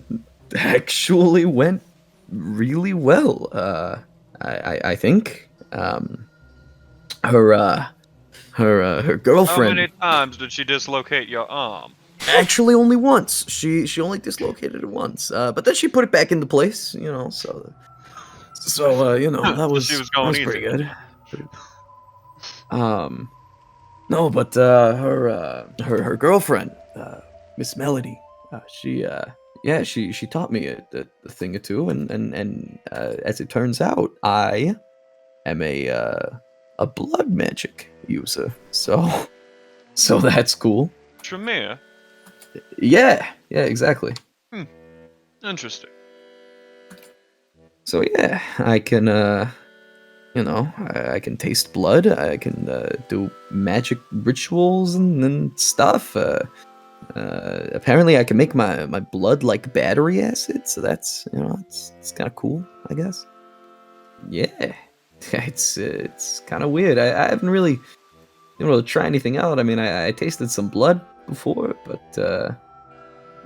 actually went really well. I think. Her girlfriend. How many times did she dislocate your arm? Actually, only once. She only dislocated it once. But then she put it back into place. So that was She was going pretty easy. good. No, but her girlfriend, Miss Melody, she taught me a thing or two, and as it turns out, I am a blood magic user. So that's cool. Tremere? Yeah, exactly. Interesting. So yeah, I can I can taste blood. I can do magic rituals and stuff. Apparently, I can make my blood like battery acid. So that's it's kind of cool, I guess. Yeah, it's kind of weird. I haven't really try anything out. I mean, I tasted some blood before, but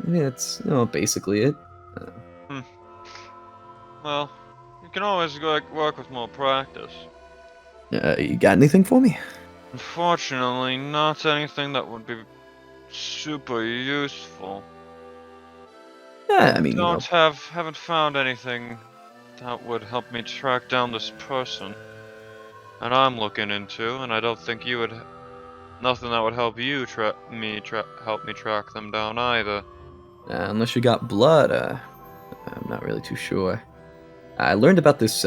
it's basically it. Well, you can always work with more practice. You got anything for me? Unfortunately, not anything that would be super useful. Yeah, I mean, haven't found anything that would help me track down this person. And I'm looking into, and I don't think you would. Nothing that would help you help me track them down either. Unless you got blood, I'm not really too sure. I learned about this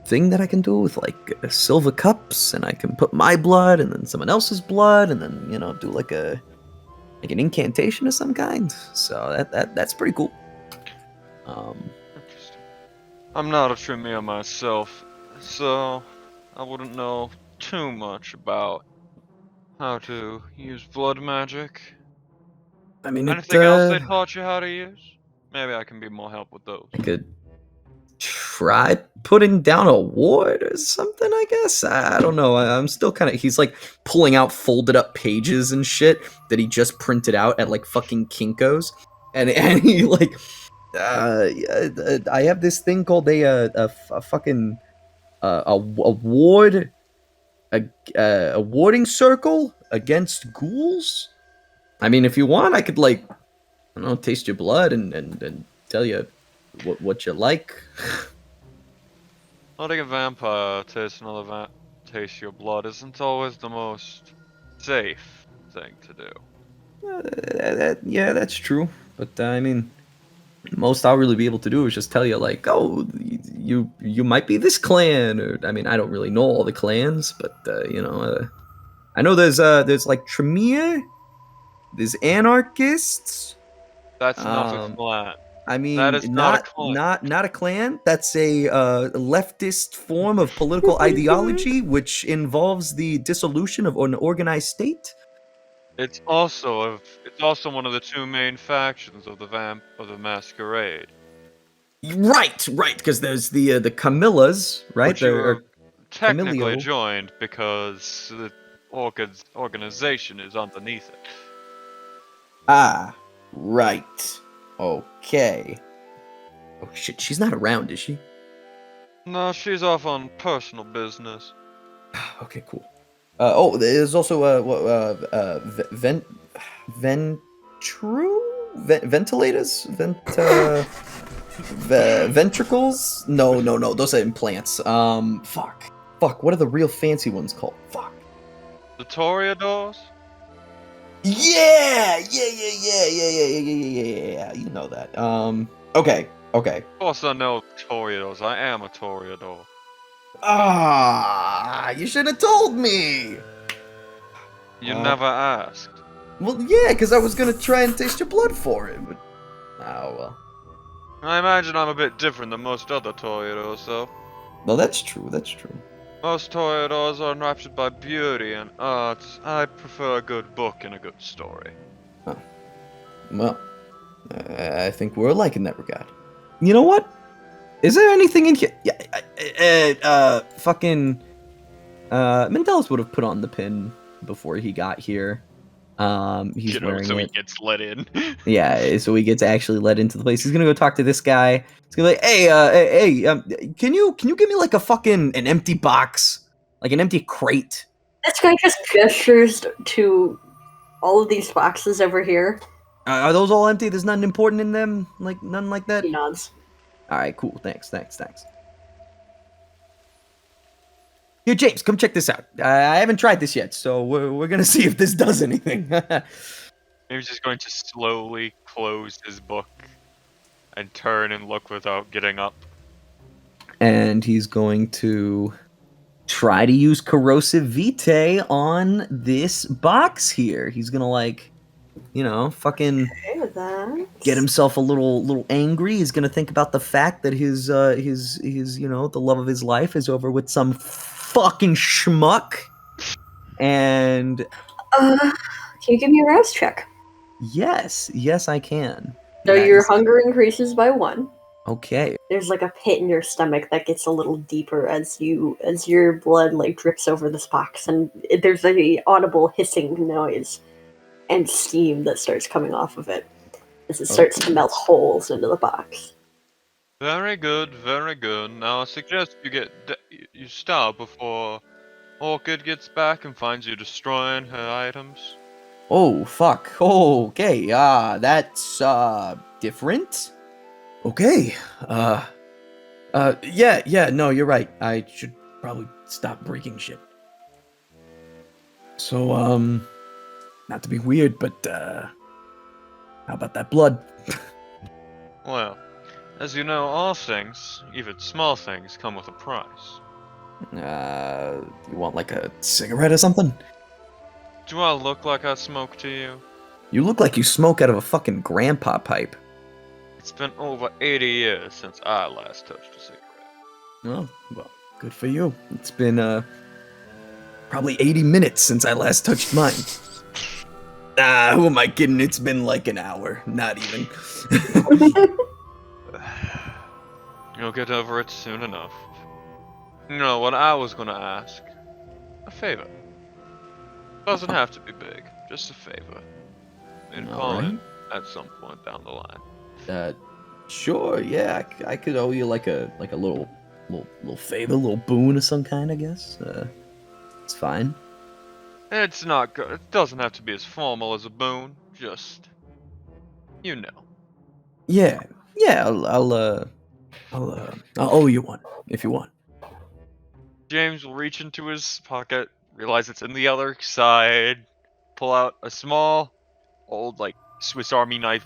thing that I can do with like silver cups, and I can put my blood and then someone else's blood, and then do like an incantation of some kind. So that's pretty cool. Interesting. I'm not a Tremere myself, so I wouldn't know too much about how to use blood magic. I mean, anything else they taught you how to use? Maybe I can be more help with those. I could try putting down a ward or something, I guess. I don't know. I'm still kind of. He's like pulling out folded up pages and shit that he just printed out at like fucking Kinko's, and he like, I have this thing called a fucking a ward, a warding circle against ghouls. I mean, if you want, I could like, I don't know, taste your blood and tell you what you like. Letting a vampire taste another taste your blood isn't always the most safe thing to do. Yeah, that's true. But I mean, most I'll really be able to do is just tell you like, oh, you might be this clan, or I mean, I don't really know all the clans, but I know there's like Tremere, there's anarchists. That's not a Um, clan. I mean, That is not a clan. not a clan. That's a leftist form of political ideology, which involves the dissolution of an organized state. It's also one of the two main factions of the Masquerade. Right, because there's the Camillas, right? Which you were technically Camilio. joined because the Orchid's organization is underneath it. Ah, right. Okay. Oh shit, she's not around, is she? No, she's off on personal business. Okay, cool. There's also ventilators, ventricles. No, those are implants. Fuck. What are the real fancy ones called? Fuck. The Toreadors? Yeah. You know that. Okay. Of course I know Toreadors. I am a Toreador. Ah, you should have told me. You never asked. Well, yeah, because I was gonna try and taste your blood for it, but oh well. I imagine I'm a bit different than most other Toreadors, though. No, that's true. Most Toreadors are enraptured by beauty and art. I prefer a good book and a good story. Well, I think we're alike in that regard. You know what? Is there anything in here? Yeah, fucking Mendeles would have put on the pin before he got here. He's wearing so it. he gets let in. Yeah, so he gets actually let into the place. He's gonna go talk to this guy. He's gonna be like, hey, can you give me like an empty box, like an empty crate? This guy just gestures to all of these boxes over here. Are those all empty? There's nothing important in them, like nothing like that. He nods. All right, cool. Thanks. Here, James, come check this out. I haven't tried this yet, so we're gonna see if this does anything. James is going to slowly close his book and turn and look without getting up. And he's going to try to use corrosive vitae on this box here. He's gonna fucking get himself a little angry. He's gonna think about the fact that his the love of his life is over with some fucking schmuck. And can you give me a rouse check? yes, I can. So Nice. your hunger increases by 1. Okay. There's like a pit in your stomach that gets a little deeper as your blood like drips over this box, and there's a audible hissing noise and steam that starts coming off of it as it starts to melt holes into the box. Very good, very good. Now I suggest you stop before Orchid gets back and finds you destroying her items. Oh, fuck. Oh, okay. That's, different? Okay. Yeah, no, you're right. I should probably stop breaking shit. So, not to be weird, but, how about that blood? Well, as you know, all things, even small things, come with a price. You want like a cigarette or something? Do I look like I smoke to you? You look like you smoke out of a fucking grandpa pipe. It's been over 80 years since I last touched a cigarette. Oh, well, good for you. It's been, probably 80 minutes since I last touched mine. Who am I kidding? It's been like an hour. Not even. You'll get over it soon enough. You know what I was gonna ask? A favor. Doesn't have to be big, just a favor. And call Alright. it at some point down the line. Sure, yeah, I could owe you like a little favor, little boon of some kind, I guess. It's fine. It's not good. It doesn't have to be as formal as a boon. Just, you know. Yeah, I'll owe you one if you want. James will reach into his pocket, realize it's in the other side, pull out a small, old, like, Swiss Army knife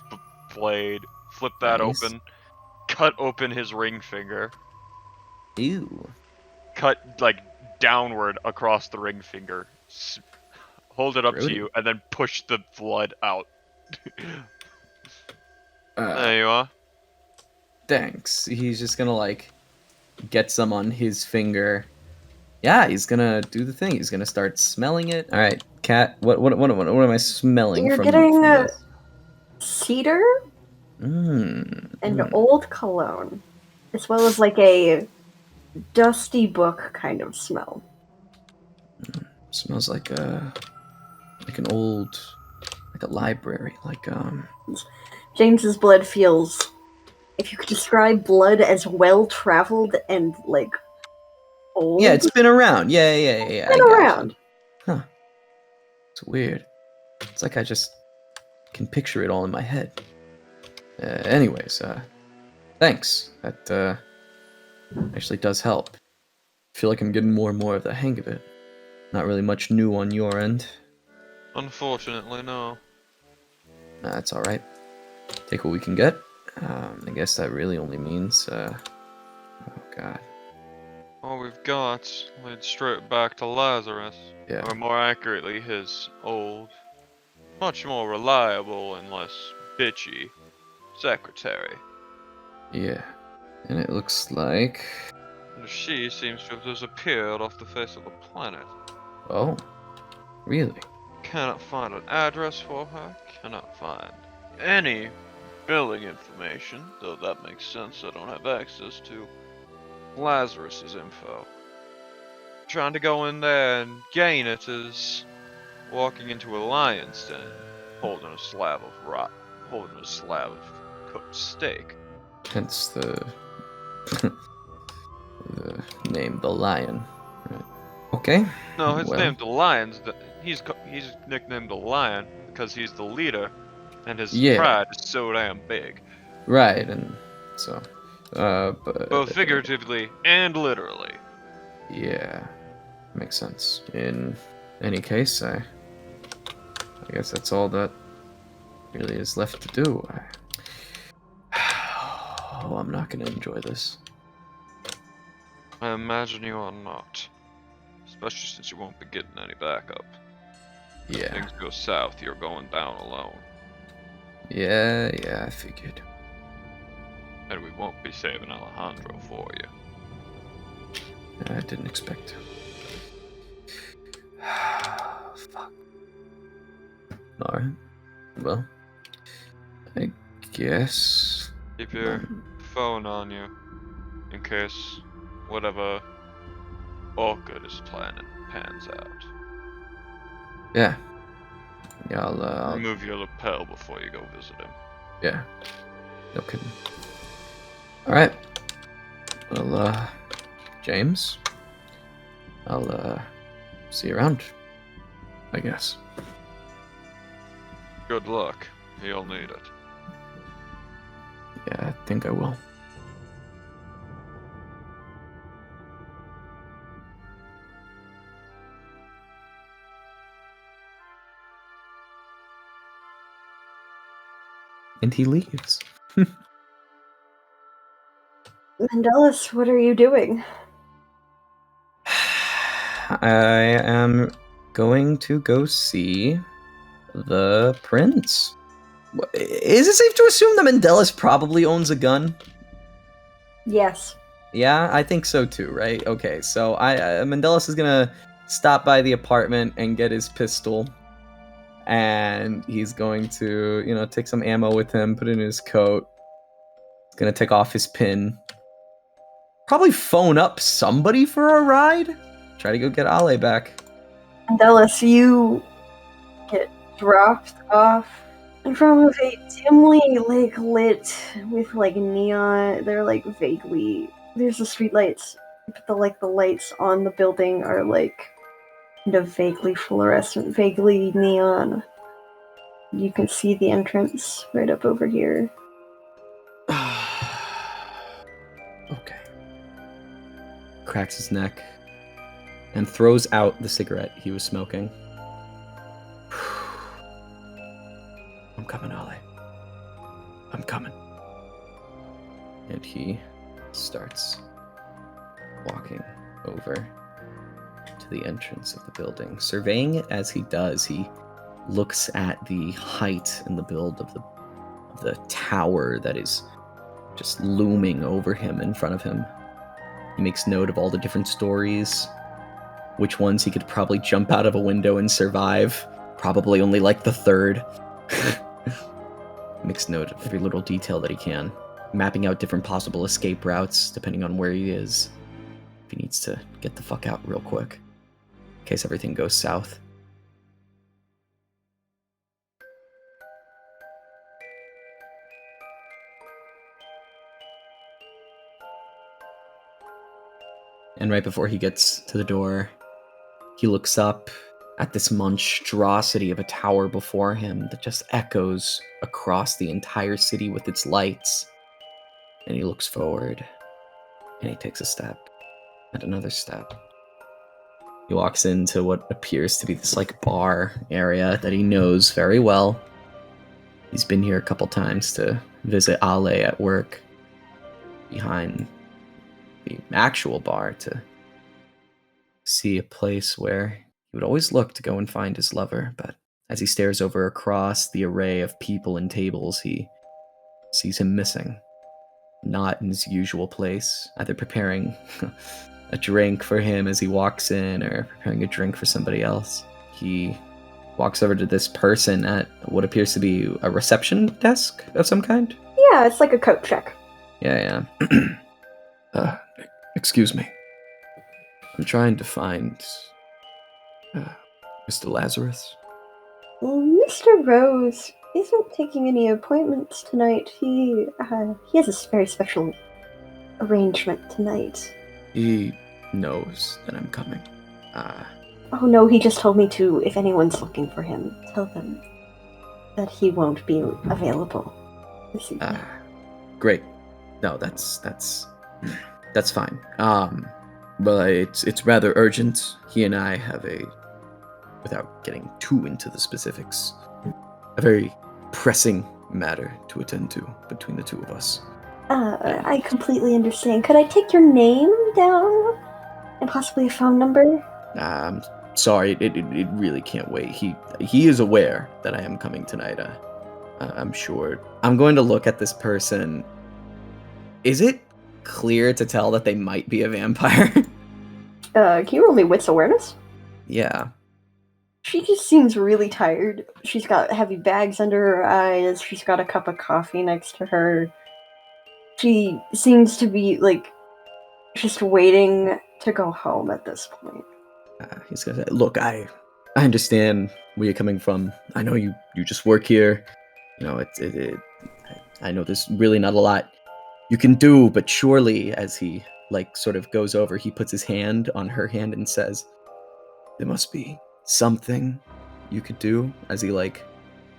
blade, flip that Nice. open, cut open his ring finger, Ew. cut, like, downward across the ring finger. hold it up Rude. to you, and then push the blood out. Uh, There you are. Thanks. He's just gonna like get some on his finger. Yeah, he's gonna do the thing. He's gonna start smelling it. All right, cat. What am I smelling You're from? getting this? cedar Mm, and mm. old cologne, as well as like a dusty book kind of smell. Smells like an old, like a library, like James's blood feels. If you could describe blood as well traveled and like old, Yeah, it's been around. Yeah. been I gotcha. around. Huh. It's weird. It's like I just can picture it all in my head. Anyways, thanks. That actually does help. I feel like I'm getting more and more of the hang of it. Not really much new on your end. Unfortunately, no. That's all right. Take what we can get. I guess that really only means. Oh God. All we've got leads straight back to Lazarus. Yeah. Or more accurately, his old, much more reliable and less bitchy secretary. Yeah. And it looks like. And she seems to have disappeared off the face of the planet. Oh. Really? Cannot find an address for her, cannot find any billing information, though that makes sense, I don't have access to Lazarus's info. Trying to go in there and gain it is walking into a lion's den, holding a slab of cooked steak. Hence the the name, the lion. Right. Okay. No, his Well. name's the Lion's. He's nicknamed the Lion because he's the leader, and his Yeah. pride is so damn big, Right, and so. But. both figuratively and literally. Yeah. Makes sense. In any case, I guess that's all that really is left to do. Oh, I'm not gonna enjoy this. I imagine you are not, especially since you won't be getting any backup. If Yeah. things go south, you're going down alone, Yeah, I figured. and we won't be saving Alejandro for you. I didn't expect to. Fuck. Alright. Well, I guess. Keep your phone on you, in case whatever Orchid is planning pans out. Yeah. Yeah, I'll Remove your lapel before you go visit him. yeah. No kidding. Alright. Well, James. I'll, see you around. I guess. Good luck. You'll need it. Yeah, I think I will. And he leaves. Mendeles, what are you doing? I am going to go see the prince. Is it safe to assume that Mendeles probably owns a gun? Yes. Yeah, I think so too, right? Okay, so Mendeles is gonna stop by the apartment and get his pistol, and he's going to, take some ammo with him, put it in his coat. He's gonna take off his pin. Probably phone up somebody for a ride. Try to go get Ale back. Mendeles, you get dropped off from a dimly lit with neon. They're vaguely. There's the streetlights, but the lights on the building are kind of vaguely fluorescent, vaguely neon. You can see the entrance right up over here. Okay. Cracks his neck and throws out the cigarette he was smoking. I'm coming, Ale. I'm coming. And he starts walking over to the entrance of the building. Surveying it as he does, he looks at the height and the build of the tower that is just looming over him in front of him. He makes note of all the different stories, which ones he could probably jump out of a window and survive. Probably only like the third. Makes note of every little detail that he can, mapping out different possible escape routes depending on where he is. If he needs to get the fuck out real quick, in case everything goes south. And right before he gets to the door, he looks up at this monstrosity of a tower before him that just echoes across the entire city with its lights. And he looks forward, and he takes a step, and another step. He walks into what appears to be this bar area that he knows very well. He's been here a couple times to visit Ale at work, behind the actual bar, to see a place where he would always look to go and find his lover. But as he stares over across the array of people and tables, he sees him missing. Not in his usual place, either preparing a drink for him as he walks in or preparing a drink for somebody else. He walks over to this person at what appears to be a reception desk of some kind. Yeah, it's like a coat check. Yeah. Excuse me. I'm trying to find Mr. Lazarus. Mr. Rose isn't taking any appointments tonight. He has a very special arrangement tonight. He knows that I'm coming. Oh no, he just told me to, if anyone's looking for him, tell them that he won't be available this evening. Great. No, that's fine. But it's rather urgent. He and I have without getting too into the specifics, a very pressing matter to attend to between the two of us. I completely understand. Could I take your name down? And possibly a phone number? I'm sorry, it really can't wait. He is aware that I am coming tonight. I'm sure. I'm going to look at this person. Is it clear to tell that they might be a vampire? Can you roll me wits awareness? Yeah. She just seems really tired. She's got heavy bags under her eyes. She's got a cup of coffee next to her. She seems to be, just waiting to go home at this point. He's gonna say, look, I understand where you're coming from. I know you just work here. You know, I know there's really not a lot you can do, but surely, as he, sort of goes over, he puts his hand on her hand and says, there must be something you could do, as he,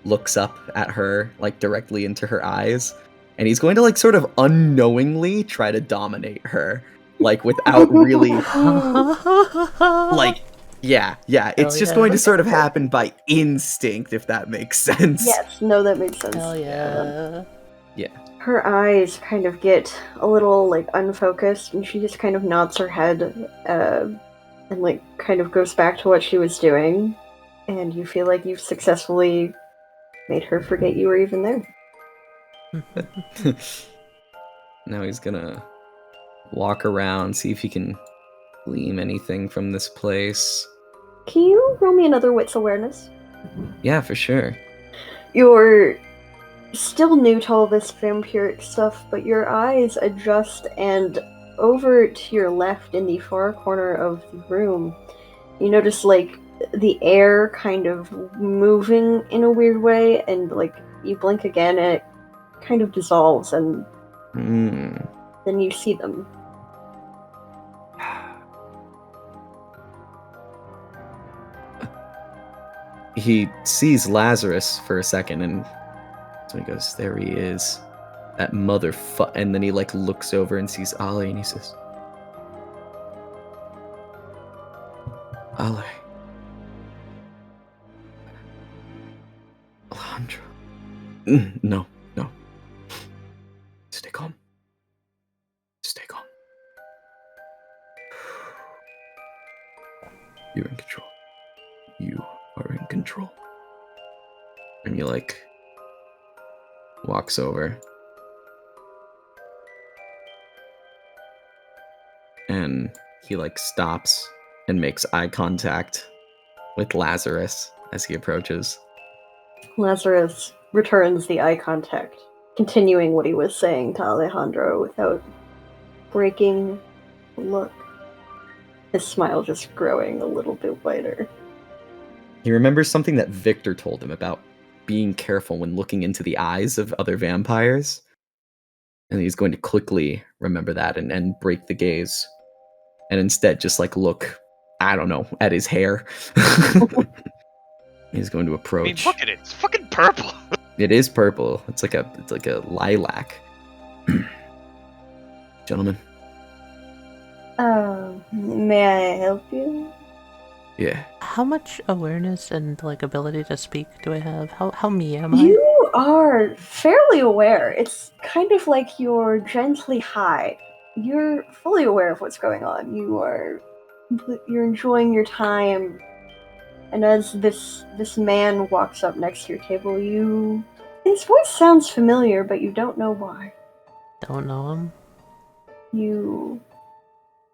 looks up at her, directly into her eyes. And he's going to, sort of unknowingly try to dominate her, without really, yeah. It's just going to sort of happen by instinct, if that makes sense. Yes, no, that makes sense. Hell yeah. Yeah. Her eyes kind of get a little, unfocused, and she just kind of nods her head, and, kind of goes back to what she was doing. And you feel like you've successfully made her forget you were even there. Now he's gonna walk around, see if he can glean anything from this place. Can you roll me another wits awareness? Yeah, for sure. You're still new to all this vampiric stuff, but your eyes adjust, and over to your left in the far corner of the room, you notice, the air kind of moving in a weird way, and, you blink again, and it kind of dissolves, and then you see them. He sees Lazarus for a second, and so he goes, there he is. That motherfucker. And then he, looks over and sees Ale, and he says, Ale. Alejandro. No. Stay calm. You're in control. You are in control. And he, like, walks over. And he, like, stops and makes eye contact with Lazarus as he approaches. Lazarus returns the eye contact, continuing what he was saying to Alejandro without breaking the look. His smile just growing a little bit wider. He remembers something that Victor told him about being careful when looking into the eyes of other vampires. And he's going to quickly remember that and break the gaze. And instead just like look, I don't know, at his hair. He's going to approach. I mean, look at it. It's fucking purple. It is purple. It's like a lilac. Gentlemen. May I help you? Yeah. How much awareness and like ability to speak do I have? How me am I? You are fairly aware. It's kind of like you're gently high. You're fully aware of what's going on. You're enjoying your time. And as this man walks up next to your table, his voice sounds familiar, but you don't know why. Don't know him. You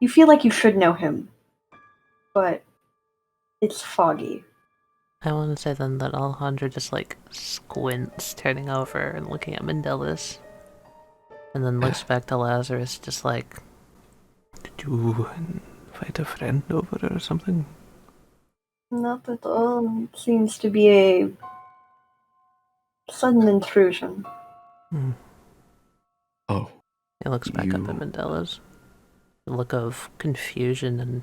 feel like you should know him, but it's foggy. I want to say then that Alejandro just like squints, turning over and looking at Mendeles, and then looks back to Lazarus, just like, "Did you fight a friend over or something?" Not at all. It seems to be a sudden intrusion. Oh. He looks back up at Mendeles. A look of confusion and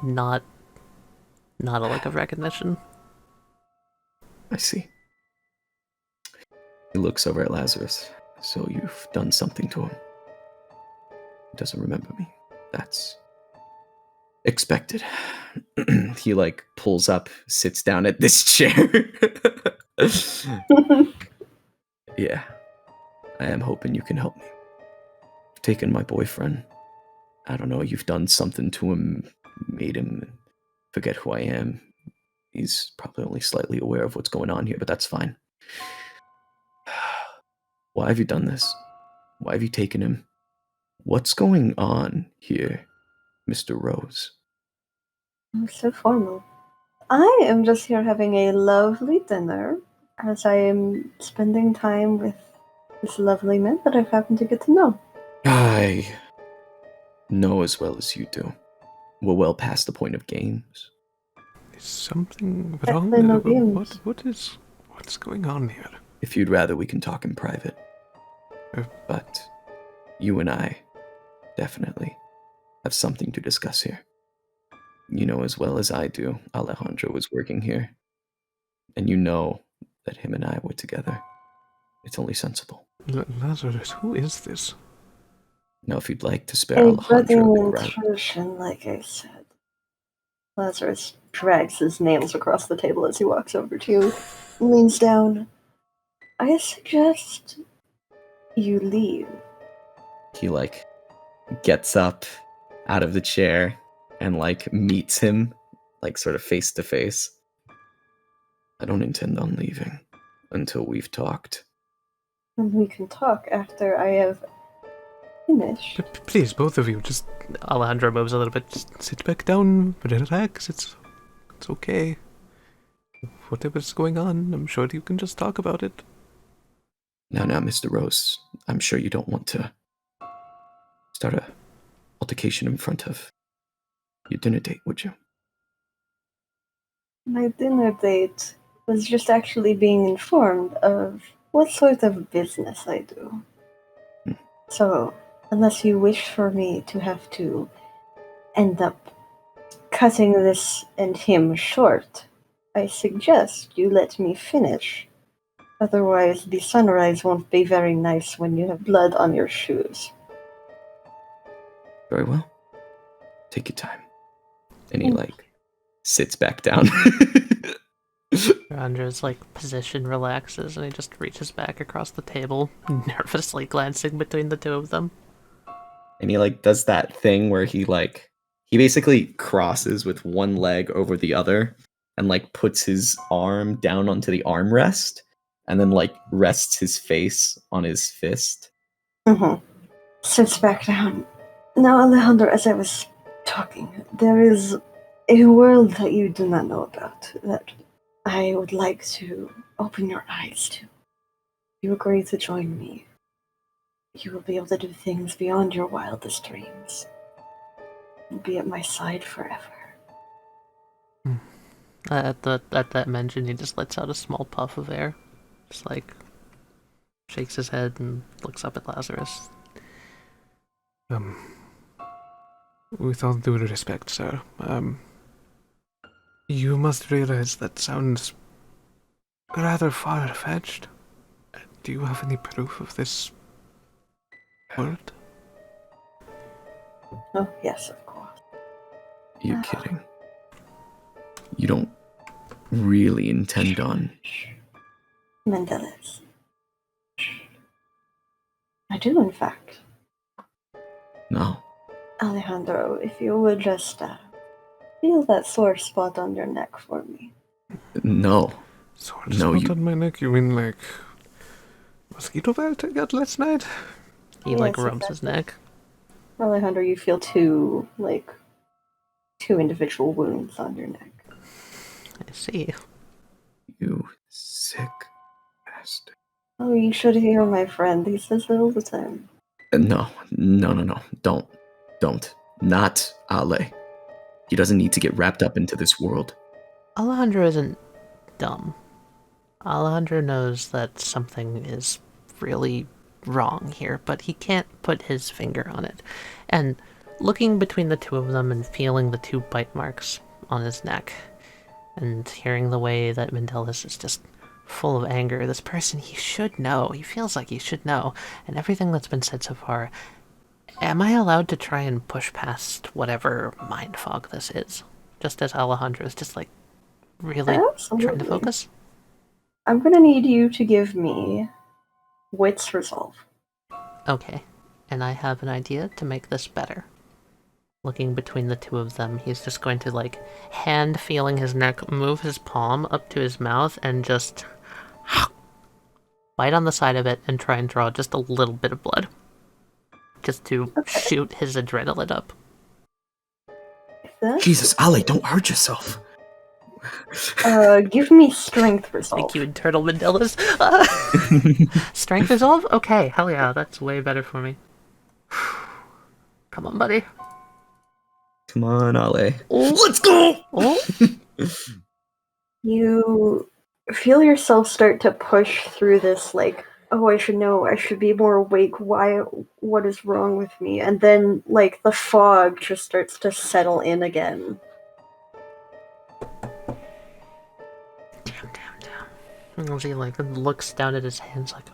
not a look of recognition. I see. He looks over at Lazarus. So you've done something to him. He doesn't remember me. That's expected. He like pulls up, sits down at this chair. Yeah. I am hoping you can help me. You've taken my boyfriend. I don't know, you've done something to him, made him forget who I am. He's probably only slightly aware of what's going on here, but that's fine. Why have you done this? Why have you taken him? What's going on here, Mr. Rose? I'm so formal. I am just here having a lovely dinner, as I am spending time with this lovely man that I've happened to get to know. I know as well as you do. We're well past the point of games. Is something Definitely no wrong? games. What's going on here? If you'd rather, we can talk in private. But you and I definitely have something to discuss here. You know as well as I do, Alejandro was working here. And you know that him and I were together. It's only sensible. Lazarus, who is this? Now, if you'd like to spare A Alejandro budding the route. intrusion, like I said. Lazarus drags his nails across the table as he walks over to you, leans down. I suggest you leave. He like gets up out of the chair and like meets him, like sort of face to face. I don't intend on leaving until we've talked. And we can talk after I have finished. Please, both of you, just Alejandro moves a little bit. just sit back down, relax. It's okay. Whatever's going on, I'm sure you can just talk about it. Now, Mr. Rose, I'm sure you don't want to start a altercation in front of your dinner date, would you? My dinner date was just actually being informed of what sort of business I do. So, unless you wish for me to have to end up cutting this and him short, I suggest you let me finish. Otherwise, the sunrise won't be very nice when you have blood on your shoes. Very well. Take your time. And he like sits back down. Alejandro's like position relaxes and he just reaches back across the table, nervously glancing between the two of them. And he like does that thing where he like He basically crosses with one leg over the other and like puts his arm down onto the armrest and then like rests his face on his fist. Mm-hmm. Sits back down. Now, Alejandro, as I was talking, there is a world that you do not know about that I would like to open your eyes to. You agree to join me. You will be able to do things beyond your wildest dreams. And be at my side forever. At that mention, he just lets out a small puff of air. Just like shakes his head and looks up at Lazarus. With all due respect, sir, you must realize that sounds rather far-fetched. Do you have any proof of this world? Oh, yes, of course. You're kidding. You don't really intend on... Mendeles. I do, in fact. No. Alejandro, if you would just feel that sore spot on your neck for me. No. Sore No, spot you... on my neck? You mean like mosquito bite I got last night? He like rubs his neck. Alejandro, you feel two individual wounds on your neck. I see. You sick bastard. Oh, you should hear my friend. He says it all the time. No. Don't. Not Ale. He doesn't need to get wrapped up into this world. Alejandro isn't dumb. Alejandro knows that something is really wrong here, but he can't put his finger on it. And looking between the two of them and feeling the 2 bite marks on his neck, and hearing the way that Mendeles is just full of anger, this person he should know, he feels like he should know, and everything that's been said so far, am I allowed to try and push past whatever mind fog this is? Just as Alejandro is just like really trying to focus? I'm gonna need you to give me Wits Resolve. Okay, and I have an idea to make this better. Looking between the two of them, he's just going to, like, hand feeling his neck, move his palm up to his mouth, and just bite on the side of it and try and draw just a little bit of blood. Just to shoot his adrenaline up. Jesus, Ale, don't hurt yourself. Give me Strength Resolve. Thank you, Internal Mendeles. Strength Resolve? Okay, hell yeah, that's way better for me. Come on, buddy. Come on, Ale. Oh. Let's go! Oh. You feel yourself start to push through this, like, oh, I should know, I should be more awake, what is wrong with me? And then, like, the fog just starts to settle in again. Damn. As he, like, looks down at his hands like,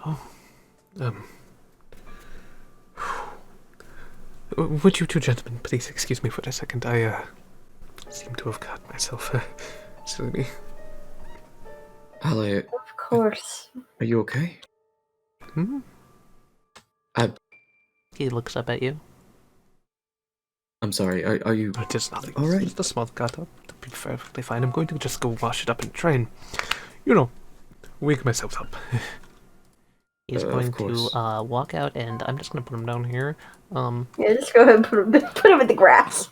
Would you two gentlemen please excuse me for a second? I seem to have caught myself. Silly me. Ale, Of course. are you okay? Hmm? He looks up at you. I'm sorry, are you... It is nothing. All right. It's a small cut up. It'll be perfectly fine. I'm going to just go wash it up and try and, wake myself up. He's going to walk out, and I'm just going to put him down here. Yeah, just go ahead and put him in the grass.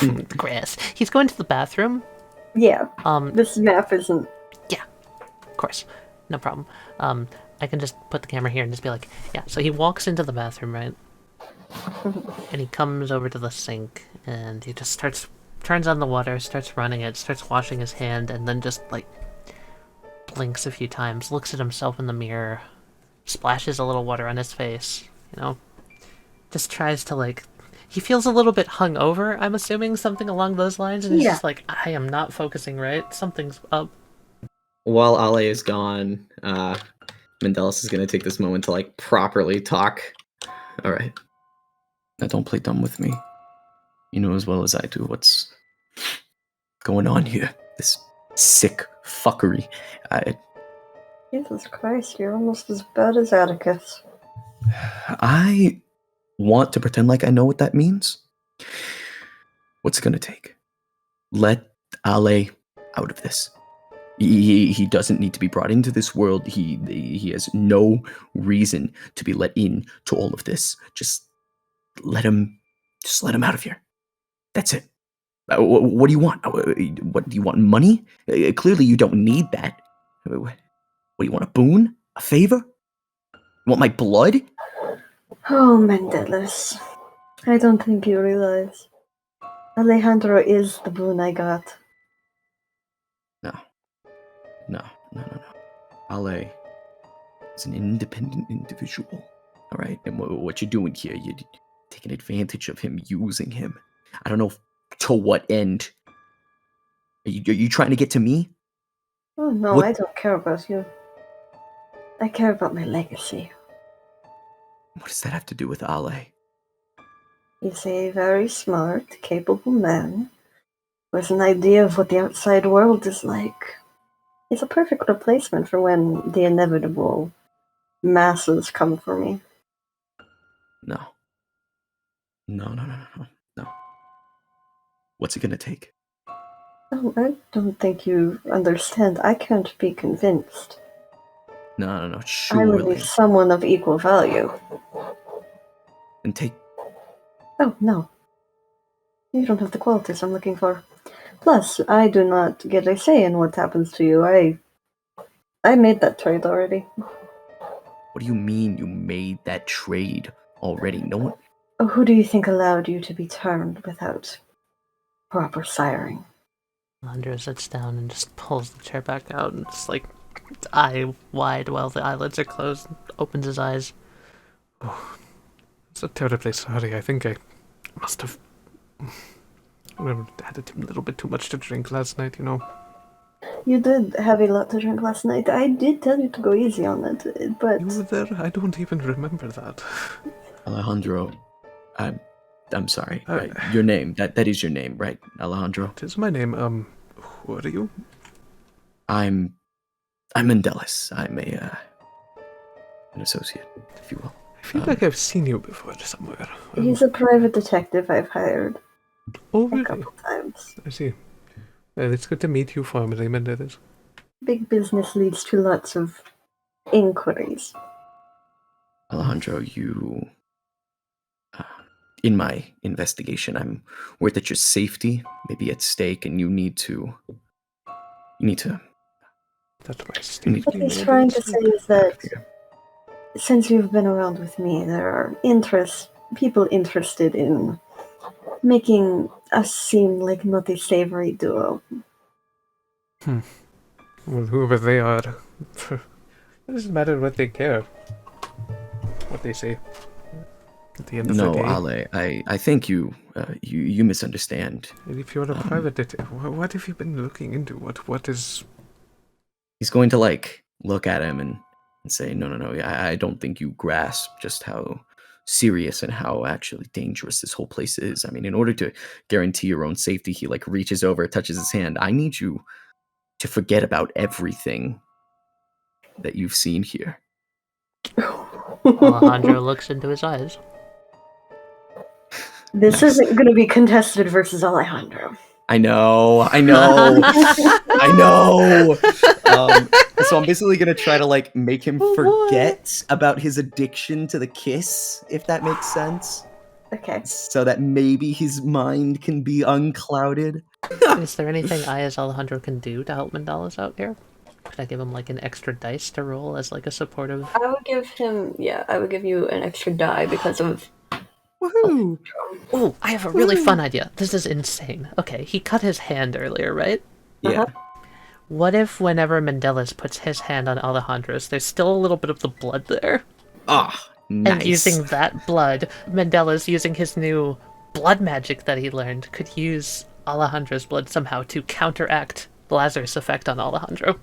The grass. He's going to the bathroom. Yeah. This map isn't... Yeah, of course. No problem. I can just put the camera here and just be like, yeah. So he walks into the bathroom, right? And he comes over to the sink, and he just turns on the water, starts running it, starts washing his hand, and then just, like, blinks a few times, looks at himself in the mirror, splashes a little water on his face, just tries to, like, he feels a little bit hungover, I'm assuming, something along those lines, and he's just like, I am not focusing right, something's up. While Ale is gone, Mendeles is going to take this moment to, like, properly talk. Alright. Now don't play dumb with me. You know as well as I do what's going on here. This sick fuckery. Jesus Christ, you're almost as bad as Atticus. I want to pretend like I know what that means. What's it gonna take? Let Ale out of this. He doesn't need to be brought into this world. He has no reason to be let in to all of this. Just let him out of here. That's it. What do you want? What do you want? Money? Clearly you don't need that. What do you want? A boon? A favor? You want my blood? Oh, Mendeles. I don't think you realize. Alejandro is the boon I got. No. Ale is an independent individual. All right? And what you're doing here, you're taking advantage of him, using him. I don't know to what end. Are you trying to get to me? Oh no, What- I don't care about you. I care about my legacy. What does that have to do with Ale? He's a very smart, capable man with an idea of what the outside world is like. He's a perfect replacement for when the inevitable masses come for me. No. What's it gonna take? Oh, I don't think you understand. I can't be convinced. No. I would Surely. be someone of equal value. And take. Oh, no. You don't have the qualities I'm looking for. Plus, I do not get a say in what happens to you. I made that trade already. What do you mean you made that trade already? No one. Oh, who do you think allowed you to be turned without proper siring? Alejandro sits down and just pulls the chair back out and just like eye wide while the eyelids are closed, opens his eyes. Oh, so terribly sorry. I think I must have had a little bit too much to drink last night, you know. You did have a lot to drink last night. I did tell you to go easy on it, but... You were there? I don't even remember that. Alejandro, I'm sorry. Your name. That is your name, right, Alejandro? It is my name. Who are you? I'm Mendeles. I'm an associate, if you will. I feel like I've seen you before somewhere. He's a private detective I've hired Oh, a really? couple times. I see. Well, it's good to meet you formally, Mendeles. Big business leads to lots of inquiries. Alejandro, you. In my investigation, I'm worried that your safety may be at stake, and you need to. That my safety. What he's trying to say is that since you've been around with me, there are people interested in making us seem like not a savory duo. Well, whoever they are, it doesn't matter what they care. What they say. At the end of the day. Ale, I think you misunderstand. And if you're a private detective, what have you been looking into? What is... He's going to look at him and say, no, I don't think you grasp just how serious and how actually dangerous this whole place is. I mean, in order to guarantee your own safety, he reaches over, touches his hand. I need you to forget about everything that you've seen here. Alejandro looks into his eyes. This isn't going to be contested versus Alejandro. I know. So I'm basically gonna try to make him forget about his addiction to the kiss, if that makes sense. Okay. So that maybe his mind can be unclouded. Is there anything I as Alejandro can do to help Mendeles out here? Could I give him an extra dice to roll as a supportive? I would give you an extra die because of... Woohoo! Oh, I have a really fun idea. This is insane. Okay, he cut his hand earlier, right? Yeah. What if whenever Mendeles puts his hand on Alejandro's, there's still a little bit of the blood there? Ah, nice. And using that blood, Mendeles, using his new blood magic that he learned, could use Alejandro's blood somehow to counteract the Lazarus effect on Alejandro.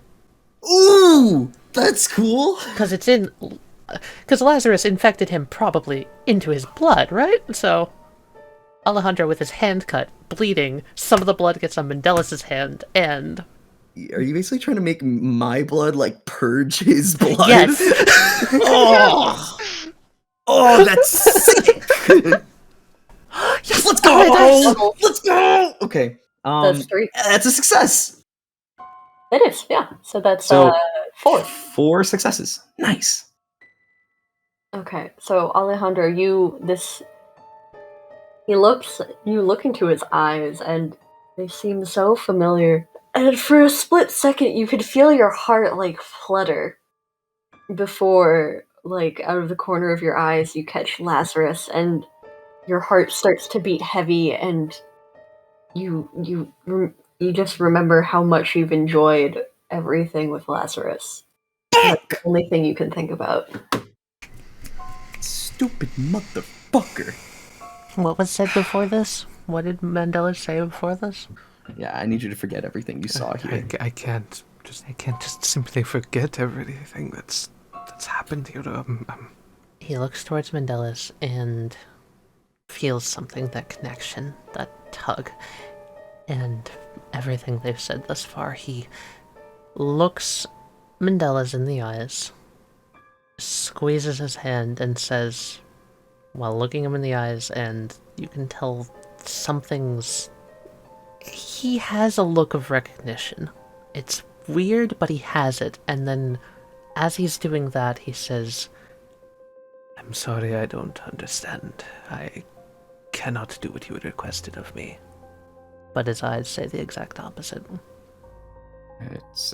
Ooh, that's cool. Because Lazarus infected him probably into his blood, right? So Alejandro with his hand cut, bleeding, some of the blood gets on Mendeles' hand, and... Are you basically trying to make my blood purge his blood? Yes. Oh, that's sick. Yes, let's go! Double. Let's go! Okay. That's 3. That's a success. It is, yeah. So that's So 4. 4 successes. Nice. Okay, so Alejandro, you look into his eyes and they seem so familiar. And for a split second you could feel your heart like flutter before, like, out of the corner of your eyes you catch Lazarus and your heart starts to beat heavy, and you just remember how much you've enjoyed everything with Lazarus. That's the only thing you can think about. Stupid motherfucker. What was said before this? What did Mendeles say before this? Yeah, I need you to forget everything you saw here. I can't just simply forget everything that's happened here. He looks towards Mendeles and feels something, that connection, that tug, and everything they've said thus far. He looks Mendeles in the eyes, squeezes his hand, and says, while looking him in the eyes, and you can tell he has a look of recognition. It's weird, but he has it, and then as he's doing that, he says, I'm sorry, I don't understand. I cannot do what you requested of me. but his eyes say the exact opposite. It's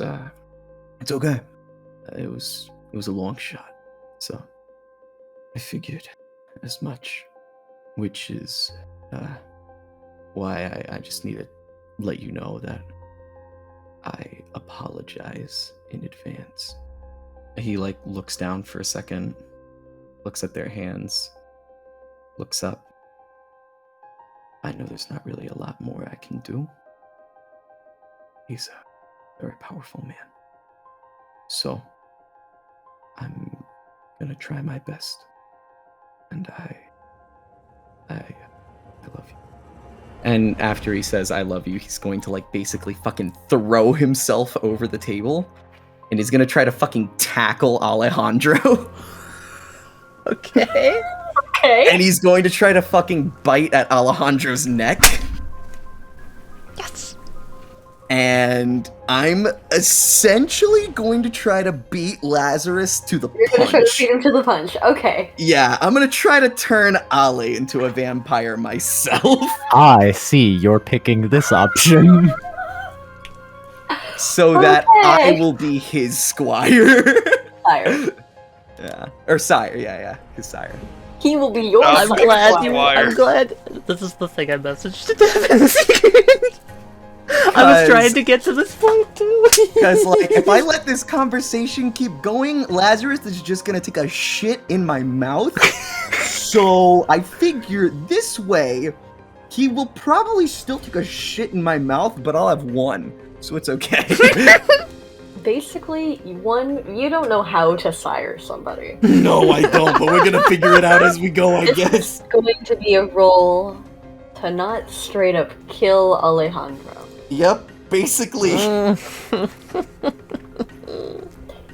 okay. It was a long shot, so I figured as much, which is why I just need to let you know that I apologize in advance. He looks down for a second, looks at their hands, looks up. I know there's not really a lot more I can do. He's a very powerful man. So, I'm gonna try my best. And I love you. And after he says I love you, he's going to basically fucking throw himself over the table. And he's gonna try to fucking tackle Alejandro. Okay. Okay. And he's going to try to fucking bite at Alejandro's neck. Yes. And I'm essentially going to try to beat Lazarus to the You're gonna try to punch. beat him to the punch. Okay. Yeah, I'm gonna try to turn Ale into a vampire myself. I see you're picking this option. So that I Okay. will be his squire. Sire. Yeah. Or sire, yeah, his sire. He will be your I'm I'm sire. glad you. Squire. I'm glad. This is the thing I messaged to Devin in secret. I was trying to get to this point too. Because, if I let this conversation keep going, Lazarus is just gonna take a shit in my mouth. So I figure this way, he will probably still take a shit in my mouth, but I'll have one. So it's okay. Basically, you don't know how to sire somebody. No, I don't, but we're gonna figure it out as we go, I This guess. is going to be a roll to not straight up kill Alejandro. Yep, basically.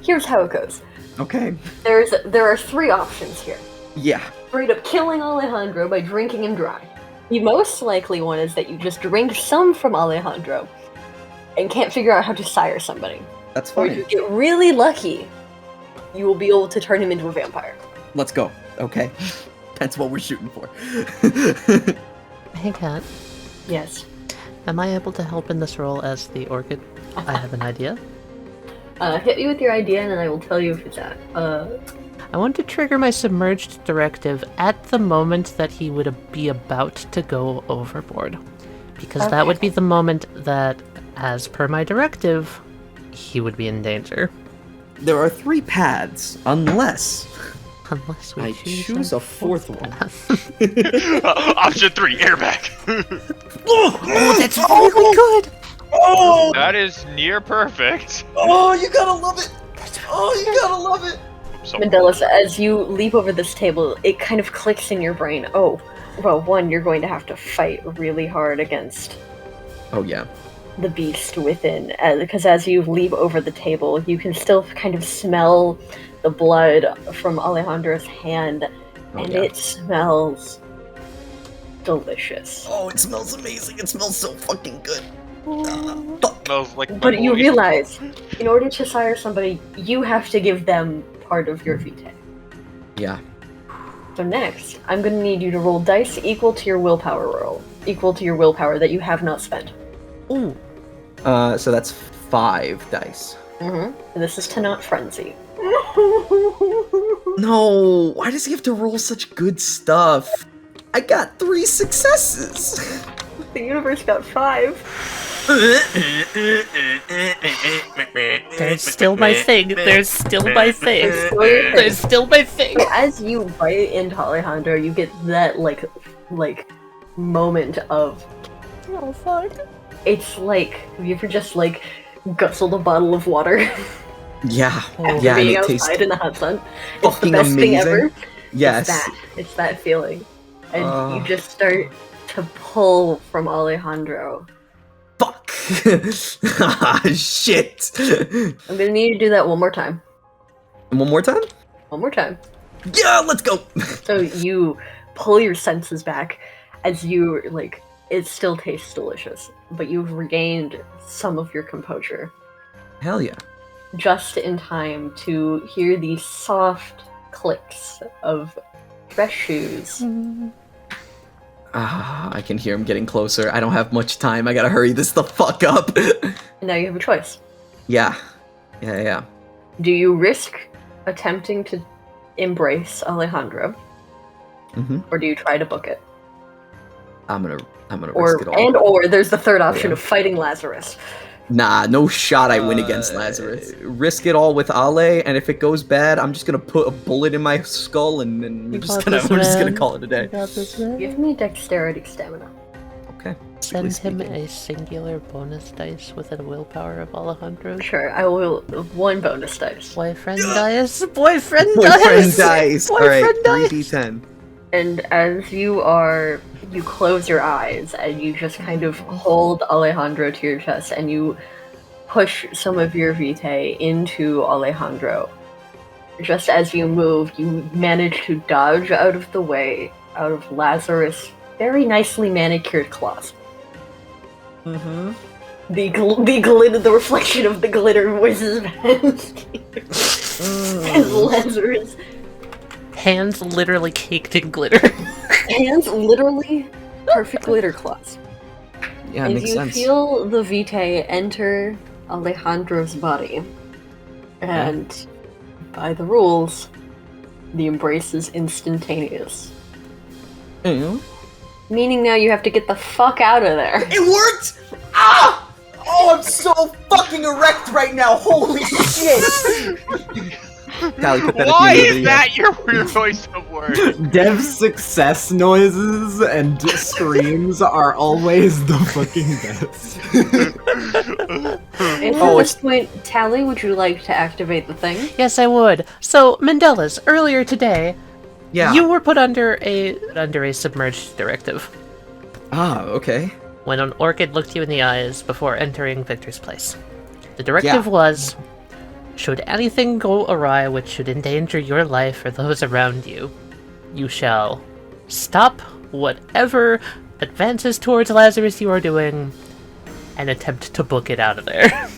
Here's how it goes. Okay. There are 3 options here. Yeah. Straight up killing Alejandro by drinking him dry. The most likely one is that you just drink some from Alejandro and can't figure out how to sire somebody. That's Or if fine. you get really lucky, you will be able to turn him into a vampire. Let's go. Okay. That's what we're shooting for. Hey, Kat. Yes. Am I able to help in this role as the Orchid? I have an idea. Hit me with your idea and then I will tell you if it's at. I want to trigger my submerged directive at the moment that he would be about to go overboard. Because that would be the moment that, as per my directive, he would be in danger. There are 3 paths, unless Unless we I choose choose a 4th one. Option 3, airbag. Oh, that's really good! Oh! That is near perfect. Oh, you gotta love it! Oh, you gotta love it! So Mendeles, as you leap over this table, it kind of clicks in your brain. Oh, well, one, you're going to have to fight really hard against Oh, yeah. the beast within, because as you leap over the table, you can still kind of smell the blood from Alejandro's hand, Oh, and yeah. it smells delicious. Oh, it smells amazing. It smells so fucking good. Smells like my But you boy. realize, in order to sire somebody, you have to give them part of your vitae. Yeah. So next, I'm going to need you to roll dice equal to your willpower roll. Equal to your willpower that you have not spent. Ooh. So that's 5 dice. And this is to not frenzy. No, why does he have to roll such good stuff? I got 3 successes. The universe got 5. There's still my thing. There's still my thing. There's There's still my thing. As you bite into Alejandro, you get that like moment of, Oh fuck. it's like, have you ever just like guzzled a bottle of water Yeah. after Yeah, and being it tastes outside in the hot sun? It's the fucking best thing ever. amazing. Yes. It's that feeling. And you just start to pull from Alejandro. Fuck. Ah, shit. I'm gonna need you to do that one more time. One more time? One more time. Yeah, let's go. So you pull your senses back as you, like, it still tastes delicious, but you've regained some of your composure. Hell yeah. Just in time to hear the soft clicks of fresh shoes. Ah, I can hear him getting closer. I don't have much time. I gotta hurry this the fuck up. And now you have a choice. Yeah. Yeah. Do you risk attempting to embrace Alejandro, or do you try to book it? I'm gonna risk it all. Or there's the third option of fighting Lazarus. Nah, no shot I win against Lazarus. Risk it all with Ale, and if it goes bad, I'm just gonna put a bullet in my skull and we're just gonna call it a day. Give me dexterity stamina. Okay. Send him a singular bonus dice with a willpower of Alejandro. Sure, I will. One bonus dice. Boyfriend dice. Boyfriend Boyfriend dice. dice. Alright, Boyfriend dice. 3d10. And as you close your eyes and you just kind of hold Alejandro to your chest and you push some of your vitae into Alejandro. Just as you move, you manage to dodge out of the way, out of Lazarus' very nicely manicured claws. The reflection of the glitter whizzes past you. As Lazarus. Hands literally caked in glitter. Hands literally perfect glitter claws. Yeah, it As makes you sense. feel the vitae enter Alejandro's body, and by the rules, the embrace is instantaneous. Meaning now you have to get the fuck out of there. It worked! Ah! Oh, I'm so fucking erect right now. Holy shit! Tally, put that Why at the end of the is video. that your choice of words? Dev's success noises and screams are always the fucking best. And at this point, Tally, would you like to activate the thing? Yes, I would. So, Mendeles, earlier today, you were put under a submerged directive. Ah, okay. When an Orchid looked you in the eyes before entering Victor's place. The directive was, should anything go awry which should endanger your life or those around you, you shall stop whatever advances towards Lazarus you are doing and attempt to book it out of there.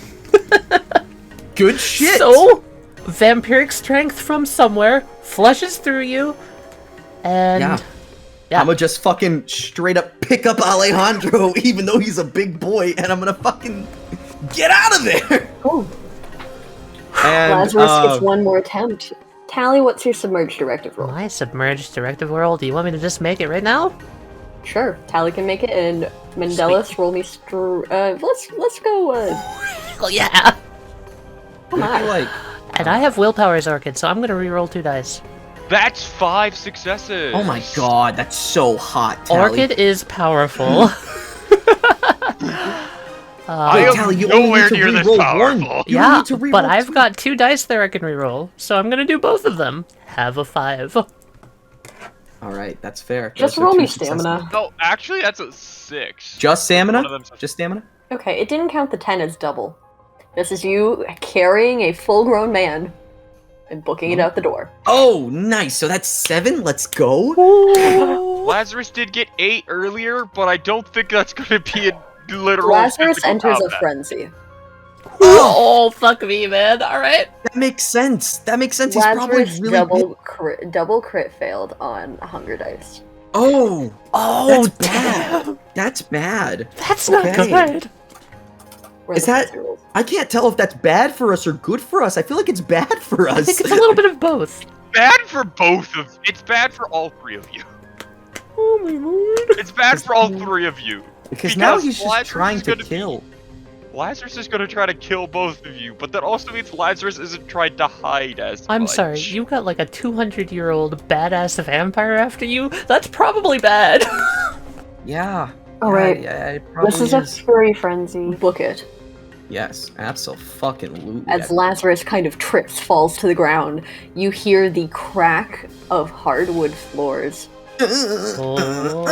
Good shit! So, vampiric strength from somewhere flushes through you, and I'm gonna just fucking straight up pick up Alejandro, even though he's a big boy, and I'm gonna fucking get out of there! Oh. And, Lazarus gets one more attempt. Tally, what's your submerged directive roll? My submerged directive roll, do you want me to just make it right now? Sure, Tally can make it, and Mendeles, roll me let's go, Oh yeah! come on. And I have willpower as Orchid, so I'm gonna re-roll 2 dice. That's 5 successes. Oh my god, that's so hot, Tally. Orchid is powerful. I am Tally, you only nowhere need to near this re-roll powerful. one. You Yeah, need to re-roll but I've 2. got 2 dice there I can re-roll, so I'm gonna do both of them. Have a 5. Alright, that's fair. Just Those are roll 2 me successes. stamina. No, actually, that's a 6. Just stamina? One of them's- Just stamina? Okay, it didn't count the 10 as double. This is you carrying a full-grown man and booking it out the door. Oh, nice. So that's 7? Let's go. Lazarus did get 8 earlier, but I don't think that's gonna be a literal Lazarus physical enters a combat. frenzy. Oh, fuck me, man. Alright. That makes sense. That makes sense. He's probably Lazarus really double crit failed on Hunger Dice. Oh, Oh, that's bad. That's bad. That's not Okay. good. Where Is the that- frenzy rolls. I can't tell if that's bad for us or good for us. I feel like it's bad for us. I think it's a little bit of both. Bad for both of. It's bad for all 3 of you. Oh my lord. It's bad for all 3 of you. because now because he's just Lazarus trying is to gonna be- kill. Lazarus is gonna try to kill both of you, but that also means Lazarus isn't trying to hide as I'm much. sorry, you got like a 200-year-old badass vampire after you? That's probably bad. Yeah. Alright. Yeah, it probably This is a fury frenzy. Book it. Yes, absolutely. As Lazarus kind of trips, falls to the ground, you hear the crack of hardwood floors. Oh.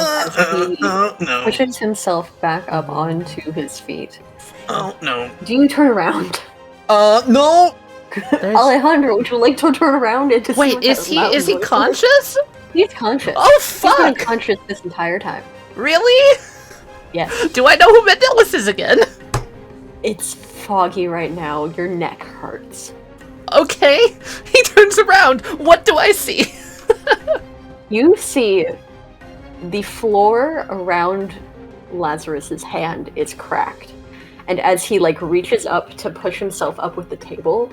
Pushes himself back up onto his feet. Oh no. Do you turn around? No. There's- Alejandro, would you like to turn around and to see Wait, what is that he loud is he voice conscious? He's conscious. Oh He's been fuck! conscious this entire time. Really? Yes. Do I know who Mendeles is again? It's foggy right now. Your neck hurts. Okay. He turns around. What do I see? You see the floor around Lazarus's hand is cracked. And as he reaches up to push himself up with the table,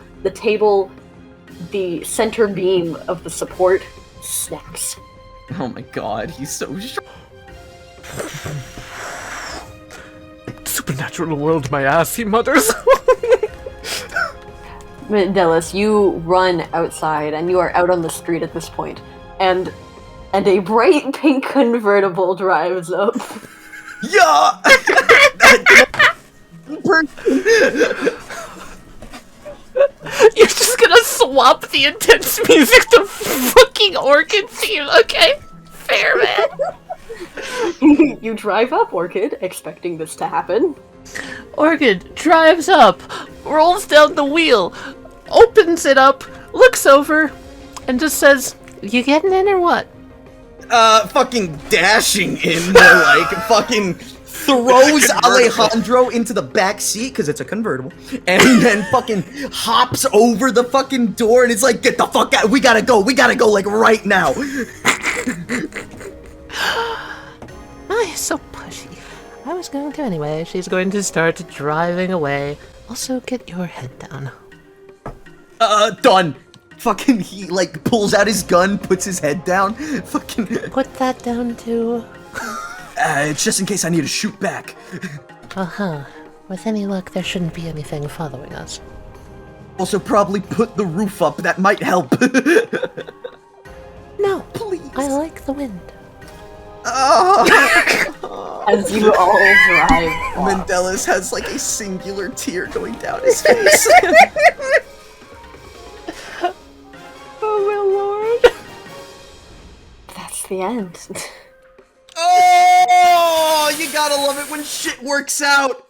the center beam of the support snaps. Oh my god, he's so strong. Supernatural world, my ass, he mutters. Mendeles, you run outside, and you are out on the street at this point, and a bright pink convertible drives up. Yeah. You're just gonna swap the intense music to fucking Orchid theme, okay? Fair, man. You drive up, Orchid, expecting this to happen. Orchid drives up, rolls down the wheel, opens it up, looks over, and just says, "You getting in or what?" Fucking dashing in, more like fucking throws Alejandro into the back seat because it's a convertible, and then fucking hops over the fucking door, and it's like, "Get the fuck out! We gotta go! We gotta go! Like right now!" Ah, so pushy. I was going to anyway. She's going to start driving away. Also, get your head down. Done. Fucking, he pulls out his gun, puts his head down. Fucking. Put that down too. It's just in case I need to shoot back. Uh-huh. With any luck, there shouldn't be anything following us. Also, probably put the roof up. That might help. No, Please. I like the wind. As you all drive off. Mendeles has a singular tear going down his face. Oh my lord. That's the end. Oh, you gotta love it when shit works out.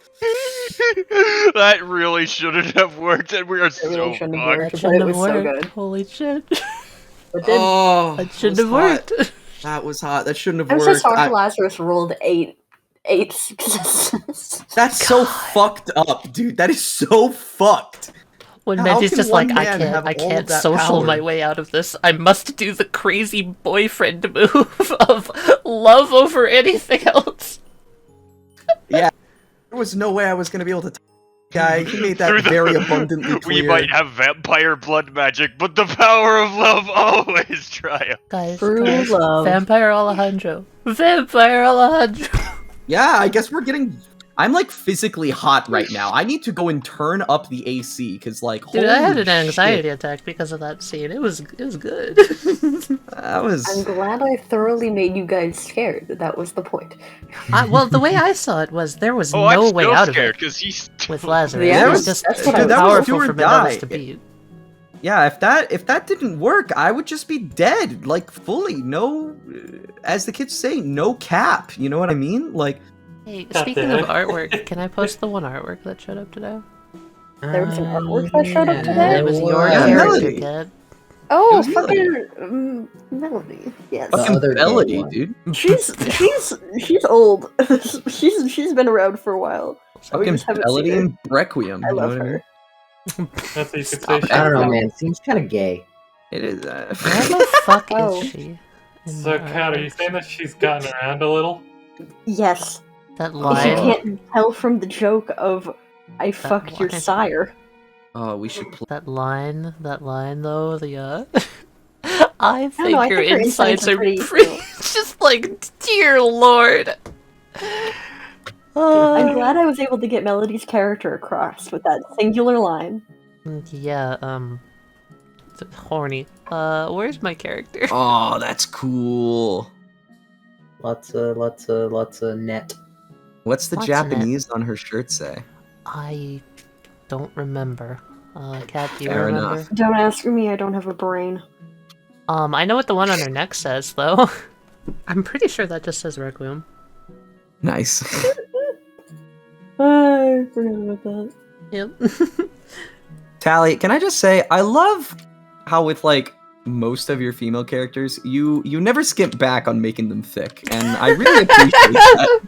That really shouldn't have worked, and we are so really shouldn't have fucked. worked. That shouldn't It have was so worked. good. Holy shit. It did. Oh, That shouldn't have worked. That was hot. That shouldn't have I'm so worked. sorry Lazarus rolled eight successes. That's so fucked up, dude. That is so fucked. When How Mendy's can just one like, man have I all can't of that social power?" my way out of this. I must do the crazy boyfriend move of love over anything else. There was no way I was gonna be able to. Guy, he made that Through the- very abundantly clear. We might have vampire blood magic, but the power of love always triumphs. Guys, True guys, love. Vampire Alejandro. Vampire Alejandro. Yeah, I guess we're getting. I'm physically hot right now. I need to go and turn up the AC because Dude, I had holy an anxiety shit. attack because of that scene. It was good. That was. I'm glad I thoroughly made you guys scared. That was the point. Well, the way I saw it was there was Oh, I'm no still way out of scared it because he's with Lazarus. Yeah, it was that's just what too I was- that was do powerful or for die. Mendeles to beat. Yeah, if that didn't work, I would just be dead, fully. No, as the kids say, no cap. You know what I mean? Hey, God speaking damn of it. artwork, can I post the one artwork that showed up today? There was an artwork that showed up Yeah, today? it was your Yeah, character, Melody. Kat. Oh, was Melody. fucking Melody. Yes. The Fucking other gay Melody, one. dude. She's old. she's been around for a while. We Fucking just haven't Melody seen her. and Requiem. I you know love what I mean? her. That's how you could say Stop she's it. I don't know, young. man. Seems kind of gay. It is. Where the fuck Oh. is she? In So, my Kat, are you eyes? saying that she's gotten around a little? Yes. That If you line? can't tell from the joke of "I fucked your line. sire." Oh, we should play. That line though, the I don't know, I think your think her insights insights are are pretty pretty cool. just like, dear lord. I'm glad I was able to get Melody's character across with that singular line. Yeah, it's horny. Where's my character? Oh, that's cool. Lots of net. What's the Lots in it. Japanese on her shirt say? I don't remember. Kat, do you Fair remember? enough. Don't ask me, I don't have a brain. I know what the one on her neck says, though. I'm pretty sure that just says Requiem. Nice. I forgot about that. Yep. Tally, can I just say, I love how with like most of your female characters, you never skip back on making them thick, and I really appreciate that.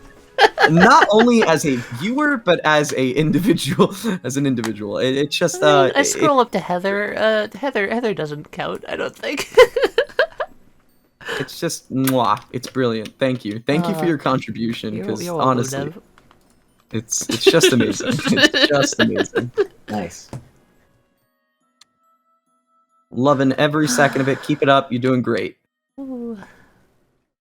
Not only as a viewer, but as a individual. As an individual, it's just. I scroll up to Heather. Heather doesn't count. I don't think. It's just mwah. It's brilliant. Thank you for your contribution. You're Because welcome, honestly, Dev. it's just amazing. It's just amazing. Nice. Loving every second of it. Keep it up. You're doing great. Ooh.